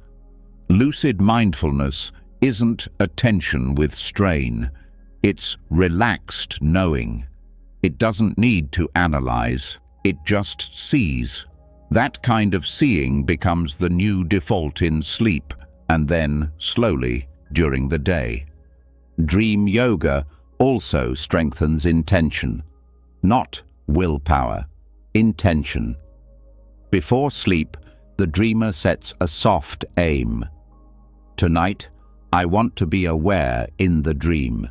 Lucid mindfulness isn't attention with strain. It's relaxed knowing. It doesn't need to analyze. It just sees. That kind of seeing becomes the new default in sleep, and then, slowly, during the day. Dream yoga also strengthens intention. Not willpower, intention. Before sleep, the dreamer sets a soft aim. Tonight, I want to be aware in the dream.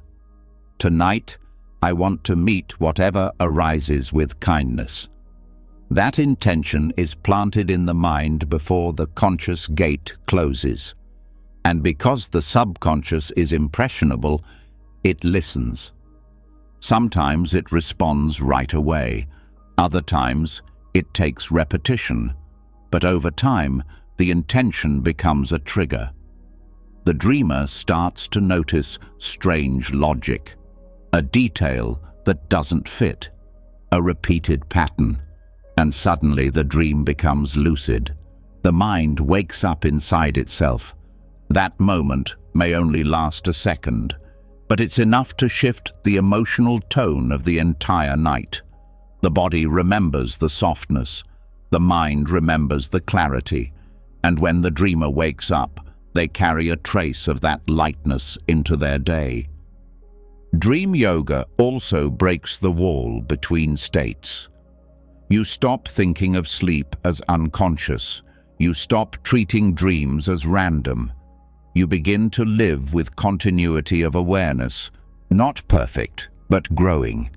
Tonight, I want to meet whatever arises with kindness. That intention is planted in the mind before the conscious gate closes. And because the subconscious is impressionable, it listens. Sometimes it responds right away. Other times, it takes repetition. But over time, the intention becomes a trigger. The dreamer starts to notice strange logic, a detail that doesn't fit, a repeated pattern. And suddenly the dream becomes lucid. The mind wakes up inside itself. That moment may only last a second, but it's enough to shift the emotional tone of the entire night. The body remembers the softness, the mind remembers the clarity, and when the dreamer wakes up, they carry a trace of that lightness into their day. Dream yoga also breaks the wall between states. You stop thinking of sleep as unconscious. You stop treating dreams as random. You begin to live with continuity of awareness, not perfect, but growing.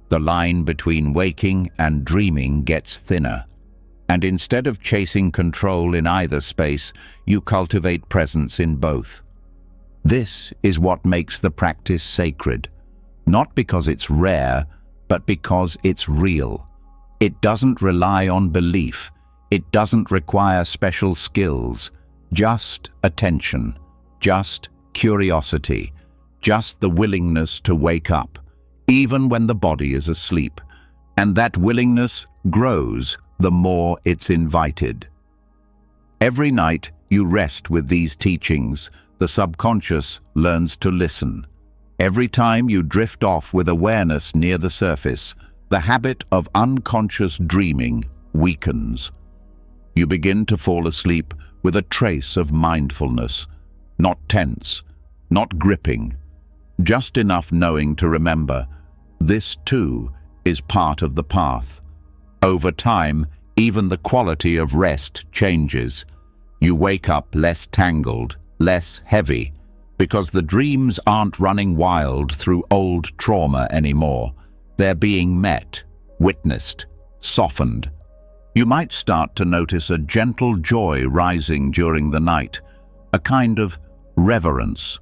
The line between waking and dreaming gets thinner. And instead of chasing control in either space, you cultivate presence in both. This is what makes the practice sacred, not because it's rare, but because it's real. It doesn't rely on belief. It doesn't require special skills, just attention, just curiosity, just the willingness to wake up, even when the body is asleep. And that willingness grows the more it's invited. Every night you rest with these teachings, the subconscious learns to listen. Every time you drift off with awareness near the surface, the habit of unconscious dreaming weakens. You begin to fall asleep with a trace of mindfulness, not tense, not gripping, just enough knowing to remember, this too is part of the path. Over time, even the quality of rest changes. You wake up less tangled, less heavy, because the dreams aren't running wild through old trauma anymore. They're being met, witnessed, softened. You might start to notice a gentle joy rising during the night, a kind of reverence.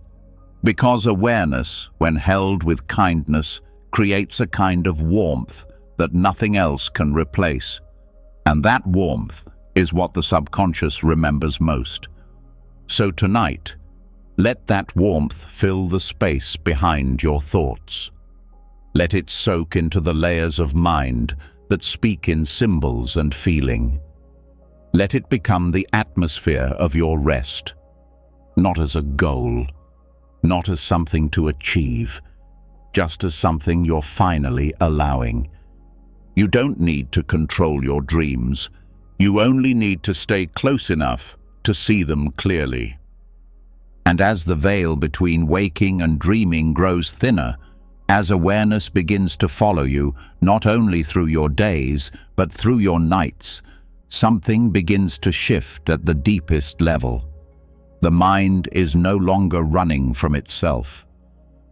Because awareness, when held with kindness, creates a kind of warmth that nothing else can replace. And that warmth is what the subconscious remembers most. So tonight, let that warmth fill the space behind your thoughts. Let it soak into the layers of mind that speak in symbols and feeling. Let it become the atmosphere of your rest, not as a goal, not as something to achieve, just as something you're finally allowing. You don't need to control your dreams. You only need to stay close enough to see them clearly. And as the veil between waking and dreaming grows thinner, as awareness begins to follow you, not only through your days, but through your nights, something begins to shift at the deepest level. The mind is no longer running from itself.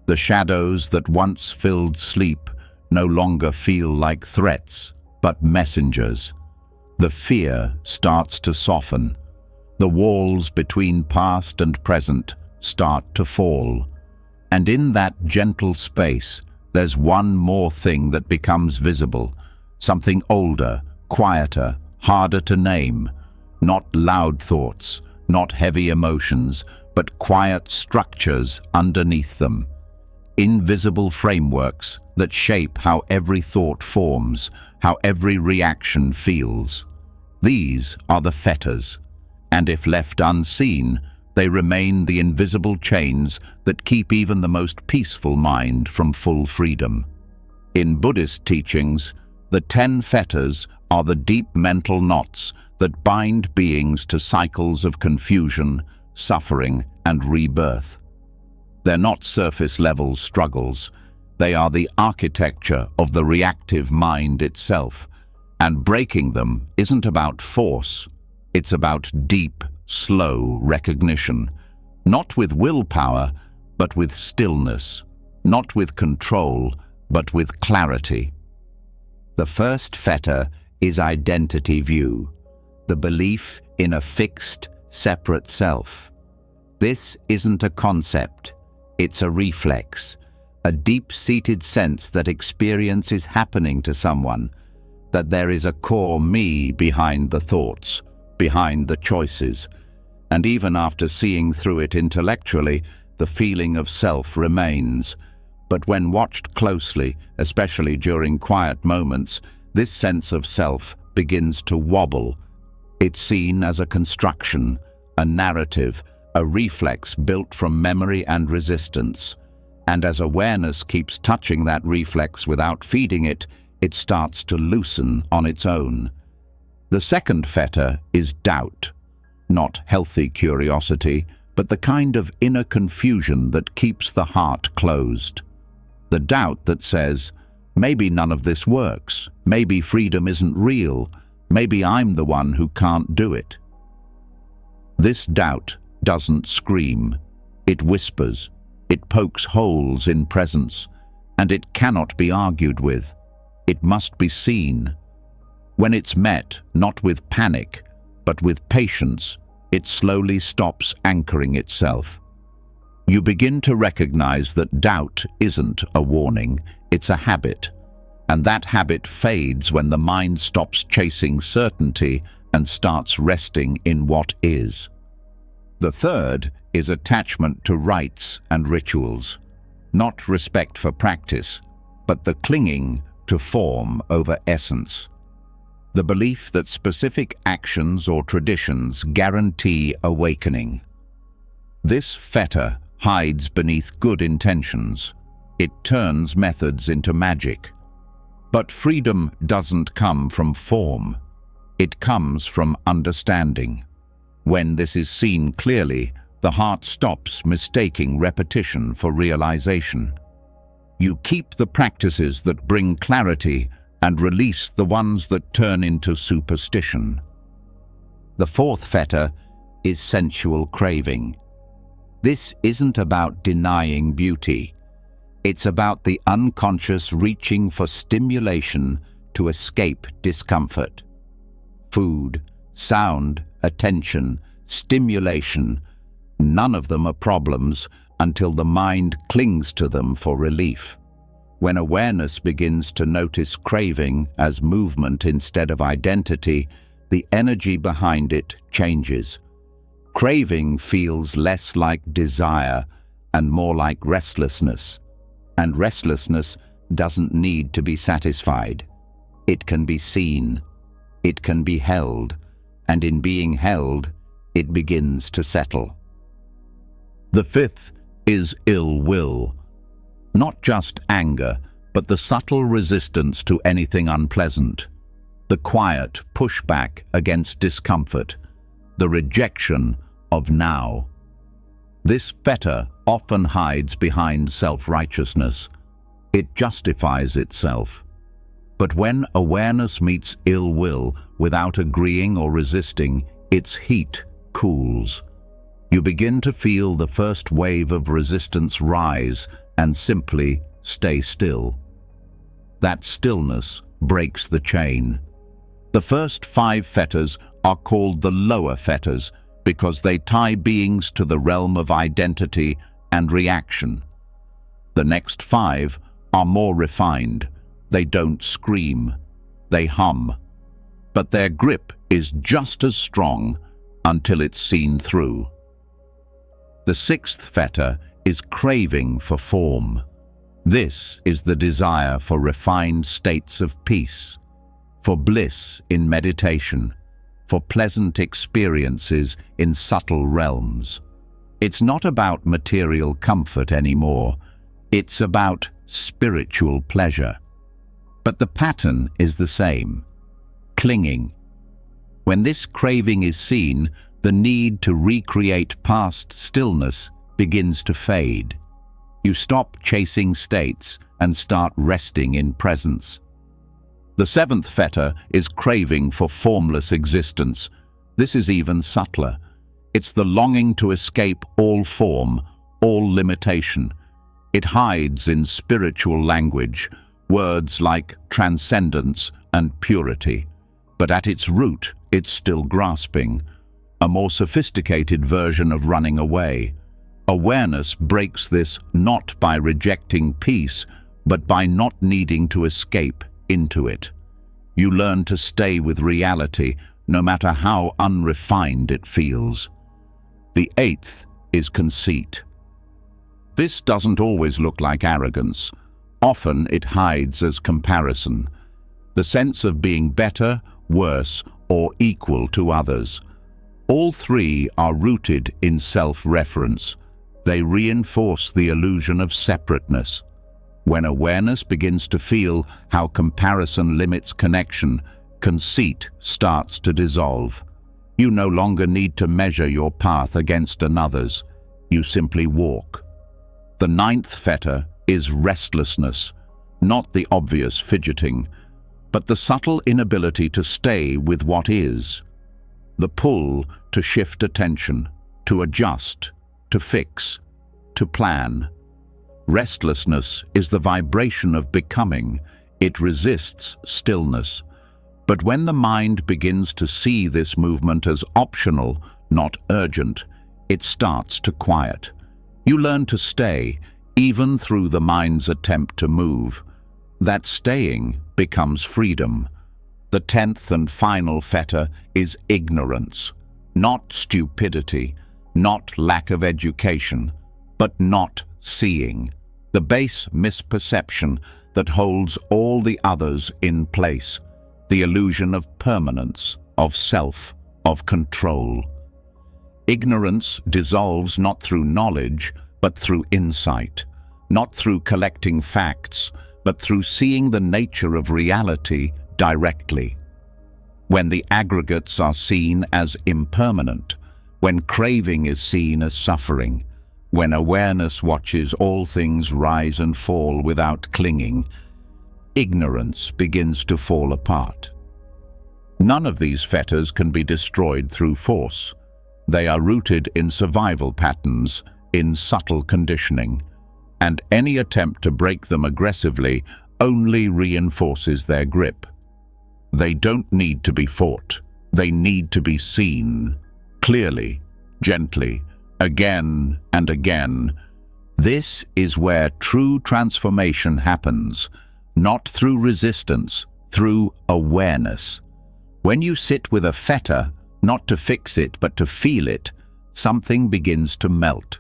The shadows that once filled sleep no longer feel like threats, but messengers. The fear starts to soften. The walls between past and present start to fall. And in that gentle space, there's one more thing that becomes visible, something older, quieter, harder to name. Not loud thoughts, not heavy emotions, but quiet structures underneath them. Invisible frameworks that shape how every thought forms, how every reaction feels. These are the fetas, and if left unseen, they remain the invisible chains that keep even the most peaceful mind from full freedom. In Buddhist teachings, the 10 fetas are the deep mental knots that bind beings to cycles of confusion, suffering, and rebirth. They're not surface-level struggles. They are the architecture of the reactive mind itself. And breaking them isn't about force. It's about deep, slow recognition. Not with willpower, but with stillness. Not with control, but with clarity. The first feta is identity view, the belief in a fixed, separate self. This isn't a concept, it's a reflex, a deep-seated sense that experience is happening to someone, that there is a core me behind the thoughts, behind the choices, and even after seeing through it intellectually, the feeling of self remains. But when watched closely, especially during quiet moments, this sense of self begins to wobble. It's seen as a construction, a narrative, a reflex built from memory and resistance. And as awareness keeps touching that reflex without feeding it, it starts to loosen on its own. The second feta is doubt. Not healthy curiosity, but the kind of inner confusion that keeps the heart closed. The doubt that says, maybe none of this works, maybe freedom isn't real, maybe I'm the one who can't do it. This doubt doesn't scream, it whispers, it pokes holes in presence, and it cannot be argued with. It must be seen. When it's met, not with panic, but with patience, it slowly stops anchoring itself. You begin to recognize that doubt isn't a warning, it's a habit, and that habit fades when the mind stops chasing certainty and starts resting in what is. The third is attachment to rites and rituals, not respect for practice, but the clinging to form over essence. The belief that specific actions or traditions guarantee awakening. This feta hides beneath good intentions. It turns methods into magic. But freedom doesn't come from form. It comes from understanding. When this is seen clearly, the heart stops mistaking repetition for realization. You keep the practices that bring clarity and release the ones that turn into superstition. The fourth feta is sensual craving. This isn't about denying beauty. It's about the unconscious reaching for stimulation to escape discomfort. Food, sound, attention, stimulation, none of them are problems until the mind clings to them for relief. When awareness begins to notice craving as movement instead of identity, the energy behind it changes. Craving feels less like desire and more like restlessness. And restlessness doesn't need to be satisfied. It can be seen. It can be held. And in being held, it begins to settle. The fifth is ill will. Not just anger, but the subtle resistance to anything unpleasant. The quiet pushback against discomfort. The rejection of now. This feta often hides behind self-righteousness. It justifies itself. But when awareness meets ill will without agreeing or resisting, its heat cools. You begin to feel the first wave of resistance rise and simply stay still. That stillness breaks the chain. The first 5 fetters are called the lower fetters because they tie beings to the realm of identity and reaction. The next 5 are more refined. They don't scream, they hum. But their grip is just as strong until it's seen through. The 6th feta is craving for form. This is the desire for refined states of peace, for bliss in meditation, for pleasant experiences in subtle realms. It's not about material comfort anymore. It's about spiritual pleasure. But the pattern is the same. Clinging. When this craving is seen, the need to recreate past stillness begins to fade. You stop chasing states and start resting in presence. The 7th feta is craving for formless existence. This is even subtler. It's the longing to escape all form, all limitation. It hides in spiritual language, words like transcendence and purity. But at its root, it's still grasping, a more sophisticated version of running away. Awareness breaks this not by rejecting peace, but by not needing to escape into it. You learn to stay with reality, no matter how unrefined it feels. The eighth is conceit. This doesn't always look like arrogance. Often it hides as comparison, the sense of being better, worse, or equal to others. All three are rooted in self-reference. They reinforce the illusion of separateness. When awareness begins to feel how comparison limits connection, conceit starts to dissolve. You no longer need to measure your path against another's. You simply walk. The ninth feta is restlessness, not the obvious fidgeting, but the subtle inability to stay with what is. The pull to shift attention, to adjust, to fix, to plan. Restlessness is the vibration of becoming. It resists stillness. But when the mind begins to see this movement as optional, not urgent, it starts to quiet. You learn to stay, even through the mind's attempt to move. That staying becomes freedom. The 10th and final feta is ignorance. Not stupidity, not lack of education, but not seeing. The base misperception that holds all the others in place. The illusion of permanence, of self, of control. Ignorance dissolves not through knowledge, but through insight. Not through collecting facts, but through seeing the nature of reality directly. When the aggregates are seen as impermanent, when craving is seen as suffering, when awareness watches all things rise and fall without clinging, ignorance begins to fall apart. None of these fetters can be destroyed through force. They are rooted in survival patterns, in subtle conditioning, and any attempt to break them aggressively only reinforces their grip. They don't need to be fought. They need to be seen, clearly, gently, again and again. This is where true transformation happens, not through resistance, through awareness. When you sit with a feta, not to fix it but to feel it, something begins to melt.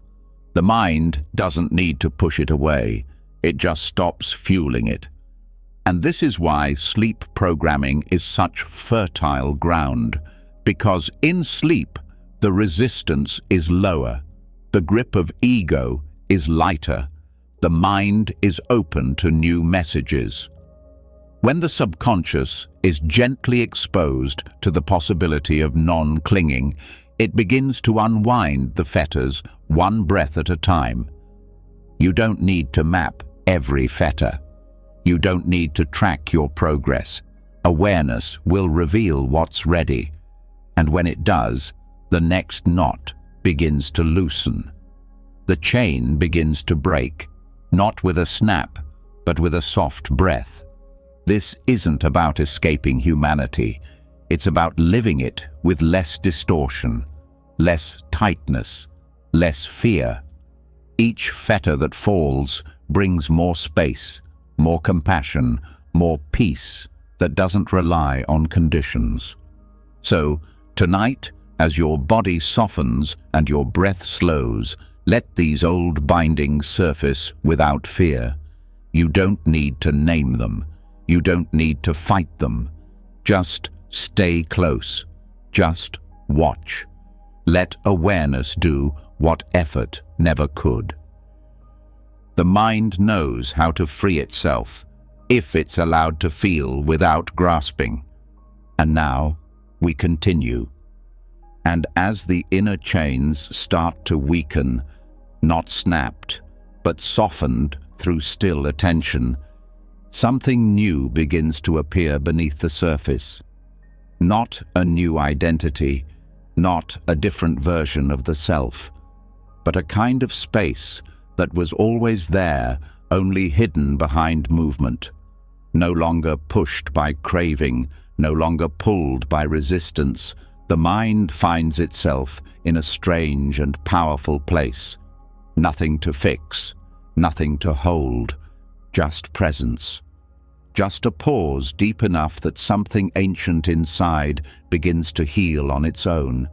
The mind doesn't need to push it away, it just stops fueling it. And this is why sleep programming is such fertile ground, because in sleep, the resistance is lower, the grip of ego is lighter, the mind is open to new messages. When the subconscious is gently exposed to the possibility of non-clinging, it begins to unwind the fetters one breath at a time. You don't need to map every feta. You don't need to track your progress. Awareness will reveal what's ready, and when it does, the next knot begins to loosen. The chain begins to break, not with a snap, but with a soft breath. This isn't about escaping humanity. It's about living it with less distortion, less tightness, less fear. Each feta that falls brings more space, more compassion, more peace that doesn't rely on conditions. So, tonight, as your body softens and your breath slows, let these old bindings surface without fear. You don't need to name them. You don't need to fight them. Just stay close. Just watch. Let awareness do what effort never could. The mind knows how to free itself, if it's allowed to feel without grasping. And now, we continue. And as the inner chains start to weaken, not snapped, but softened through still attention, something new begins to appear beneath the surface. Not a new identity, not a different version of the self, but a kind of space that was always there, only hidden behind movement. No longer pushed by craving, no longer pulled by resistance, the mind finds itself in a strange and powerful place. Nothing to fix, nothing to hold, just presence. Just a pause deep enough that something ancient inside begins to heal on its own.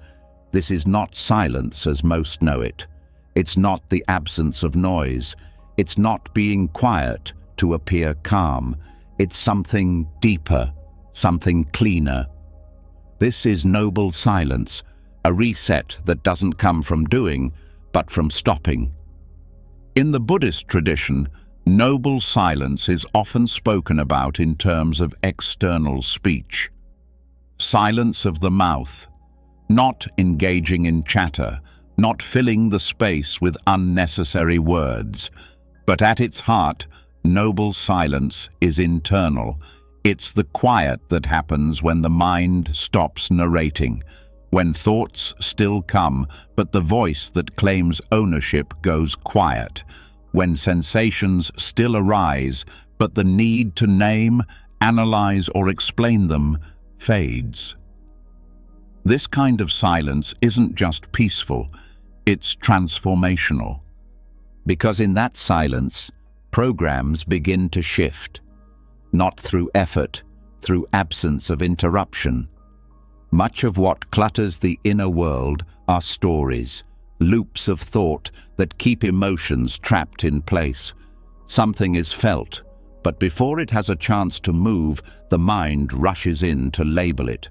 This is not silence as most know it. It's not the absence of noise. It's not being quiet to appear calm. It's something deeper, something cleaner. This is noble silence, a reset that doesn't come from doing, but from stopping. In the Buddhist tradition, noble silence is often spoken about in terms of external speech. Silence of the mouth, not engaging in chatter, not filling the space with unnecessary words, but at its heart, noble silence is internal. It's the quiet that happens when the mind stops narrating, when thoughts still come, but the voice that claims ownership goes quiet, when sensations still arise, but the need to name, analyze, or explain them fades. This kind of silence isn't just peaceful, it's transformational. Because in that silence, programs begin to shift. Not through effort, through absence of interruption. Much of what clutters the inner world are stories, loops of thought that keep emotions trapped in place. Something is felt, but before it has a chance to move, the mind rushes in to label it,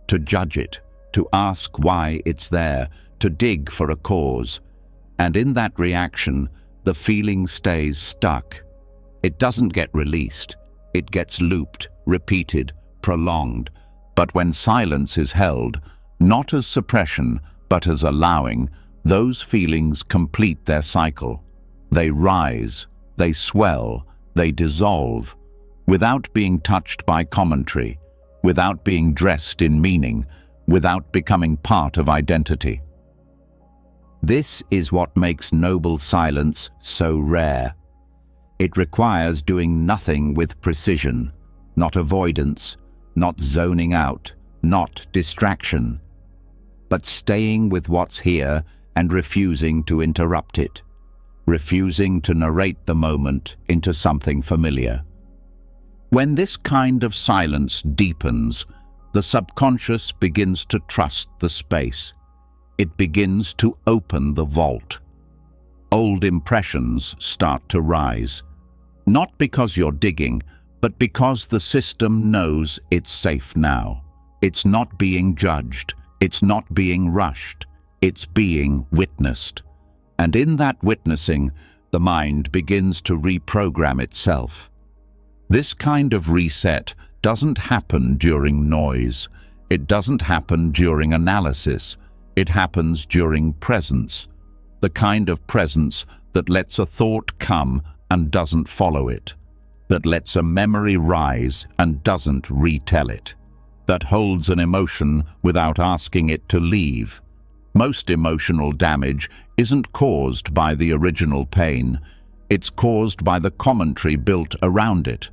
to judge it, to ask why it's there, to dig for a cause. And in that reaction, the feeling stays stuck. It doesn't get released. It gets looped, repeated, prolonged. But when silence is held, not as suppression, but as allowing, those feelings complete their cycle. They rise, they swell, they dissolve, without being touched by commentary, without being dressed in meaning, without becoming part of identity. This is what makes noble silence so rare. It requires doing nothing with precision, not avoidance, not zoning out, not distraction, but staying with what's here and refusing to interrupt it, refusing to narrate the moment into something familiar. When this kind of silence deepens, the subconscious begins to trust the space. It begins to open the vault. Old impressions start to rise, not because you're digging, but because the system knows it's safe now. It's not being judged, it's not being rushed, it's being witnessed. And in that witnessing, the mind begins to reprogram itself. This kind of reset doesn't happen during noise. It doesn't happen during analysis. It happens during presence, the kind of presence that lets a thought come and doesn't follow it, that lets a memory rise and doesn't retell it, that holds an emotion without asking it to leave. Most emotional damage isn't caused by the original pain. It's caused by the commentary built around it,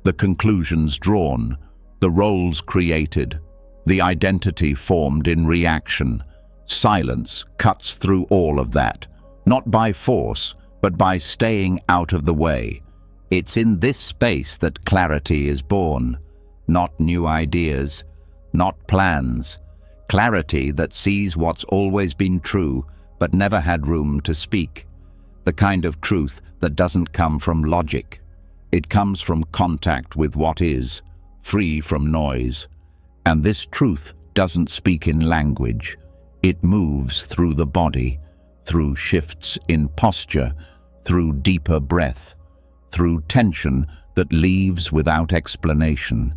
the conclusions drawn, the roles created, the identity formed in reaction. Silence cuts through all of that, not by force, but by staying out of the way. It's in this space that clarity is born, not new ideas, not plans. Clarity that sees what's always been true, but never had room to speak. The kind of truth that doesn't come from logic. It comes from contact with what is, free from noise. And this truth doesn't speak in language. It moves through the body, through shifts in posture, through deeper breath, through tension that leaves without explanation.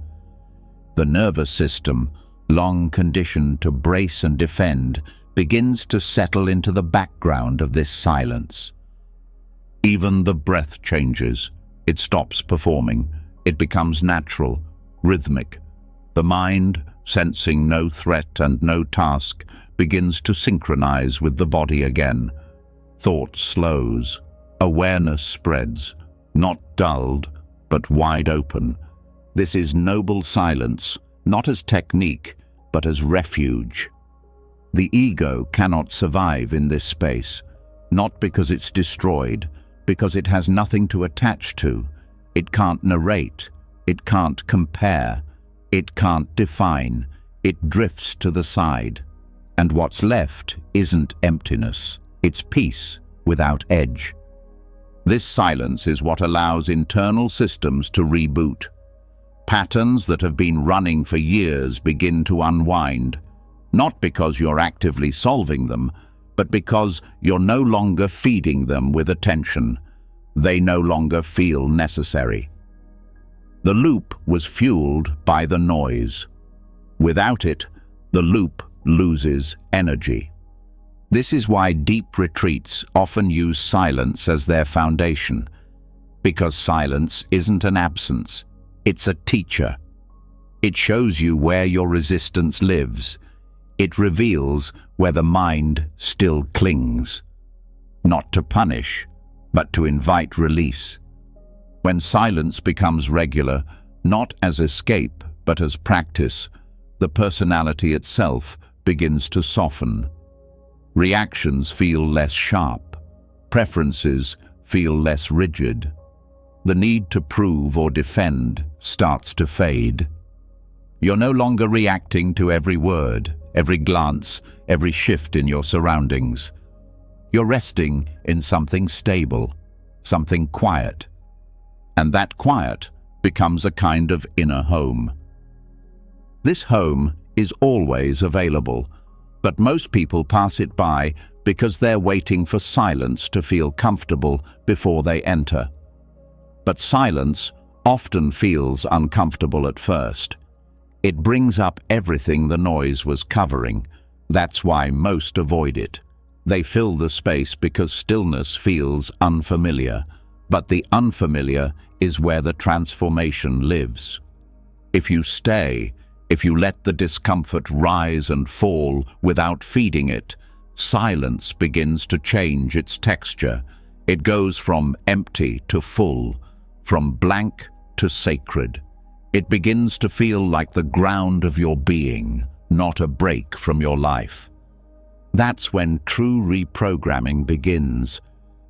The nervous system, long conditioned to brace and defend, begins to settle into the background of this silence. Even the breath changes. It stops performing. It becomes natural, rhythmic. The mind, sensing no threat and no task, begins to synchronize with the body again. Thought slows. Awareness spreads, not dulled, but wide open. This is noble silence, not as technique, but as refuge. The ego cannot survive in this space, not because it's destroyed, because it has nothing to attach to. It can't narrate, it can't compare, it can't define, it drifts to the side. And what's left isn't emptiness, it's peace without edge. This silence is what allows internal systems to reboot. Patterns that have been running for years begin to unwind, not because you're actively solving them, but because you're no longer feeding them with attention. They no longer feel necessary. The loop was fueled by the noise. Without it, the loop loses energy. This is why deep retreats often use silence as their foundation, because silence isn't an absence, it's a teacher. It shows you where your resistance lives. It reveals where the mind still clings, not to punish, but to invite release. When silence becomes regular, not as escape, but as practice, the personality itself begins to soften. Reactions feel less sharp. Preferences feel less rigid. The need to prove or defend starts to fade. You're no longer reacting to every word, every glance, every shift in your surroundings. You're resting in something stable, something quiet. And that quiet becomes a kind of inner home. This home is always available, but most people pass it by because they're waiting for silence to feel comfortable before they enter. But silence often feels uncomfortable at first. It brings up everything the noise was covering. That's why most avoid it. They fill the space because stillness feels unfamiliar, but the unfamiliar is where the transformation lives. If you stay, if you let the discomfort rise and fall without feeding it, silence begins to change its texture. It goes from empty to full, from blank to sacred. It begins to feel like the ground of your being, not a break from your life. That's when true reprogramming begins,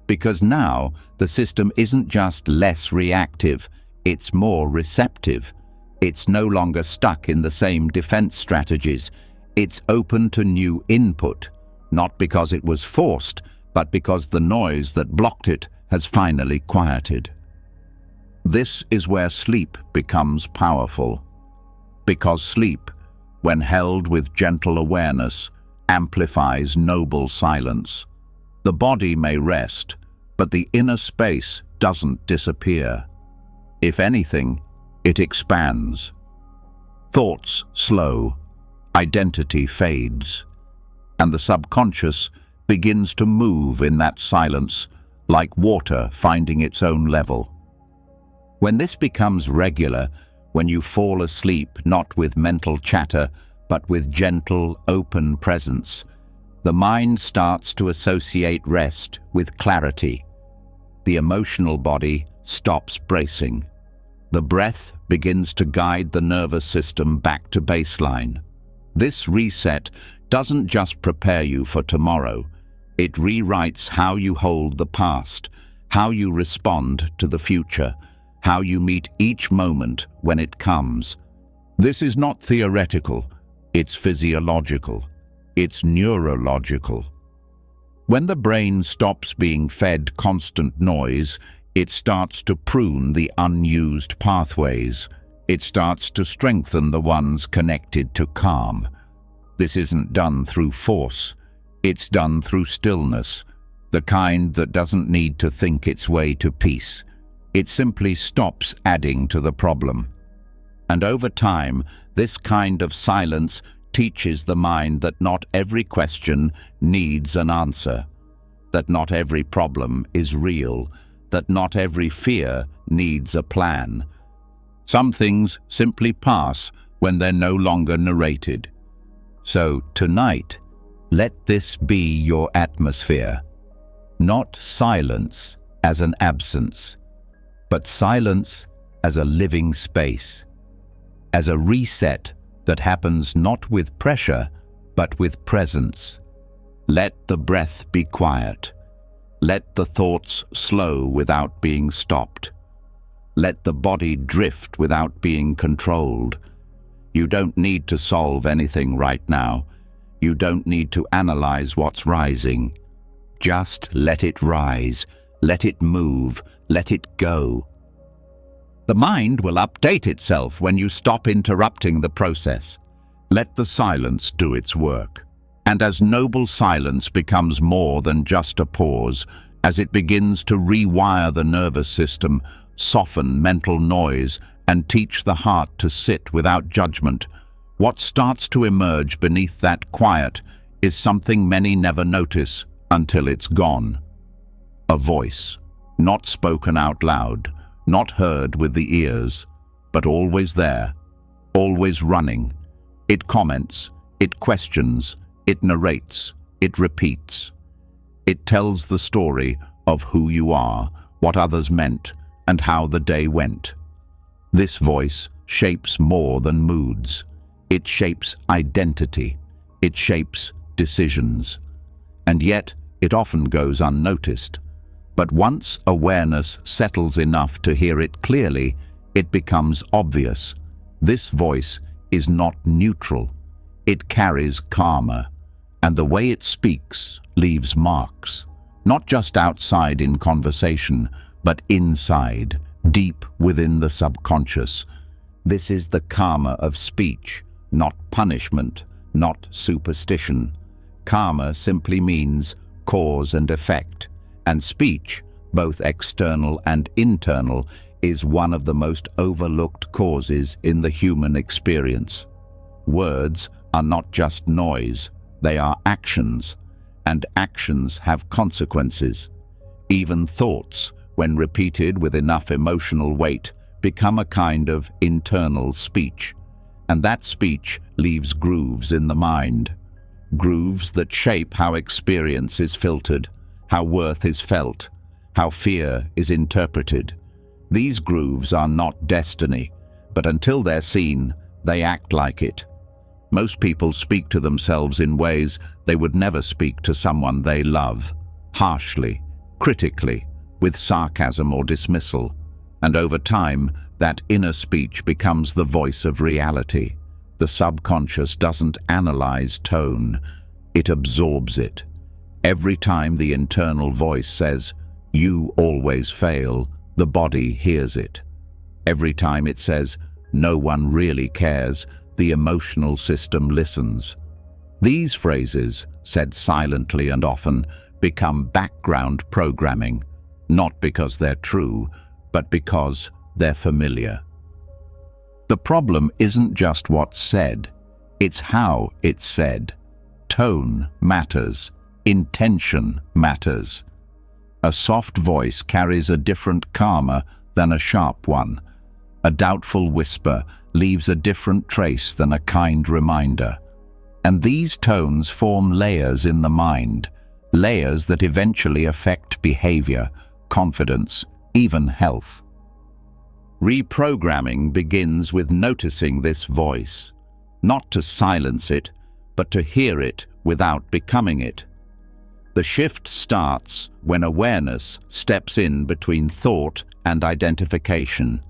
because now the system isn't just less reactive, it's more receptive. It's no longer stuck in the same defense strategies. It's open to new input, not because it was forced, but because the noise that blocked it has finally quieted. This is where sleep becomes powerful, because sleep, when held with gentle awareness, amplifies noble silence. The body may rest, but the inner space doesn't disappear. If anything, it expands. Thoughts slow, identity fades, and the subconscious begins to move in that silence, like water finding its own level. When this becomes regular, when you fall asleep not with mental chatter, but with gentle, open presence, the mind starts to associate rest with clarity. The emotional body stops bracing. The breath begins to guide the nervous system back to baseline. This reset doesn't just prepare you for tomorrow. It rewrites how you hold the past, how you respond to the future, how you meet each moment when it comes. This is not theoretical, it's physiological, it's neurological. When the brain stops being fed constant noise, it starts to prune the unused pathways. It starts to strengthen the ones connected to calm. This isn't done through force, it's done through stillness, the kind that doesn't need to think its way to peace. It simply stops adding to the problem. And over time, this kind of silence teaches the mind that not every question needs an answer, that not every problem is real, that not every fear needs a plan. Some things simply pass when they're no longer narrated. So tonight, let this be your atmosphere. Not silence, as an absence, but silence as a living space, as a reset that happens not with pressure, but with presence. Let the breath be quiet. Let the thoughts slow without being stopped. Let the body drift without being controlled. You don't need to solve anything right now. You don't need to analyze what's rising. Just let it rise, let it move, let it go. The mind will update itself when you stop interrupting the process. Let the silence do its work. And as noble silence becomes more than just a pause, as it begins to rewire the nervous system, soften mental noise, and teach the heart to sit without judgment, what starts to emerge beneath that quiet is something many never notice until it's gone. A voice, not spoken out loud, not heard with the ears, but always there, always running. It comments, it questions, it narrates, it repeats. It tells the story of who you are, what others meant, and how the day went. This voice shapes more than moods. It shapes identity. It shapes decisions. And yet, it often goes unnoticed. But once awareness settles enough to hear it clearly, it becomes obvious. This voice is not neutral. It carries karma, and the way it speaks leaves marks, not just outside in conversation, but inside, deep within the subconscious. This is the karma of speech, not punishment, not superstition. Karma simply means cause and effect, and speech, both external and internal, is one of the most overlooked causes in the human experience. Words are not just noise, they are actions, and actions have consequences. Even thoughts, when repeated with enough emotional weight, become a kind of internal speech, and that speech leaves grooves in the mind. Grooves that shape how experience is filtered, how worth is felt, how fear is interpreted. These grooves are not destiny, but until they're seen, they act like it. Most people speak to themselves in ways they would never speak to someone they love, harshly, critically, with sarcasm or dismissal. And over time, that inner speech becomes the voice of reality. The subconscious doesn't analyze tone, it absorbs it. Every time the internal voice says, "You always fail," the body hears it. Every time it says, "No one really cares," the emotional system listens. These phrases, said silently and often, become background programming, not because they're true, but because they're familiar. The problem isn't just what's said, it's how it's said. Tone matters, intention matters. A soft voice carries a different karma than a sharp one. A doubtful whisper leaves a different trace than a kind reminder. And these tones form layers in the mind, layers that eventually affect behavior, confidence, even health. Reprogramming begins with noticing this voice, not to silence it, but to hear it without becoming it. The shift starts when awareness steps in between thought and identification.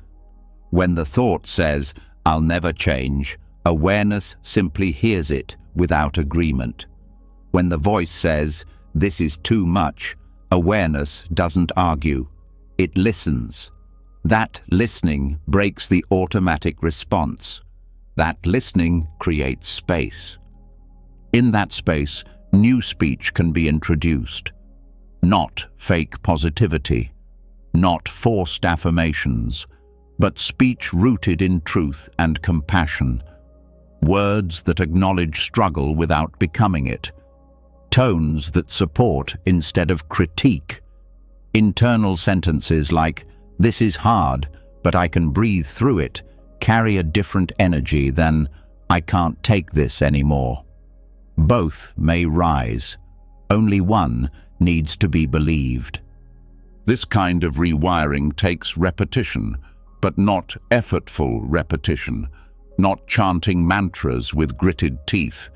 When the thought says, "I'll never change," awareness simply hears it without agreement. When the voice says, "This is too much," awareness doesn't argue. It listens. That listening breaks the automatic response. That listening creates space. In that space, new speech can be introduced. Not fake positivity, not forced affirmations, but speech rooted in truth and compassion. Words that acknowledge struggle without becoming it. Tones that support instead of critique. Internal sentences like, "This is hard, but I can breathe through it," carry a different energy than, "I can't take this anymore." Both may rise. Only one needs to be believed. This kind of rewiring takes repetition, but not effortful repetition, not chanting mantras with gritted teeth.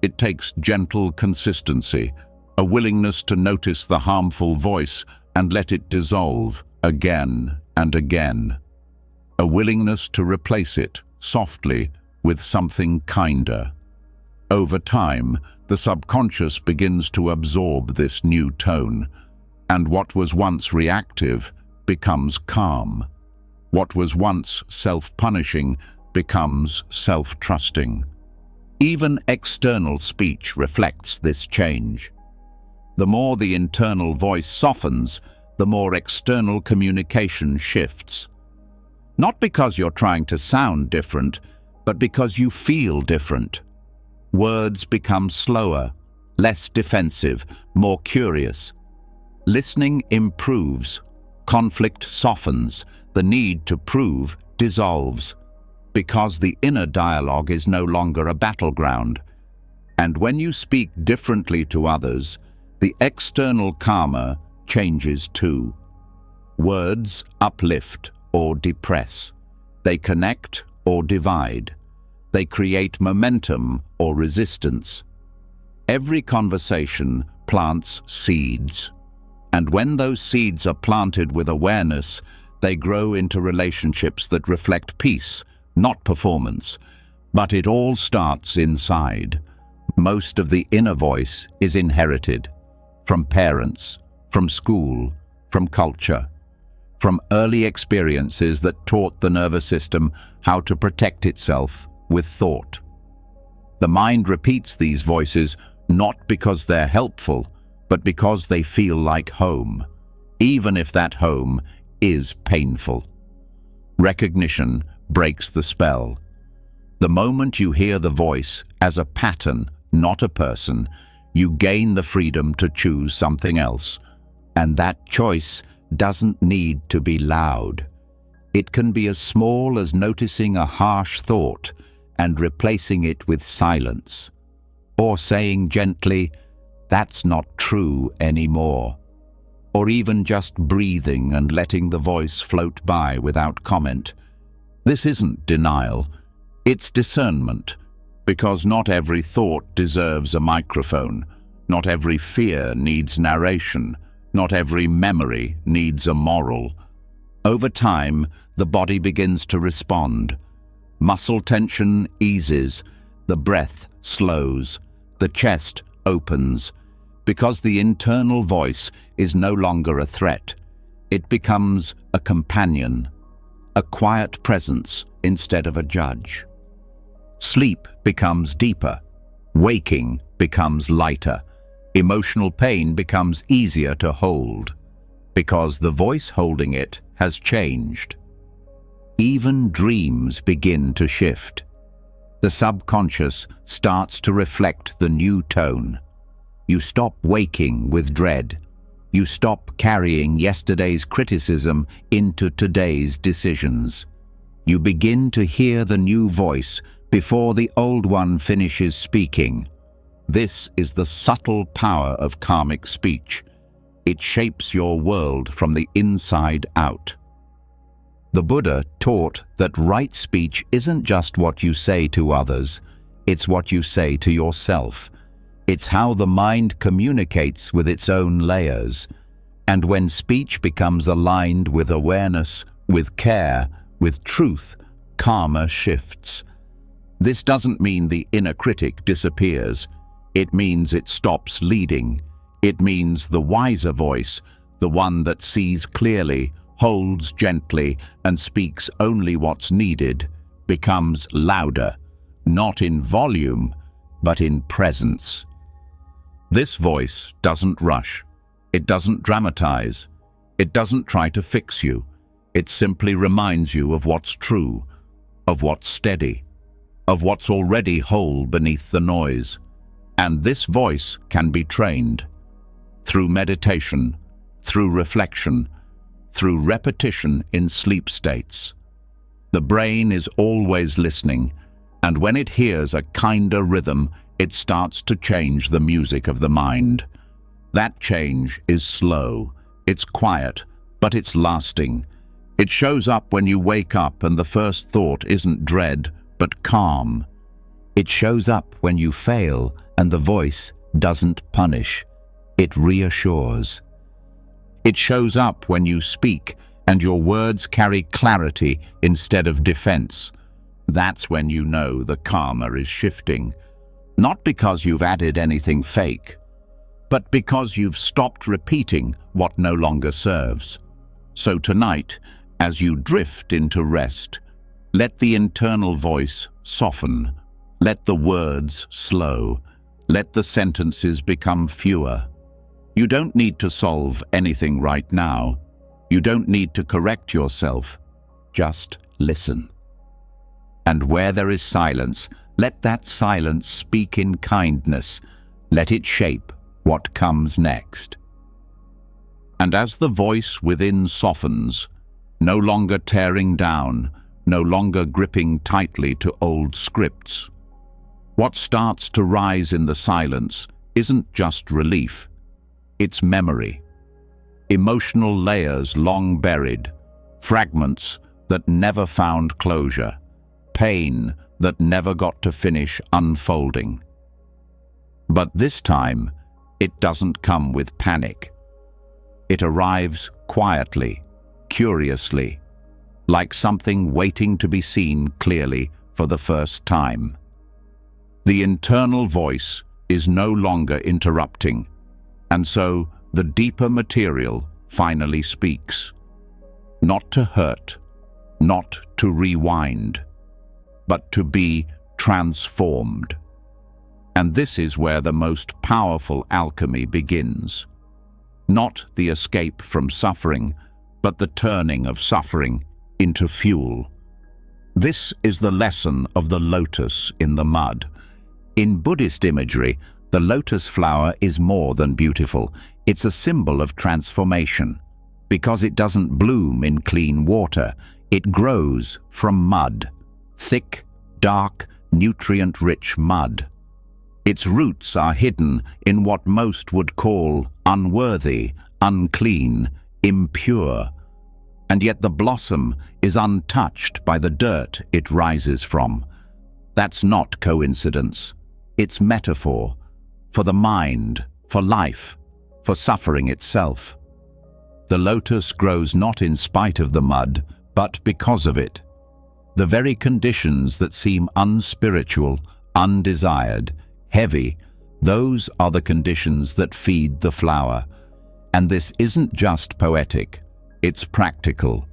It takes gentle consistency, a willingness to notice the harmful voice and let it dissolve again and again. A willingness to replace it softly with something kinder. Over time, the subconscious begins to absorb this new tone, and what was once reactive becomes calm. What was once self-punishing becomes self-trusting. Even external speech reflects this change. The more the internal voice softens, the more external communication shifts. Not because you're trying to sound different, but because you feel different. Words become slower, less defensive, more curious. Listening improves, conflict softens, the need to prove dissolves, because the inner dialogue is no longer a battleground. And when you speak differently to others, the external karma changes too. Words uplift or depress. They connect or divide. They create momentum or resistance. Every conversation plants seeds. And when those seeds are planted with awareness, they grow into relationships that reflect peace, not performance. But it all starts inside. Most of the inner voice is inherited from parents, from school, from culture, from early experiences that taught the nervous system how to protect itself with thought. The mind repeats these voices not because they're helpful, but because they feel like home, even if that home is painful. Recognition breaks the spell. The moment you hear the voice as a pattern, not a person, you gain the freedom to choose something else. And that choice doesn't need to be loud. It can be as small as noticing a harsh thought and replacing it with silence, or saying gently, "That's not true anymore," or even just breathing and letting the voice float by without comment. This isn't denial, it's discernment, because not every thought deserves a microphone, not every fear needs narration, not every memory needs a moral. Over time, the body begins to respond. Muscle tension eases, the breath slows, the chest opens, because the internal voice is no longer a threat. It becomes a companion, a quiet presence instead of a judge. Sleep becomes deeper, waking becomes lighter, emotional pain becomes easier to hold, because the voice holding it has changed. Even dreams begin to shift. The subconscious starts to reflect the new tone. You stop waking with dread. You stop carrying yesterday's criticism into today's decisions. You begin to hear the new voice before the old one finishes speaking. This is the subtle power of karmic speech. It shapes your world from the inside out. The Buddha taught that right speech isn't just what you say to others, it's what you say to yourself. It's how the mind communicates with its own layers. And when speech becomes aligned with awareness, with care, with truth, karma shifts. This doesn't mean the inner critic disappears. It means it stops leading. It means the wiser voice, the one that sees clearly, holds gently, and speaks only what's needed, becomes louder, not in volume, but in presence. This voice doesn't rush. It doesn't dramatize. It doesn't try to fix you. It simply reminds you of what's true, of what's steady, of what's already whole beneath the noise. And this voice can be trained through meditation, through reflection, through repetition in sleep states. The brain is always listening, and when it hears a kinder rhythm, it starts to change the music of the mind. That change is slow, it's quiet, but it's lasting. It shows up when you wake up and the first thought isn't dread, but calm. It shows up when you fail and the voice doesn't punish. It reassures. It shows up when you speak and your words carry clarity instead of defense. That's when you know the karma is shifting. Not because you've added anything fake, but because you've stopped repeating what no longer serves. So tonight, as you drift into rest, let the internal voice soften. Let the words slow. Let the sentences become fewer. You don't need to solve anything right now. You don't need to correct yourself. Just listen. And where there is silence, let that silence speak in kindness. Let it shape what comes next. And as the voice within softens, no longer tearing down, no longer gripping tightly to old scripts, what starts to rise in the silence isn't just relief, it's memory. Emotional layers long buried, fragments that never found closure, pain that never got to finish unfolding. But this time, it doesn't come with panic. It arrives quietly, curiously, like something waiting to be seen clearly for the first time. The internal voice is no longer interrupting, and so the deeper material finally speaks. Not to hurt, not to rewind, but to be transformed. And this is where the most powerful alchemy begins. Not the escape from suffering, but the turning of suffering into fuel. This is the lesson of the lotus in the mud. In Buddhist imagery, the lotus flower is more than beautiful. It's a symbol of transformation. Because it doesn't bloom in clean water, it grows from mud. Thick, dark, nutrient-rich mud. Its roots are hidden in what most would call unworthy, unclean, impure. And yet the blossom is untouched by the dirt it rises from. That's not coincidence. It's metaphor for the mind, for life, for suffering itself. The lotus grows not in spite of the mud, but because of it. The very conditions that seem unspiritual, undesired, heavy, those are the conditions that feed the flower. And this isn't just poetic, it's practical,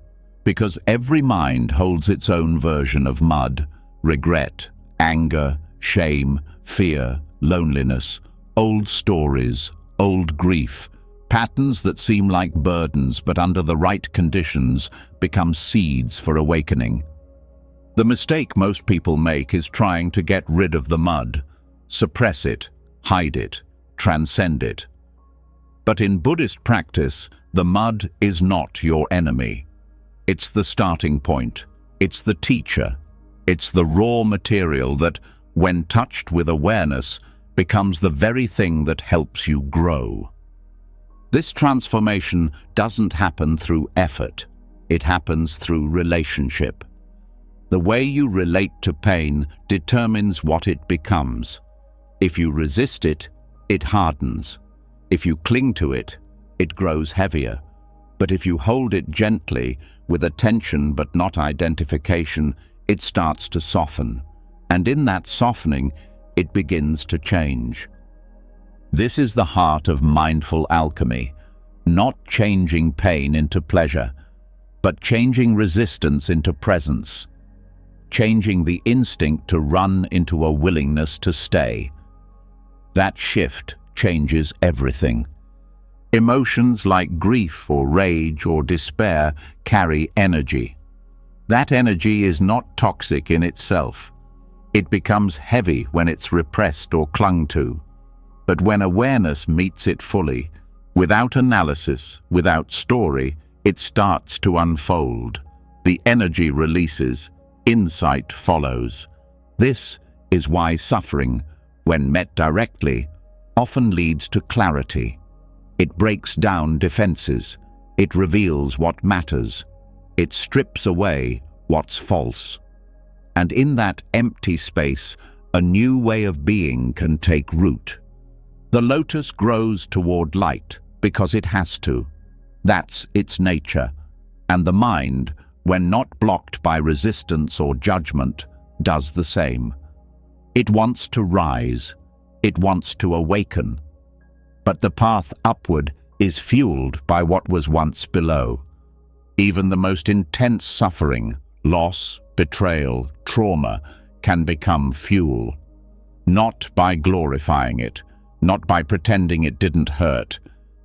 because every mind holds its own version of mud: regret, anger, shame, fear, loneliness, old stories, old grief, patterns that seem like burdens but under the right conditions become seeds for awakening. The mistake most people make is trying to get rid of the mud, suppress it, hide it, transcend it. But in Buddhist practice, the mud is not your enemy. It's the starting point. It's the teacher. It's the raw material that, when touched with awareness, becomes the very thing that helps you grow. This transformation doesn't happen through effort. It happens through relationship. The way you relate to pain determines what it becomes. If you resist it, it hardens. If you cling to it, it grows heavier. But if you hold it gently, with attention but not identification, it starts to soften. And in that softening, it begins to change. This is the heart of mindful alchemy, not changing pain into pleasure, but changing resistance into presence, changing the instinct to run into a willingness to stay. That shift changes everything. Emotions like grief or rage or despair carry energy. That energy is not toxic in itself. It becomes heavy when it's repressed or clung to. But when awareness meets it fully, without analysis, without story, it starts to unfold. The energy releases, insight follows. This is why suffering, when met directly, often leads to clarity. It breaks down defenses. It reveals what matters. It strips away what's false. And in that empty space, a new way of being can take root. The lotus grows toward light because it has to. That's its nature. And the mind, when not blocked by resistance or judgment, does the same. It wants to rise. It wants to awaken. But the path upward is fueled by what was once below. Even the most intense suffering, loss, betrayal, trauma, can become fuel. Not by glorifying it, not by pretending it didn't hurt,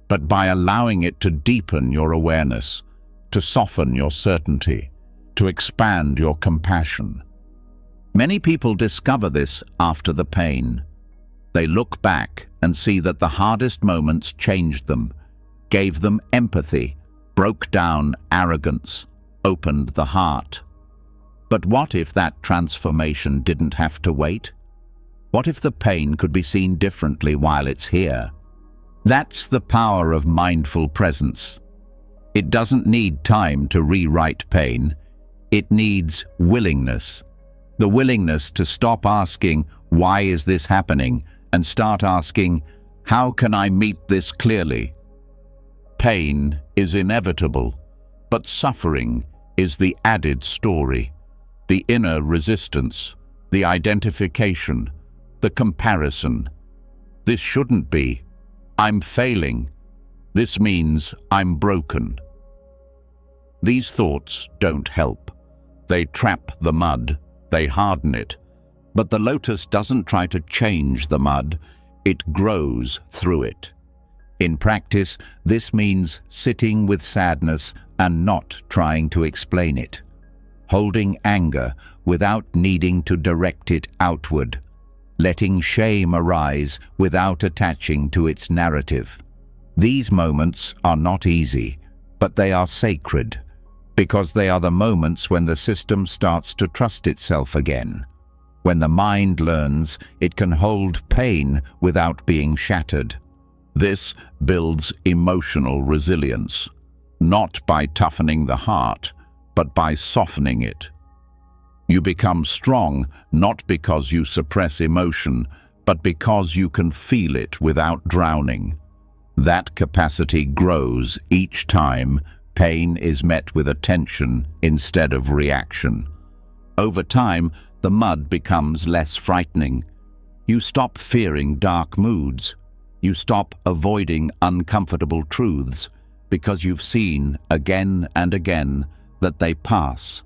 but by allowing it to deepen your awareness, to soften your certainty, to expand your compassion. Many people discover this after the pain. They look back and see that the hardest moments changed them, gave them empathy, broke down arrogance, opened the heart. But what if that transformation didn't have to wait? What if the pain could be seen differently while it's here? That's the power of mindful presence. It doesn't need time to rewrite pain. It needs willingness. The willingness to stop asking, "Why is this happening?" and start asking, "How can I meet this clearly?" Pain is inevitable, but suffering is the added story, the inner resistance, the identification, the comparison. This shouldn't be. I'm failing. This means I'm broken. These thoughts don't help. They trap the mud. They harden it. But the lotus doesn't try to change the mud. It grows through it. In practice, this means sitting with sadness and not trying to explain it. Holding anger without needing to direct it outward. Letting shame arise without attaching to its narrative. These moments are not easy, but they are sacred, because they are the moments when the system starts to trust itself again. When the mind learns it can hold pain without being shattered. This builds emotional resilience, not by toughening the heart, but by softening it. You become strong not because you suppress emotion, but because you can feel it without drowning. That capacity grows each time pain is met with attention instead of reaction. Over time, the mud becomes less frightening. You stop fearing dark moods. You stop avoiding uncomfortable truths because you've seen again and again that they pass,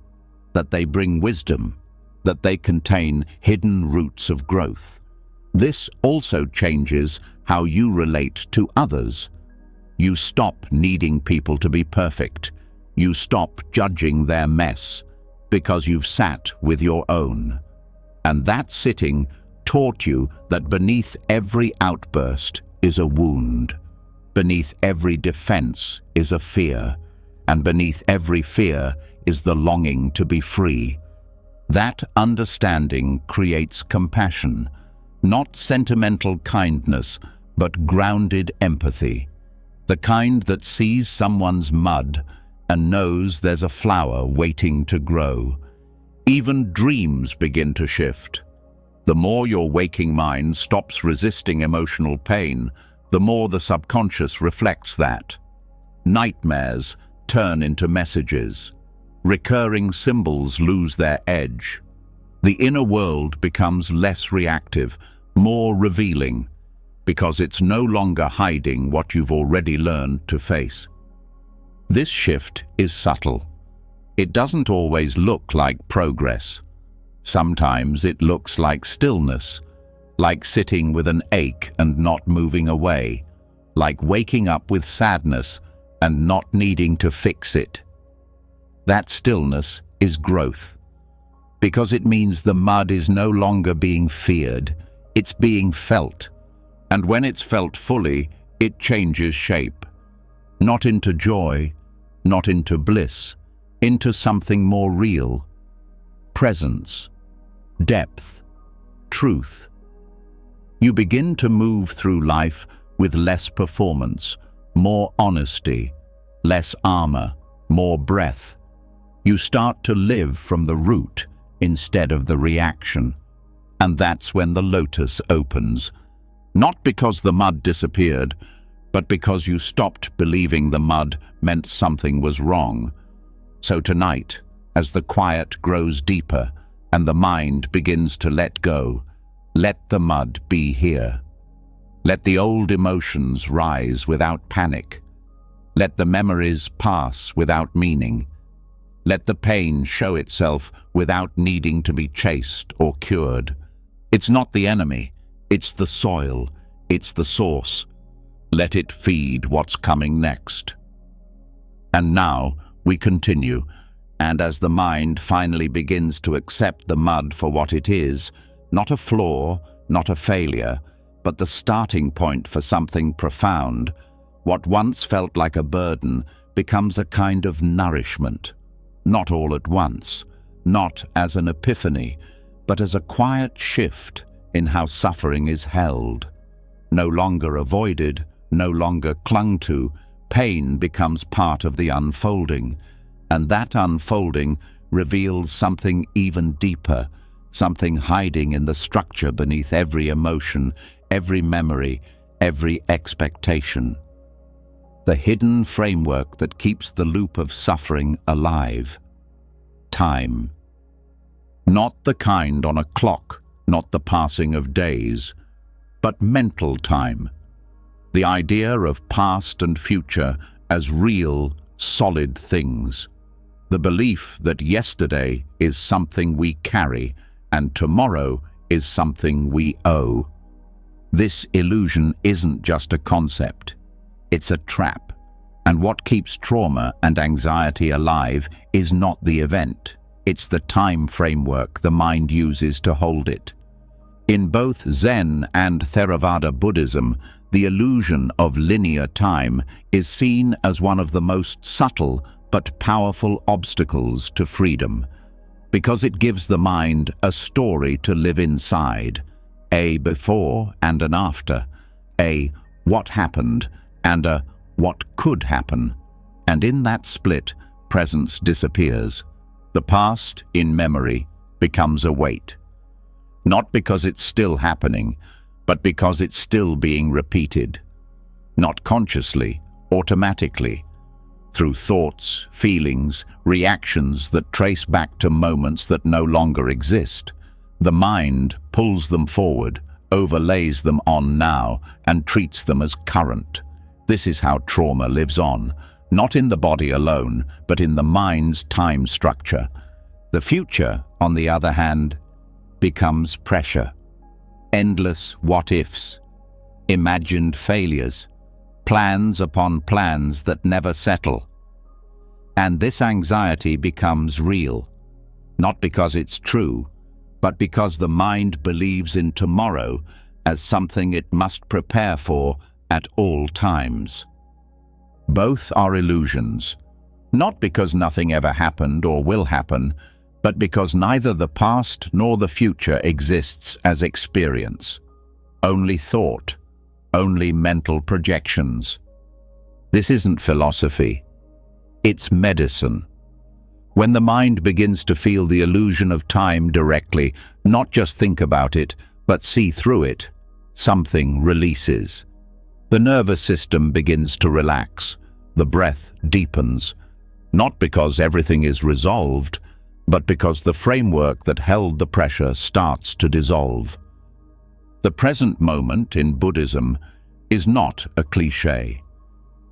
that they bring wisdom, that they contain hidden roots of growth. This also changes how you relate to others. You stop needing people to be perfect. You stop judging their mess because you've sat with your own. And that sitting taught you that beneath every outburst is a wound. Beneath every defense is a fear. And beneath every fear is the longing to be free. That understanding creates compassion, not sentimental kindness, but grounded empathy. The kind that sees someone's mud and knows there's a flower waiting to grow. Even dreams begin to shift. The more your waking mind stops resisting emotional pain, the more the subconscious reflects that. Nightmares turn into messages. Recurring symbols lose their edge. The inner world becomes less reactive, more revealing, because it's no longer hiding what you've already learned to face. This shift is subtle. It doesn't always look like progress. Sometimes it looks like stillness, like sitting with an ache and not moving away, like waking up with sadness and not needing to fix it. That stillness is growth, because it means the mud is no longer being feared, it's being felt. And when it's felt fully, it changes shape. Not into joy, not into bliss, into something more real. Presence, depth, truth. You begin to move through life with less performance, more honesty, less armor, more breath. You start to live from the root instead of the reaction. And that's when the lotus opens. Not because the mud disappeared, but because you stopped believing the mud meant something was wrong. So tonight, as the quiet grows deeper and the mind begins to let go, let the mud be here. Let the old emotions rise without panic. Let the memories pass without meaning. Let the pain show itself without needing to be chased or cured. It's not the enemy, it's the soil, it's the source. Let it feed what's coming next. And now we continue, and as the mind finally begins to accept the mud for what it is, not a flaw, not a failure, but the starting point for something profound, what once felt like a burden becomes a kind of nourishment. Not all at once, not as an epiphany, but as a quiet shift in how suffering is held. No longer avoided, no longer clung to, pain becomes part of the unfolding, and that unfolding reveals something even deeper, something hiding in the structure beneath every emotion, every memory, every expectation. The hidden framework that keeps the loop of suffering alive. Time. Not the kind on a clock, not the passing of days, but mental time. The idea of past and future as real, solid things. The belief that yesterday is something we carry and tomorrow is something we owe. This illusion isn't just a concept, it's a trap. And what keeps trauma and anxiety alive is not the event, it's the time framework the mind uses to hold it. In both Zen and Theravada Buddhism, the illusion of linear time is seen as one of the most subtle but powerful obstacles to freedom, because it gives the mind a story to live inside, a before and an after, a what happened and a what could happen. And in that split, presence disappears. The past, in memory, becomes a weight. Not because it's still happening, but because it's still being repeated. Not consciously, automatically, through thoughts, feelings, reactions that trace back to moments that no longer exist. The mind pulls them forward, overlays them on now, and treats them as current. This is how trauma lives on, not in the body alone, but in the mind's time structure. The future, on the other hand, becomes pressure. Endless what-ifs, imagined failures, plans upon plans that never settle. And this anxiety becomes real, not because it's true, but because the mind believes in tomorrow as something it must prepare for at all times. Both are illusions, not because nothing ever happened or will happen, but because neither the past nor the future exists as experience. Only thought, only mental projections. This isn't philosophy, it's medicine. When the mind begins to feel the illusion of time directly, not just think about it, but see through it, something releases. The nervous system begins to relax, the breath deepens, not because everything is resolved, but because the framework that held the pressure starts to dissolve. The present moment in Buddhism is not a cliché.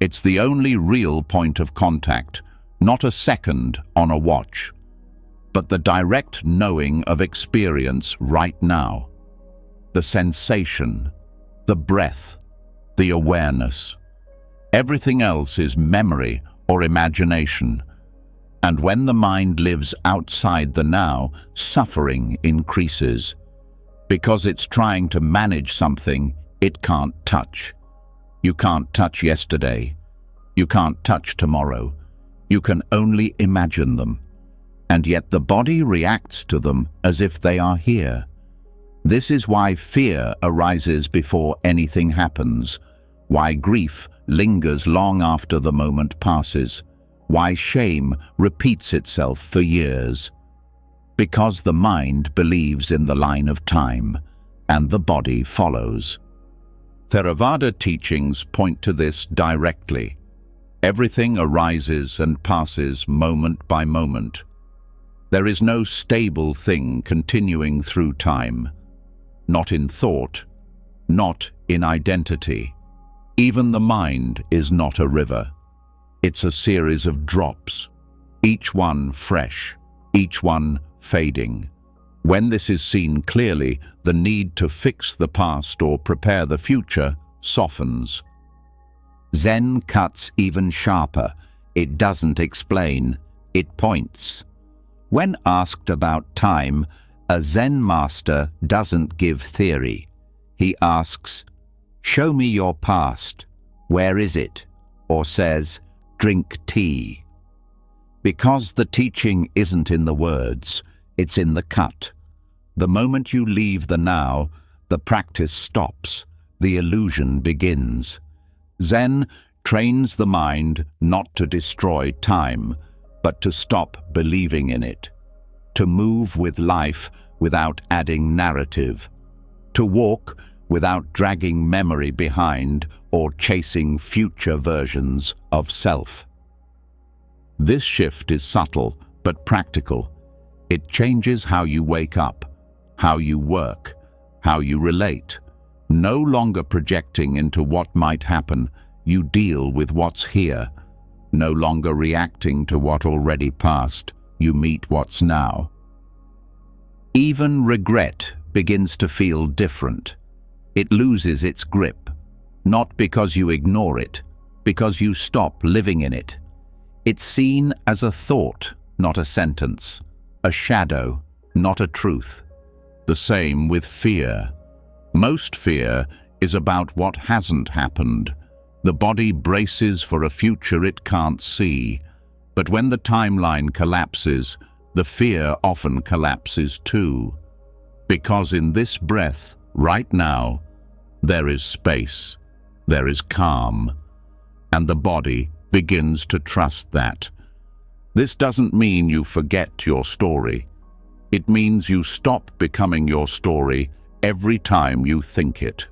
It's the only real point of contact, not a second on a watch, but the direct knowing of experience right now. The sensation, the breath, the awareness. Everything else is memory or imagination. And when the mind lives outside the now, suffering increases, because it's trying to manage something it can't touch. You can't touch yesterday. You can't touch tomorrow. You can only imagine them. And yet the body reacts to them as if they are here. This is why fear arises before anything happens, why grief lingers long after the moment passes, why shame repeats itself for years. Because the mind believes in the line of time, and the body follows. Theravada teachings point to this directly. Everything arises and passes moment by moment. There is no stable thing continuing through time, not in thought, not in identity. Even the mind is not a river. It's a series of drops, each one fresh, each one fading. When this is seen clearly, the need to fix the past or prepare the future softens. Zen cuts even sharper. It doesn't explain, it points. When asked about time, a Zen master doesn't give theory. He asks, "Show me your past. Where is it?" Or says, "Drink tea." Because the teaching isn't in the words, it's in the cut. The moment you leave the now, the practice stops, the illusion begins. Zen trains the mind not to destroy time, but to stop believing in it, to move with life without adding narrative, to walk without dragging memory behind or chasing future versions of self. This shift is subtle but practical. It changes how you wake up, how you work, how you relate. No longer projecting into what might happen, you deal with what's here. No longer reacting to what already passed, you meet what's now. Even regret begins to feel different. It loses its grip, not because you ignore it, because you stop living in it. It's seen as a thought, not a sentence, a shadow, not a truth. The same with fear. Most fear is about what hasn't happened. The body braces for a future it can't see. But when the timeline collapses, the fear often collapses too. Because in this breath, right now, there is space, there is calm, and the body begins to trust that. This doesn't mean you forget your story. It means you stop becoming your story every time you think it.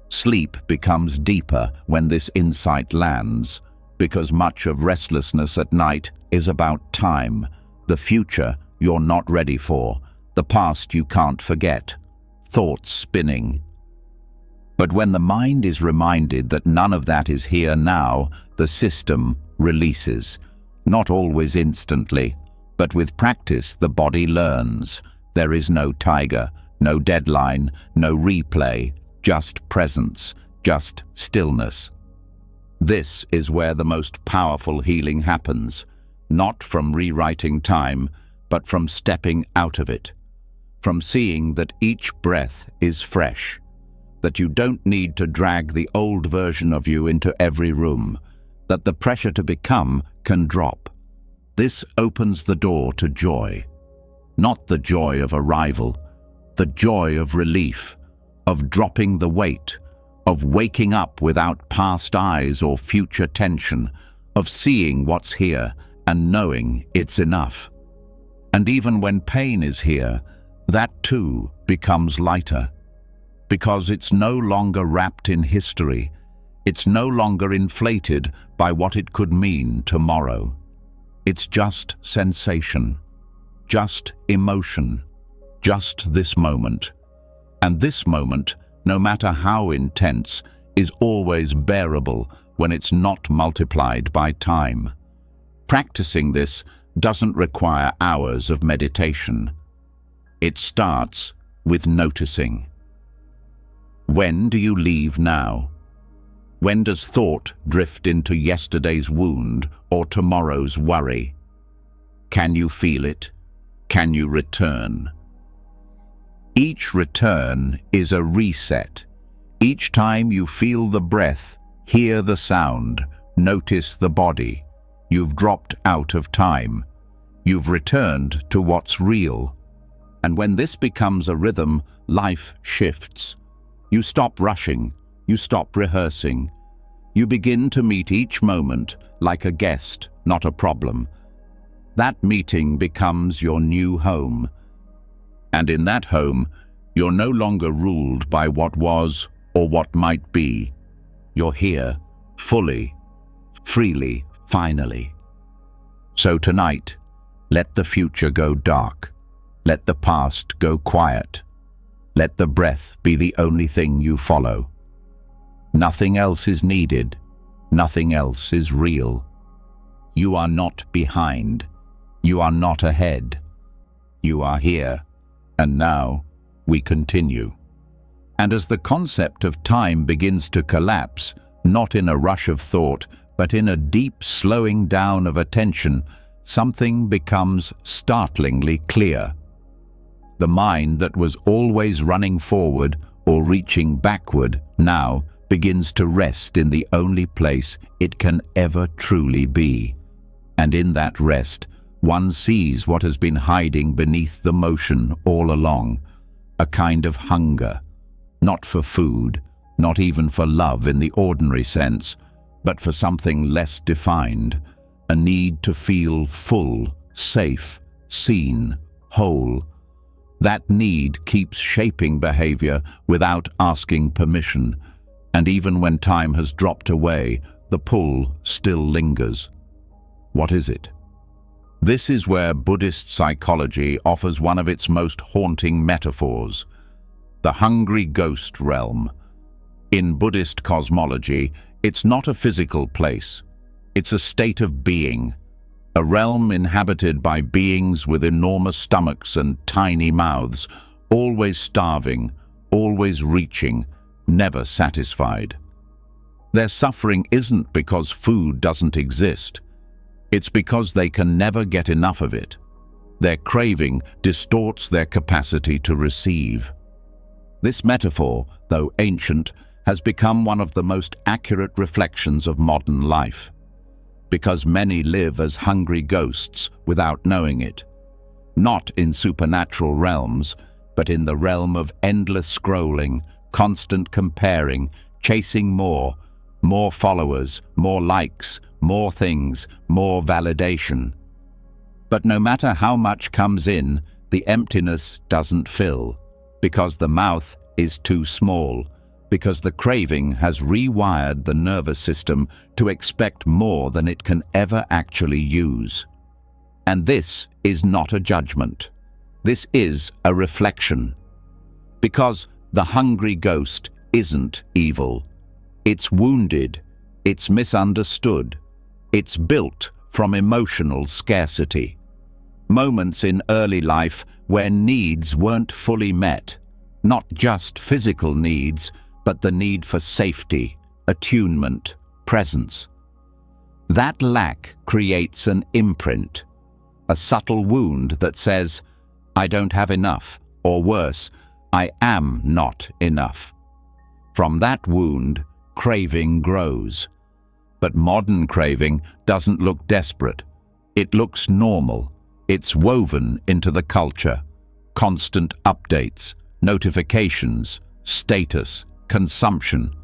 Sleep becomes deeper when this insight lands, because much of restlessness at night is about time, the future you're not ready for, the past you can't forget, thoughts spinning. But when the mind is reminded that none of that is here now, the system releases. Not always instantly, but with practice the body learns. There is no tiger, no deadline, no replay, just presence, just stillness. This is where the most powerful healing happens, not from rewriting time, but from stepping out of it, from seeing that each breath is fresh, that you don't need to drag the old version of you into every room, that the pressure to become can drop. This opens the door to joy, not the joy of arrival, the joy of relief, of dropping the weight, of waking up without past eyes or future tension, of seeing what's here and knowing it's enough. And even when pain is here, that too becomes lighter, because it's no longer wrapped in history, it's no longer inflated by what it could mean tomorrow. It's just sensation, just emotion, just this moment. And this moment, no matter how intense, is always bearable when it's not multiplied by time. Practicing this doesn't require hours of meditation. It starts with noticing. When do you leave now? When does thought drift into yesterday's wound or tomorrow's worry? Can you feel it? Can you return? Each return is a reset. Each time you feel the breath, hear the sound, notice the body, you've dropped out of time. You've returned to what's real. And when this becomes a rhythm, life shifts. You stop rushing. You stop rehearsing. You begin to meet each moment like a guest, not a problem. That meeting becomes your new home. And in that home, you're no longer ruled by what was or what might be. You're here, fully, freely, finally. So tonight, let the future go dark. Let the past go quiet. Let the breath be the only thing you follow. Nothing else is needed. Nothing else is real. You are not behind. You are not ahead. You are here. And now we continue. And as the concept of time begins to collapse, not in a rush of thought, but in a deep slowing down of attention, something becomes startlingly clear. The mind that was always running forward or reaching backward now begins to rest in the only place it can ever truly be. And in that rest, one sees what has been hiding beneath the motion all along, a kind of hunger, not for food, not even for love in the ordinary sense, but for something less defined, a need to feel full, safe, seen, whole. That need keeps shaping behavior without asking permission, and even when time has dropped away, the pull still lingers. What is it? This is where Buddhist psychology offers one of its most haunting metaphors, the hungry ghost realm. In Buddhist cosmology, it's not a physical place. It's a state of being, a realm inhabited by beings with enormous stomachs and tiny mouths, always starving, always reaching, never satisfied. Their suffering isn't because food doesn't exist. It's because they can never get enough of it. Their craving distorts their capacity to receive. This metaphor, though ancient, has become one of the most accurate reflections of modern life, because many live as hungry ghosts without knowing it, not in supernatural realms, but in the realm of endless scrolling, constant comparing, chasing more followers, more likes, more things, more validation. But no matter how much comes in, the emptiness doesn't fill, because the mouth is too small, because the craving has rewired the nervous system to expect more than it can ever actually use. And this is not a judgment. This is a reflection. Because the hungry ghost isn't evil. It's wounded. It's misunderstood. It's built from emotional scarcity. Moments in early life where needs weren't fully met, not just physical needs, but the need for safety, attunement, presence. That lack creates an imprint, a subtle wound that says, I don't have enough, or worse, I am not enough. From that wound, craving grows. But modern craving doesn't look desperate. It looks normal. It's woven into the culture. Constant updates, notifications, status, consumption.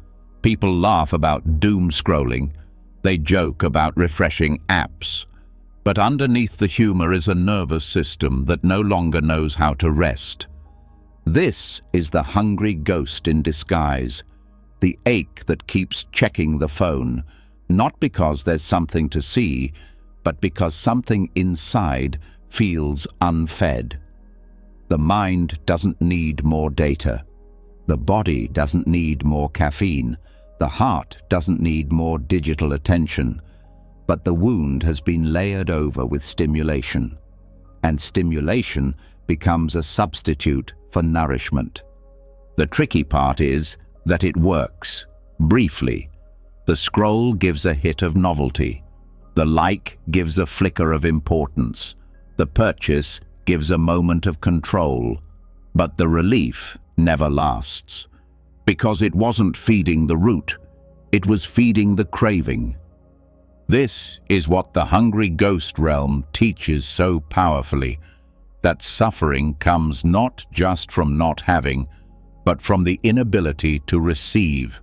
People laugh about doom scrolling. They joke about refreshing apps. But underneath the humor is a nervous system that no longer knows how to rest. This is the hungry ghost in disguise, the ache that keeps checking the phone, not because there's something to see, but because something inside feels unfed. The mind doesn't need more data. The body doesn't need more caffeine. The heart doesn't need more digital attention. But the wound has been layered over with stimulation. And stimulation becomes a substitute for nourishment. The tricky part is that it works, briefly. The scroll gives a hit of novelty. The like gives a flicker of importance. The purchase gives a moment of control. But the relief never lasts. Because it wasn't feeding the root, it was feeding the craving. This is what the hungry ghost realm teaches so powerfully, that suffering comes not just from not having, but from the inability to receive,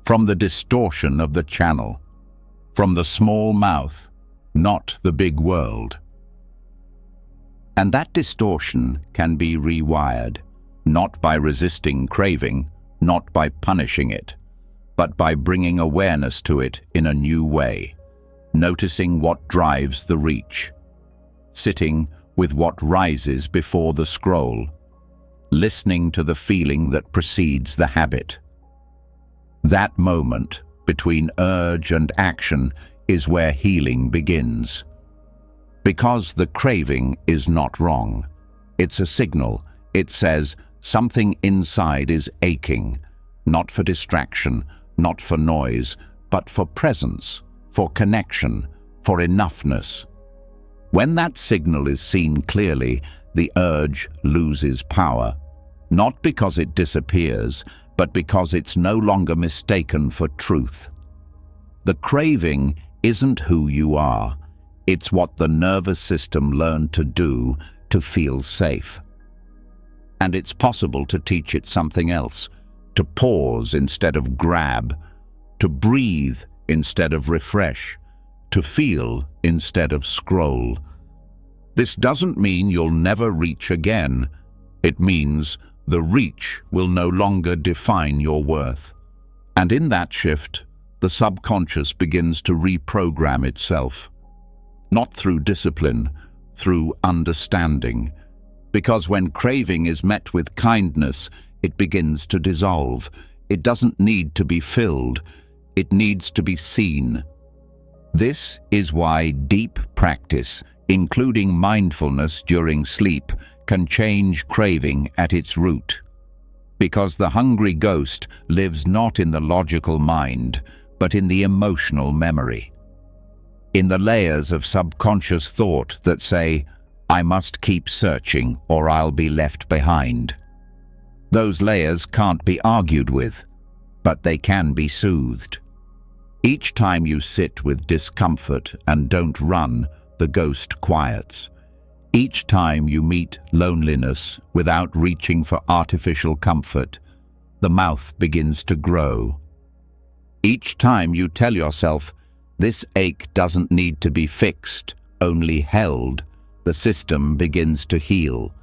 from the distortion of the channel, from the small mouth, not the big world. And that distortion can be rewired, not by resisting craving, not by punishing it, but by bringing awareness to it in a new way, noticing what drives the reach, sitting with what rises before the scroll, listening to the feeling that precedes the habit. That moment between urge and action is where healing begins. Because the craving is not wrong. It's a signal. It says something inside is aching, not for distraction, not for noise, but for presence, for connection, for enoughness. When that signal is seen clearly, the urge loses power, not because it disappears, but because it's no longer mistaken for truth. The craving isn't who you are. It's what the nervous system learned to do to feel safe. And it's possible to teach it something else, to pause instead of grab, to breathe instead of refresh, to feel instead of scroll. This doesn't mean you'll never reach again. It means the reach will no longer define your worth. And in that shift, the subconscious begins to reprogram itself. Not through discipline, through understanding. Because when craving is met with kindness, it begins to dissolve. It doesn't need to be filled. It needs to be seen. This is why deep practice, including mindfulness during sleep, can change craving at its root. Because the hungry ghost lives not in the logical mind, but in the emotional memory. In the layers of subconscious thought that say, I must keep searching or I'll be left behind. Those layers can't be argued with, but they can be soothed. Each time you sit with discomfort and don't run, the ghost quiets. Each time you meet loneliness without reaching for artificial comfort, the mouth begins to grow. Each time you tell yourself, this ache doesn't need to be fixed, only held, the system begins to heal.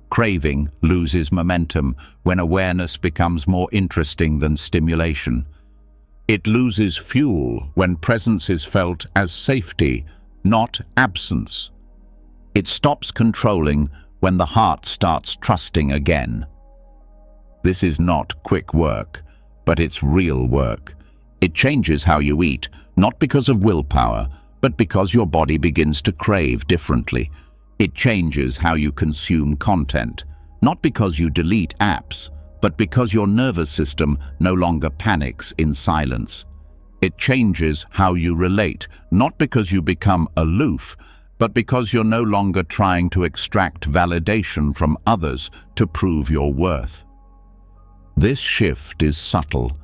Craving loses momentum when awareness becomes more interesting than stimulation. It loses fuel when presence is felt as safety, not absence. It stops controlling when the heart starts trusting again. This is not quick work, but it's real work. It changes how you eat, not because of willpower, but because your body begins to crave differently. It changes how you consume content, not because you delete apps, but because your nervous system no longer panics in silence. It changes how you relate, not because you become aloof, but because you're no longer trying to extract validation from others to prove your worth. This shift is subtle,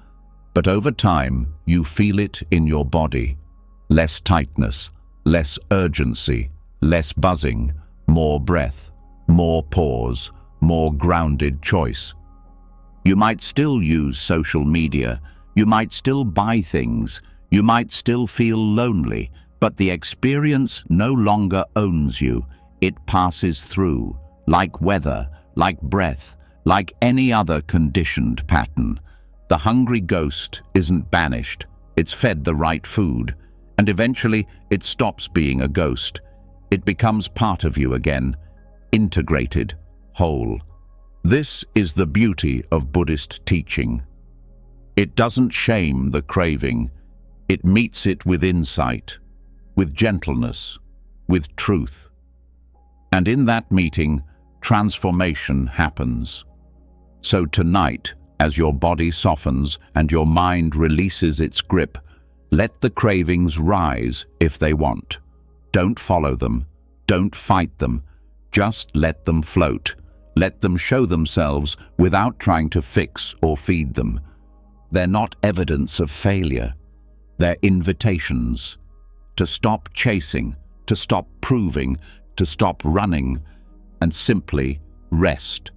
but over time you feel it in your body. Less tightness, less urgency, less buzzing, more breath, more pause, more grounded choice. You might still use social media, you might still buy things, you might still feel lonely, but the experience no longer owns you. It passes through, like weather, like breath, like any other conditioned pattern. The hungry ghost isn't banished, it's fed the right food, and eventually it stops being a ghost. It becomes part of you again, integrated, whole. This is the beauty of Buddhist teaching. It doesn't shame the craving, it meets it with insight, with gentleness, with truth. And in that meeting, transformation happens. So tonight, as your body softens and your mind releases its grip, let the cravings rise if they want. Don't follow them, don't fight them, just let them float. Let them show themselves without trying to fix or feed them. They're not evidence of failure, they're invitations. To stop chasing, to stop proving, to stop running, and simply rest.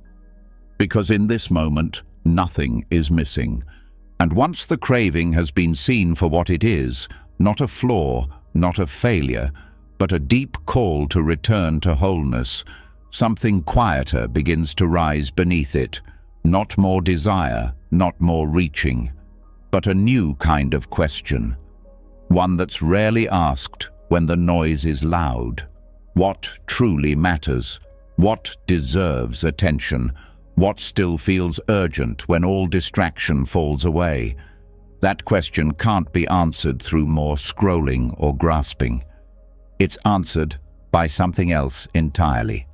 Because in this moment, nothing is missing. And once the craving has been seen for what it is, not a flaw, not a failure, but a deep call to return to wholeness, something quieter begins to rise beneath it. Not more desire, not more reaching, but a new kind of question. One that's rarely asked when the noise is loud. What truly matters? What deserves attention? What still feels urgent when all distraction falls away? That question can't be answered through more scrolling or grasping. It's answered by something else entirely.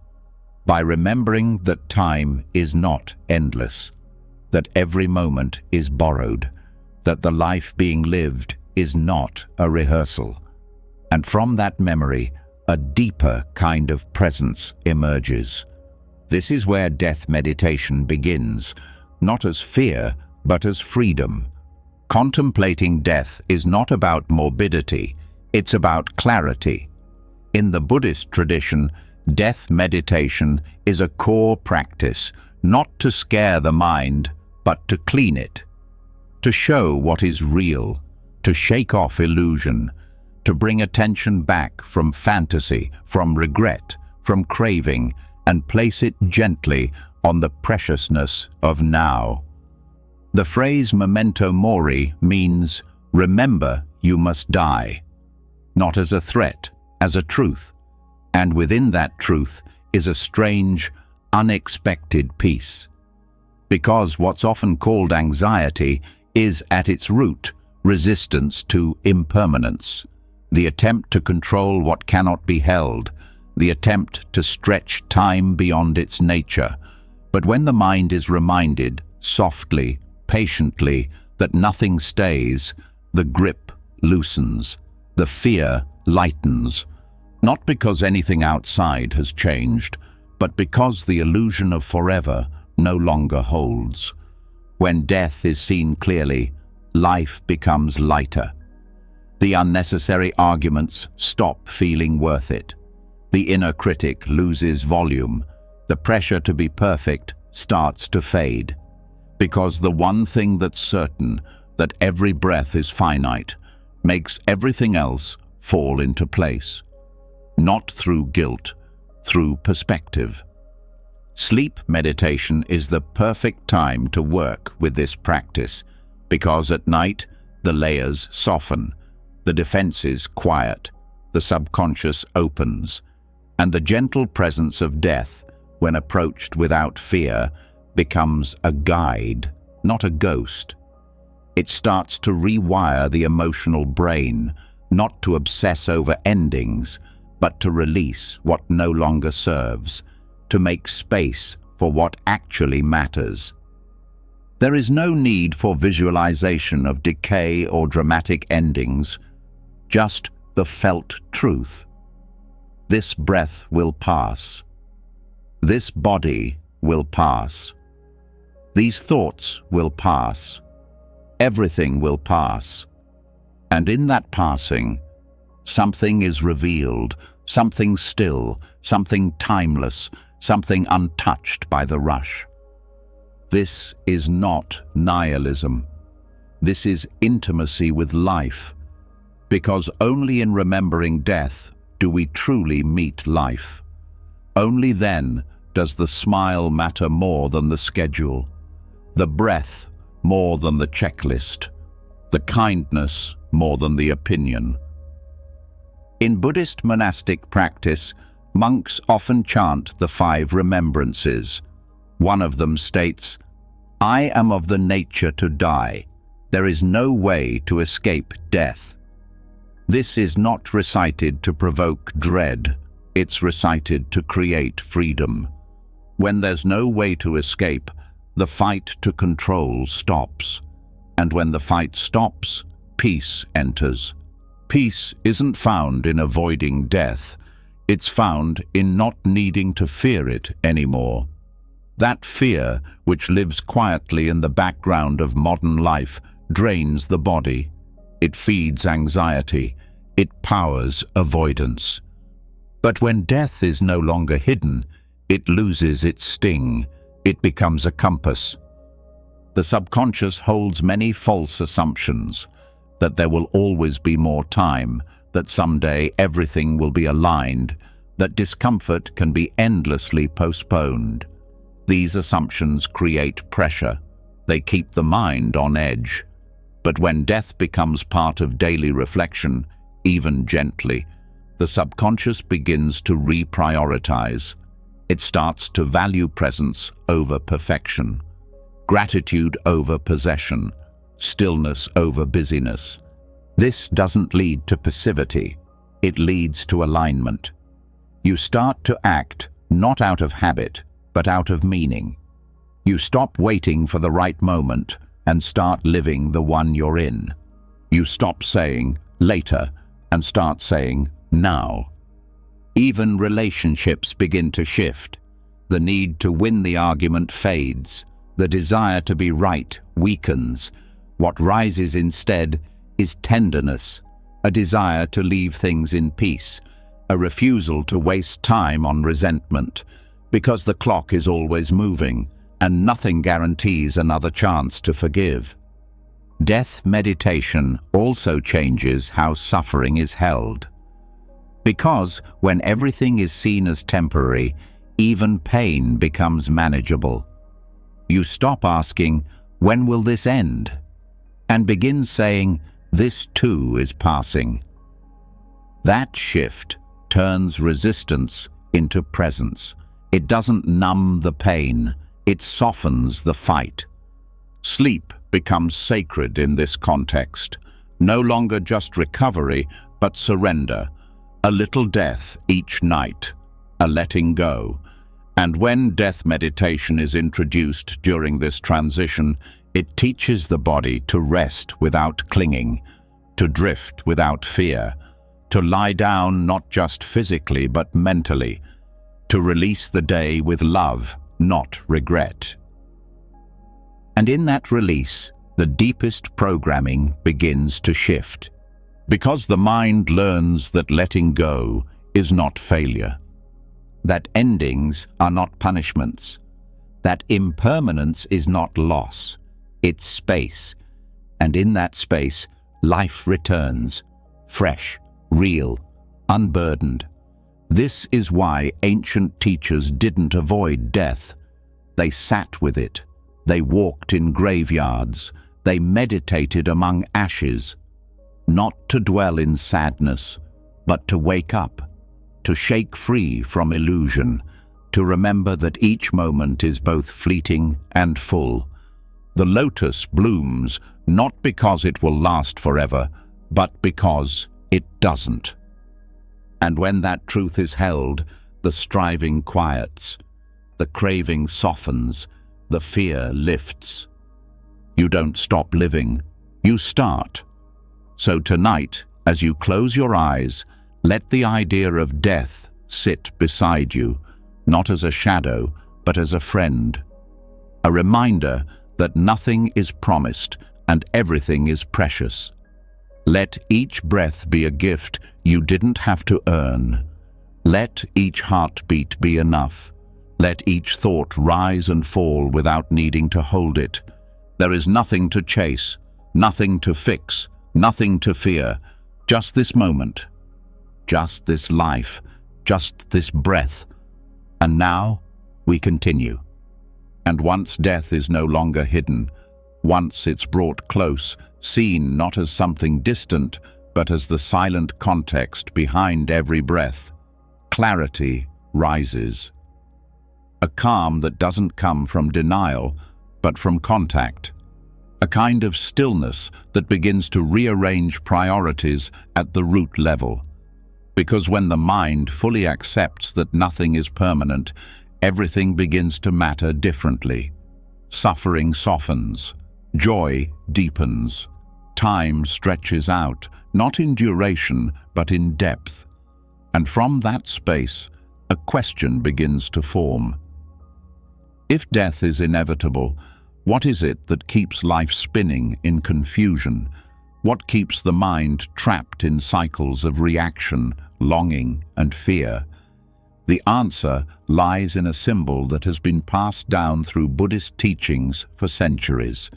By remembering that time is not endless, that every moment is borrowed, that the life being lived is not a rehearsal. And from that memory, a deeper kind of presence emerges. This is where death meditation begins, not as fear, but as freedom. Contemplating death is not about morbidity, it's about clarity. In the Buddhist tradition, death meditation is a core practice, not to scare the mind, but to clean it, to show what is real, to shake off illusion, to bring attention back from fantasy, from regret, from craving, and place it gently on the preciousness of now. The phrase memento mori means, remember you must die, not as a threat, as a truth. And within that truth is a strange, unexpected peace. Because what's often called anxiety is at its root resistance to impermanence, the attempt to control what cannot be held, the attempt to stretch time beyond its nature. But when the mind is reminded, softly, patiently, that nothing stays, the grip loosens, the fear lightens, not because anything outside has changed, but because the illusion of forever no longer holds. When death is seen clearly, life becomes lighter. The unnecessary arguments stop feeling worth it. The inner critic loses volume. The pressure to be perfect starts to fade. Because the one thing that's certain, that every breath is finite, makes everything else fall into place. Not through guilt, through perspective. Sleep meditation is the perfect time to work with this practice, because at night the layers soften, the defenses quiet, the subconscious opens, and the gentle presence of death, when approached without fear, becomes a guide, not a ghost. It starts to rewire the emotional brain, not to obsess over endings, but to release what no longer serves, to make space for what actually matters. There is no need for visualization of decay or dramatic endings, just the felt truth. This breath will pass. This body will pass. These thoughts will pass. Everything will pass. And in that passing, something is revealed, something still, something timeless, something untouched by the rush. This is not nihilism. This is intimacy with life, because only in remembering death do we truly meet life. Only then does the smile matter more than the schedule, the breath more than the checklist, the kindness more than the opinion. In Buddhist monastic practice, monks often chant the 5 remembrances. One of them states, "I am of the nature to die. There is no way to escape death." This is not recited to provoke dread. It's recited to create freedom. When there's no way to escape, the fight to control stops. And when the fight stops, peace enters. Peace isn't found in avoiding death. It's found in not needing to fear it anymore. That fear, which lives quietly in the background of modern life, drains the body. It feeds anxiety. It powers avoidance. But when death is no longer hidden, it loses its sting. It becomes a compass. The subconscious holds many false assumptions, that there will always be more time, that someday everything will be aligned, that discomfort can be endlessly postponed. These assumptions create pressure. They keep the mind on edge. But when death becomes part of daily reflection, even gently, the subconscious begins to reprioritize. It starts to value presence over perfection, gratitude over possession, stillness over busyness. This doesn't lead to passivity. It leads to alignment. You start to act not out of habit, but out of meaning. You stop waiting for the right moment and start living the one you're in. You stop saying later and start saying now. Even relationships begin to shift. The need to win the argument fades. The desire to be right weakens. What rises instead is tenderness, a desire to leave things in peace, a refusal to waste time on resentment, because the clock is always moving, and nothing guarantees another chance to forgive. Death meditation also changes how suffering is held. Because when everything is seen as temporary, even pain becomes manageable. You stop asking, "When will this end?" and begin saying, "This too is passing." That shift turns resistance into presence. It doesn't numb the pain, it softens the fight. Sleep becomes sacred in this context, no longer just recovery, but surrender, a little death each night, a letting go. And when death meditation is introduced during this transition, it teaches the body to rest without clinging, to drift without fear, to lie down not just physically but mentally, to release the day with love, not regret. And in that release, the deepest programming begins to shift, because the mind learns that letting go is not failure, that endings are not punishments, that impermanence is not loss, it's space, and in that space, life returns, fresh, real, unburdened. This is why ancient teachers didn't avoid death. They sat with it. They walked in graveyards. They meditated among ashes, not to dwell in sadness, but to wake up, to shake free from illusion, to remember that each moment is both fleeting and full. The lotus blooms not because it will last forever, but because it doesn't. And when that truth is held, the striving quiets, the craving softens, the fear lifts. You don't stop living, you start. So tonight, as you close your eyes, let the idea of death sit beside you, not as a shadow, but as a friend. A reminder that nothing is promised and everything is precious. Let each breath be a gift you didn't have to earn. Let each heartbeat be enough. Let each thought rise and fall without needing to hold it. There is nothing to chase, nothing to fix, nothing to fear. Just this moment, just this life, just this breath. And now we continue. And once death is no longer hidden, once it's brought close, seen not as something distant, but as the silent context behind every breath, clarity rises. A calm that doesn't come from denial, but from contact. A kind of stillness that begins to rearrange priorities at the root level. Because when the mind fully accepts that nothing is permanent, everything begins to matter differently. Suffering softens. Joy deepens. Time stretches out, not in duration, but in depth. And from that space, a question begins to form. If death is inevitable, what is it that keeps life spinning in confusion? What keeps the mind trapped in cycles of reaction, longing, and fear? The answer lies in a symbol that has been passed down through Buddhist teachings for centuries: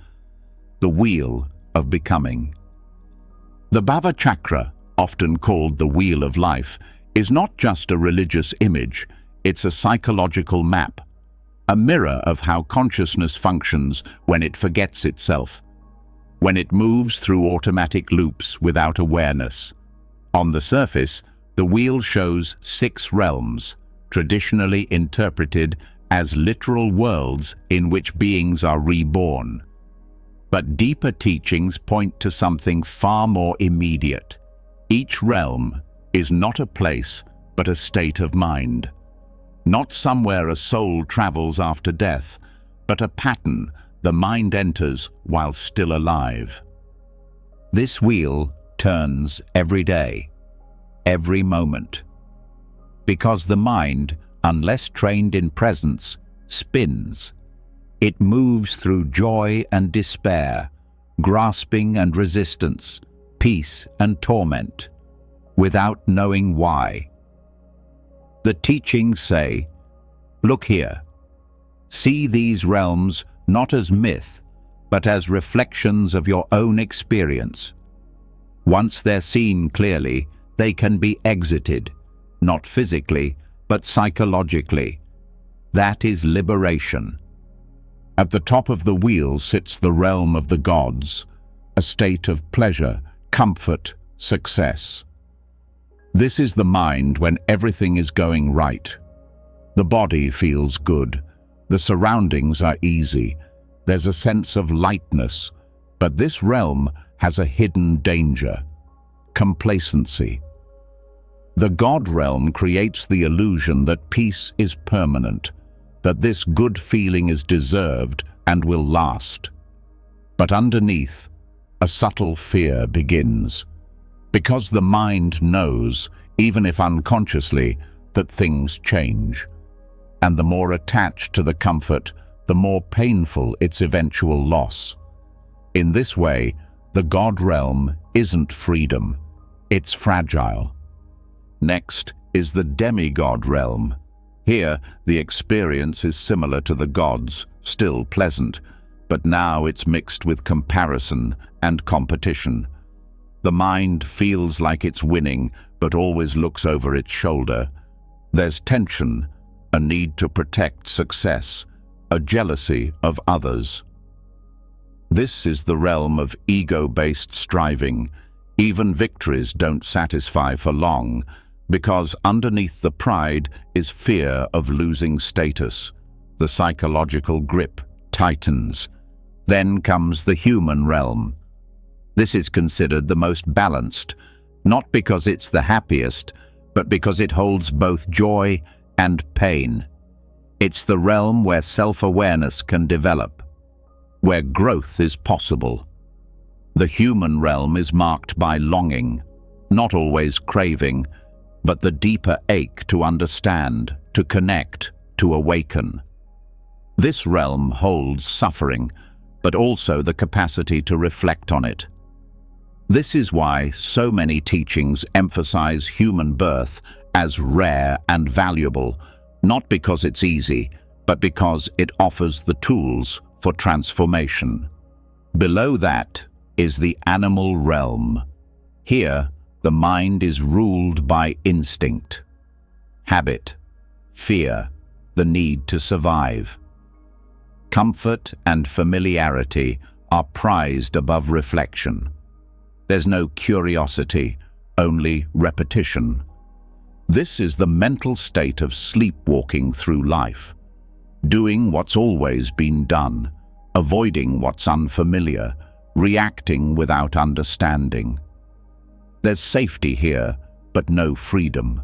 the wheel of becoming. The Bhava Chakra, often called the Wheel of Life, is not just a religious image, it's a psychological map, a mirror of how consciousness functions when it forgets itself, when it moves through automatic loops without awareness. On the surface, the wheel shows 6 realms, traditionally interpreted as literal worlds in which beings are reborn. But deeper teachings point to something far more immediate. Each realm is not a place, but a state of mind. Not somewhere a soul travels after death, but a pattern the mind enters while still alive. This wheel turns every day, every moment. Because the mind, unless trained in presence, spins. It moves through joy and despair, grasping and resistance, peace and torment, without knowing why. The teachings say, look here. See these realms not as myth, but as reflections of your own experience. Once they're seen clearly, they can be exited, not physically, but psychologically. That is liberation. At the top of the wheel sits the realm of the gods, a state of pleasure, comfort, success. This is the mind when everything is going right. The body feels good. The surroundings are easy. There's a sense of lightness. But this realm has a hidden danger: complacency. The God realm creates the illusion that peace is permanent, that this good feeling is deserved and will last. But underneath, a subtle fear begins. Because the mind knows, even if unconsciously, that things change. And the more attached to the comfort, the more painful its eventual loss. In this way, the God realm isn't freedom, it's fragile. Next is the demigod realm. Here, the experience is similar to the gods, still pleasant, but now it's mixed with comparison and competition. The mind feels like it's winning, but always looks over its shoulder. There's tension, a need to protect success, a jealousy of others. This is the realm of ego-based striving. Even victories don't satisfy for long, because underneath the pride is fear of losing status. The psychological grip tightens. Then comes the human realm. This is considered the most balanced, not because it's the happiest, but because it holds both joy and pain. It's the realm where self-awareness can develop, where growth is possible. The human realm is marked by longing, not always craving, but the deeper ache to understand, to connect, to awaken. This realm holds suffering, but also the capacity to reflect on it. This is why so many teachings emphasize human birth as rare and valuable, not because it's easy, but because it offers the tools for transformation. Below that is the animal realm. Here, the mind is ruled by instinct, habit, fear, the need to survive. Comfort and familiarity are prized above reflection. There's no curiosity, only repetition. This is the mental state of sleepwalking through life, doing what's always been done, avoiding what's unfamiliar, reacting without understanding. There's safety here, but no freedom.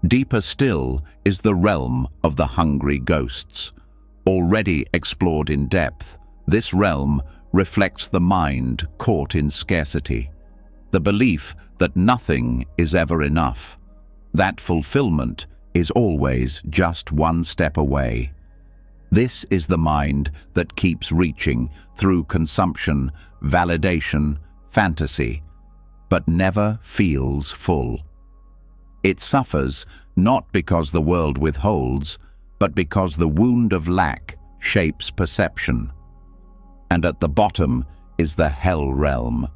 Deeper still is the realm of the hungry ghosts. Already explored in depth, this realm reflects the mind caught in scarcity, the belief that nothing is ever enough, that fulfillment is always just one step away. This is the mind that keeps reaching through consumption, validation, fantasy, but never feels full. It suffers not because the world withholds, but because the wound of lack shapes perception. And at the bottom is the hell realm.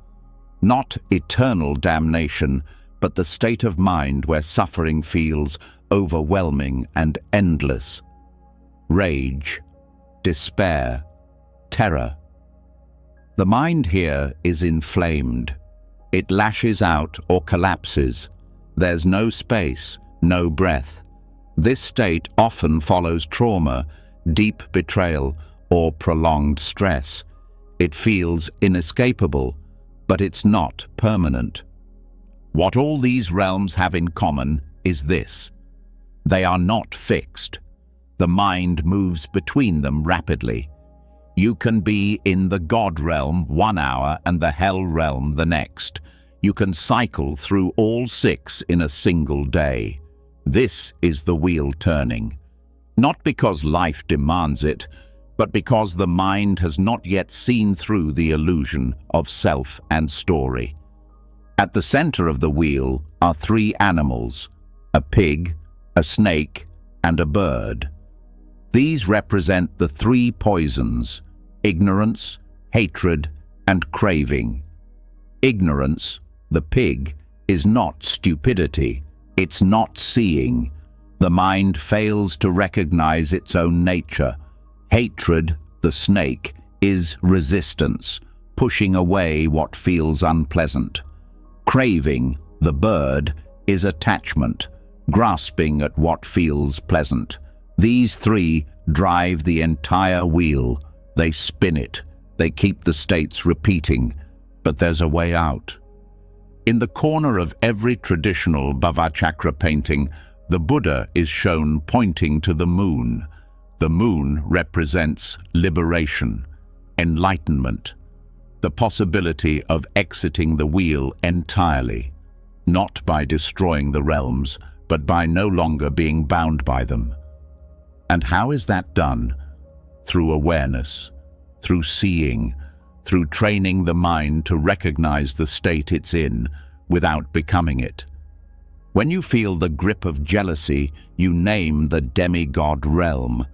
Not eternal damnation, but the state of mind where suffering feels overwhelming and endless. Rage, despair, terror. The mind here is inflamed. It lashes out or collapses. There's no space, no breath. This state often follows trauma, deep betrayal, or prolonged stress. It feels inescapable, but it's not permanent. What all these realms have in common is this: they are not fixed. The mind moves between them rapidly. You can be in the God realm 1 hour and the hell realm the next. You can cycle through all 6 in a single day. This is the wheel turning. Not because life demands it, but because the mind has not yet seen through the illusion of self and story. At the center of the wheel are 3 animals: a pig, a snake, and a bird. These represent the 3 poisons: ignorance, hatred, and craving. Ignorance, the pig, is not stupidity. It's not seeing. The mind fails to recognize its own nature. Hatred, the snake, is resistance, pushing away what feels unpleasant. Craving, the bird, is attachment, grasping at what feels pleasant. These 3 drive the entire wheel. They spin it. They keep the states repeating. But there's a way out. In the corner of every traditional Bhavachakra painting, the Buddha is shown pointing to the moon. The moon represents liberation, enlightenment, the possibility of exiting the wheel entirely, not by destroying the realms, but by no longer being bound by them. And how is that done? Through awareness, through seeing, through training the mind to recognize the state it's in without becoming it. When you feel the grip of jealousy, you name the demigod realm.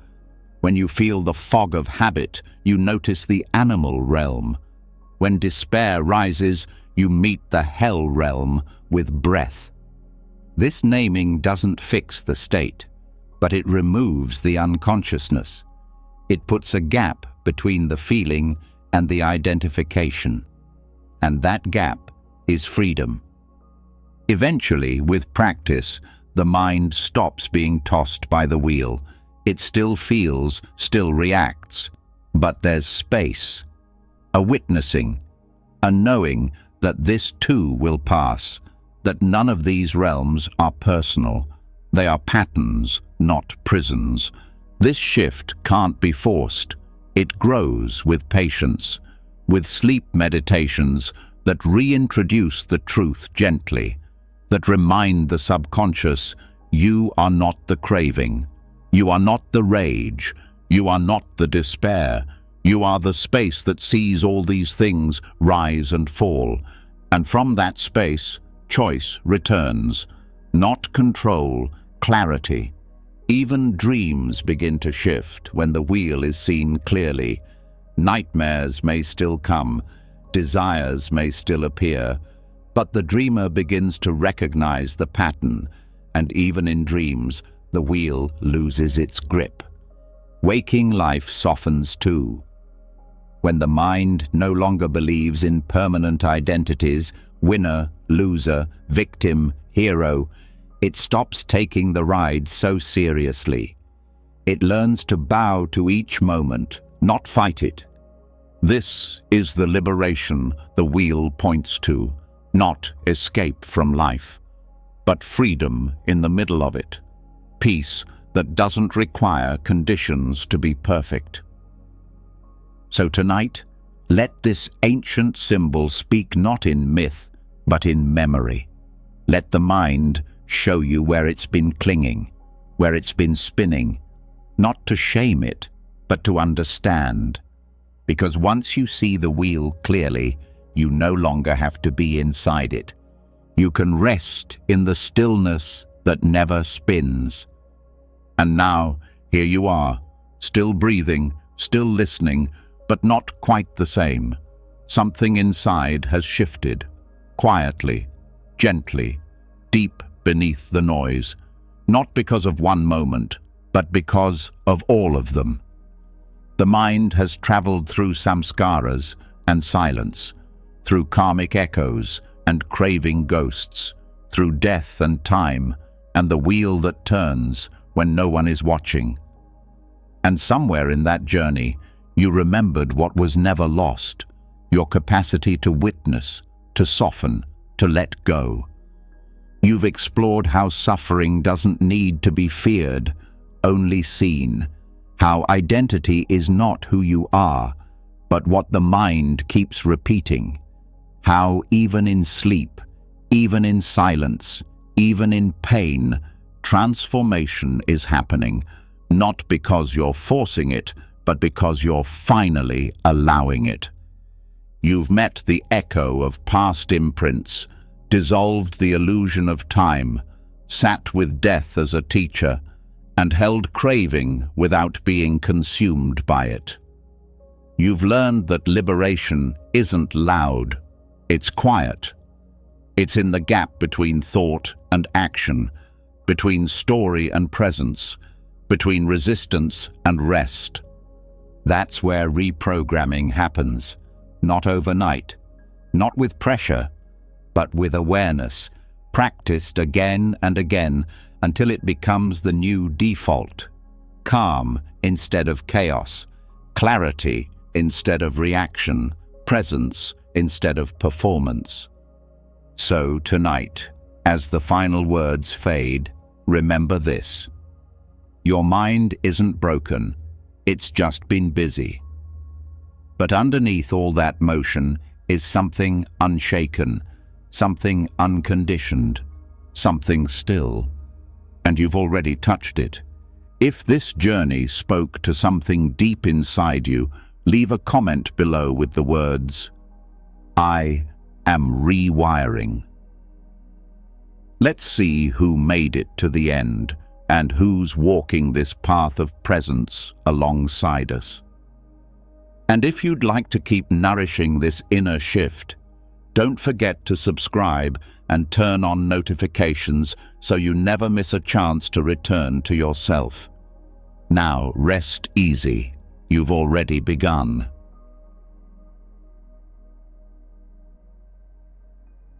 When you feel the fog of habit, you notice the animal realm. When despair rises, you meet the hell realm with breath. This naming doesn't fix the state, but it removes the unconsciousness. It puts a gap between the feeling and the identification. And that gap is freedom. Eventually, with practice, the mind stops being tossed by the wheel. It still feels, still reacts, but there's space, a witnessing, a knowing that this too will pass, that none of these realms are personal. They are patterns, not prisons. This shift can't be forced. It grows with patience, with sleep meditations that reintroduce the truth gently, that remind the subconscious, you are not the craving, you are not the rage, you are not the despair, you are the space that sees all these things rise and fall. And from that space, choice returns, not control, clarity. Even dreams begin to shift when the wheel is seen clearly. Nightmares may still come, desires may still appear, but the dreamer begins to recognize the pattern, and even in dreams, the wheel loses its grip. Waking life softens too. When the mind no longer believes in permanent identities, winner, loser, victim, hero, it stops taking the ride so seriously. It learns to bow to each moment, not fight it. This is the liberation the wheel points to, not escape from life, but freedom in the middle of it, peace that doesn't require conditions to be perfect. So tonight, let this ancient symbol speak not in myth, but in memory. Let the mind show you where it's been clinging, where it's been spinning, not to shame it, but to understand. Because once you see the wheel clearly, you no longer have to be inside it. You can rest in the stillness that never spins. And now, here you are, still breathing, still listening, but not quite the same. Something inside has shifted, quietly, gently, deep beneath the noise, not because of one moment, but because of all of them. The mind has traveled through samscaras and silence, through karmic echoes and craving ghosts, through death and time, and the wheel that turns when no one is watching. And somewhere in that journey, you remembered what was never lost, your capacity to witness, to soften, to let go. You've explored how suffering doesn't need to be feared, only seen, how identity is not who you are, but what the mind keeps repeating, how even in sleep, even in silence, even in pain, transformation is happening, not because you're forcing it, but because you're finally allowing it. You've met the echo of past imprints, dissolved the illusion of time, sat with death as a teacher, and held craving without being consumed by it. You've learned that liberation isn't loud, it's quiet. It's in the gap between thought and action, between story and presence, between resistance and rest. That's where reprogramming happens, not overnight, not with pressure, but with awareness, practiced again and again until it becomes the new default. Calm instead of chaos, clarity instead of reaction, presence instead of performance. So tonight, as the final words fade, remember this. Your mind isn't broken, it's just been busy. But underneath all that motion is something unshaken, something unconditioned, something still. And you've already touched it. If this journey spoke to something deep inside you, leave a comment below with the words, "I am rewiring." Let's see who made it to the end and who's walking this path of presence alongside us. And if you'd like to keep nourishing this inner shift, don't forget to subscribe and turn on notifications so you never miss a chance to return to yourself. Now rest easy. You've already begun.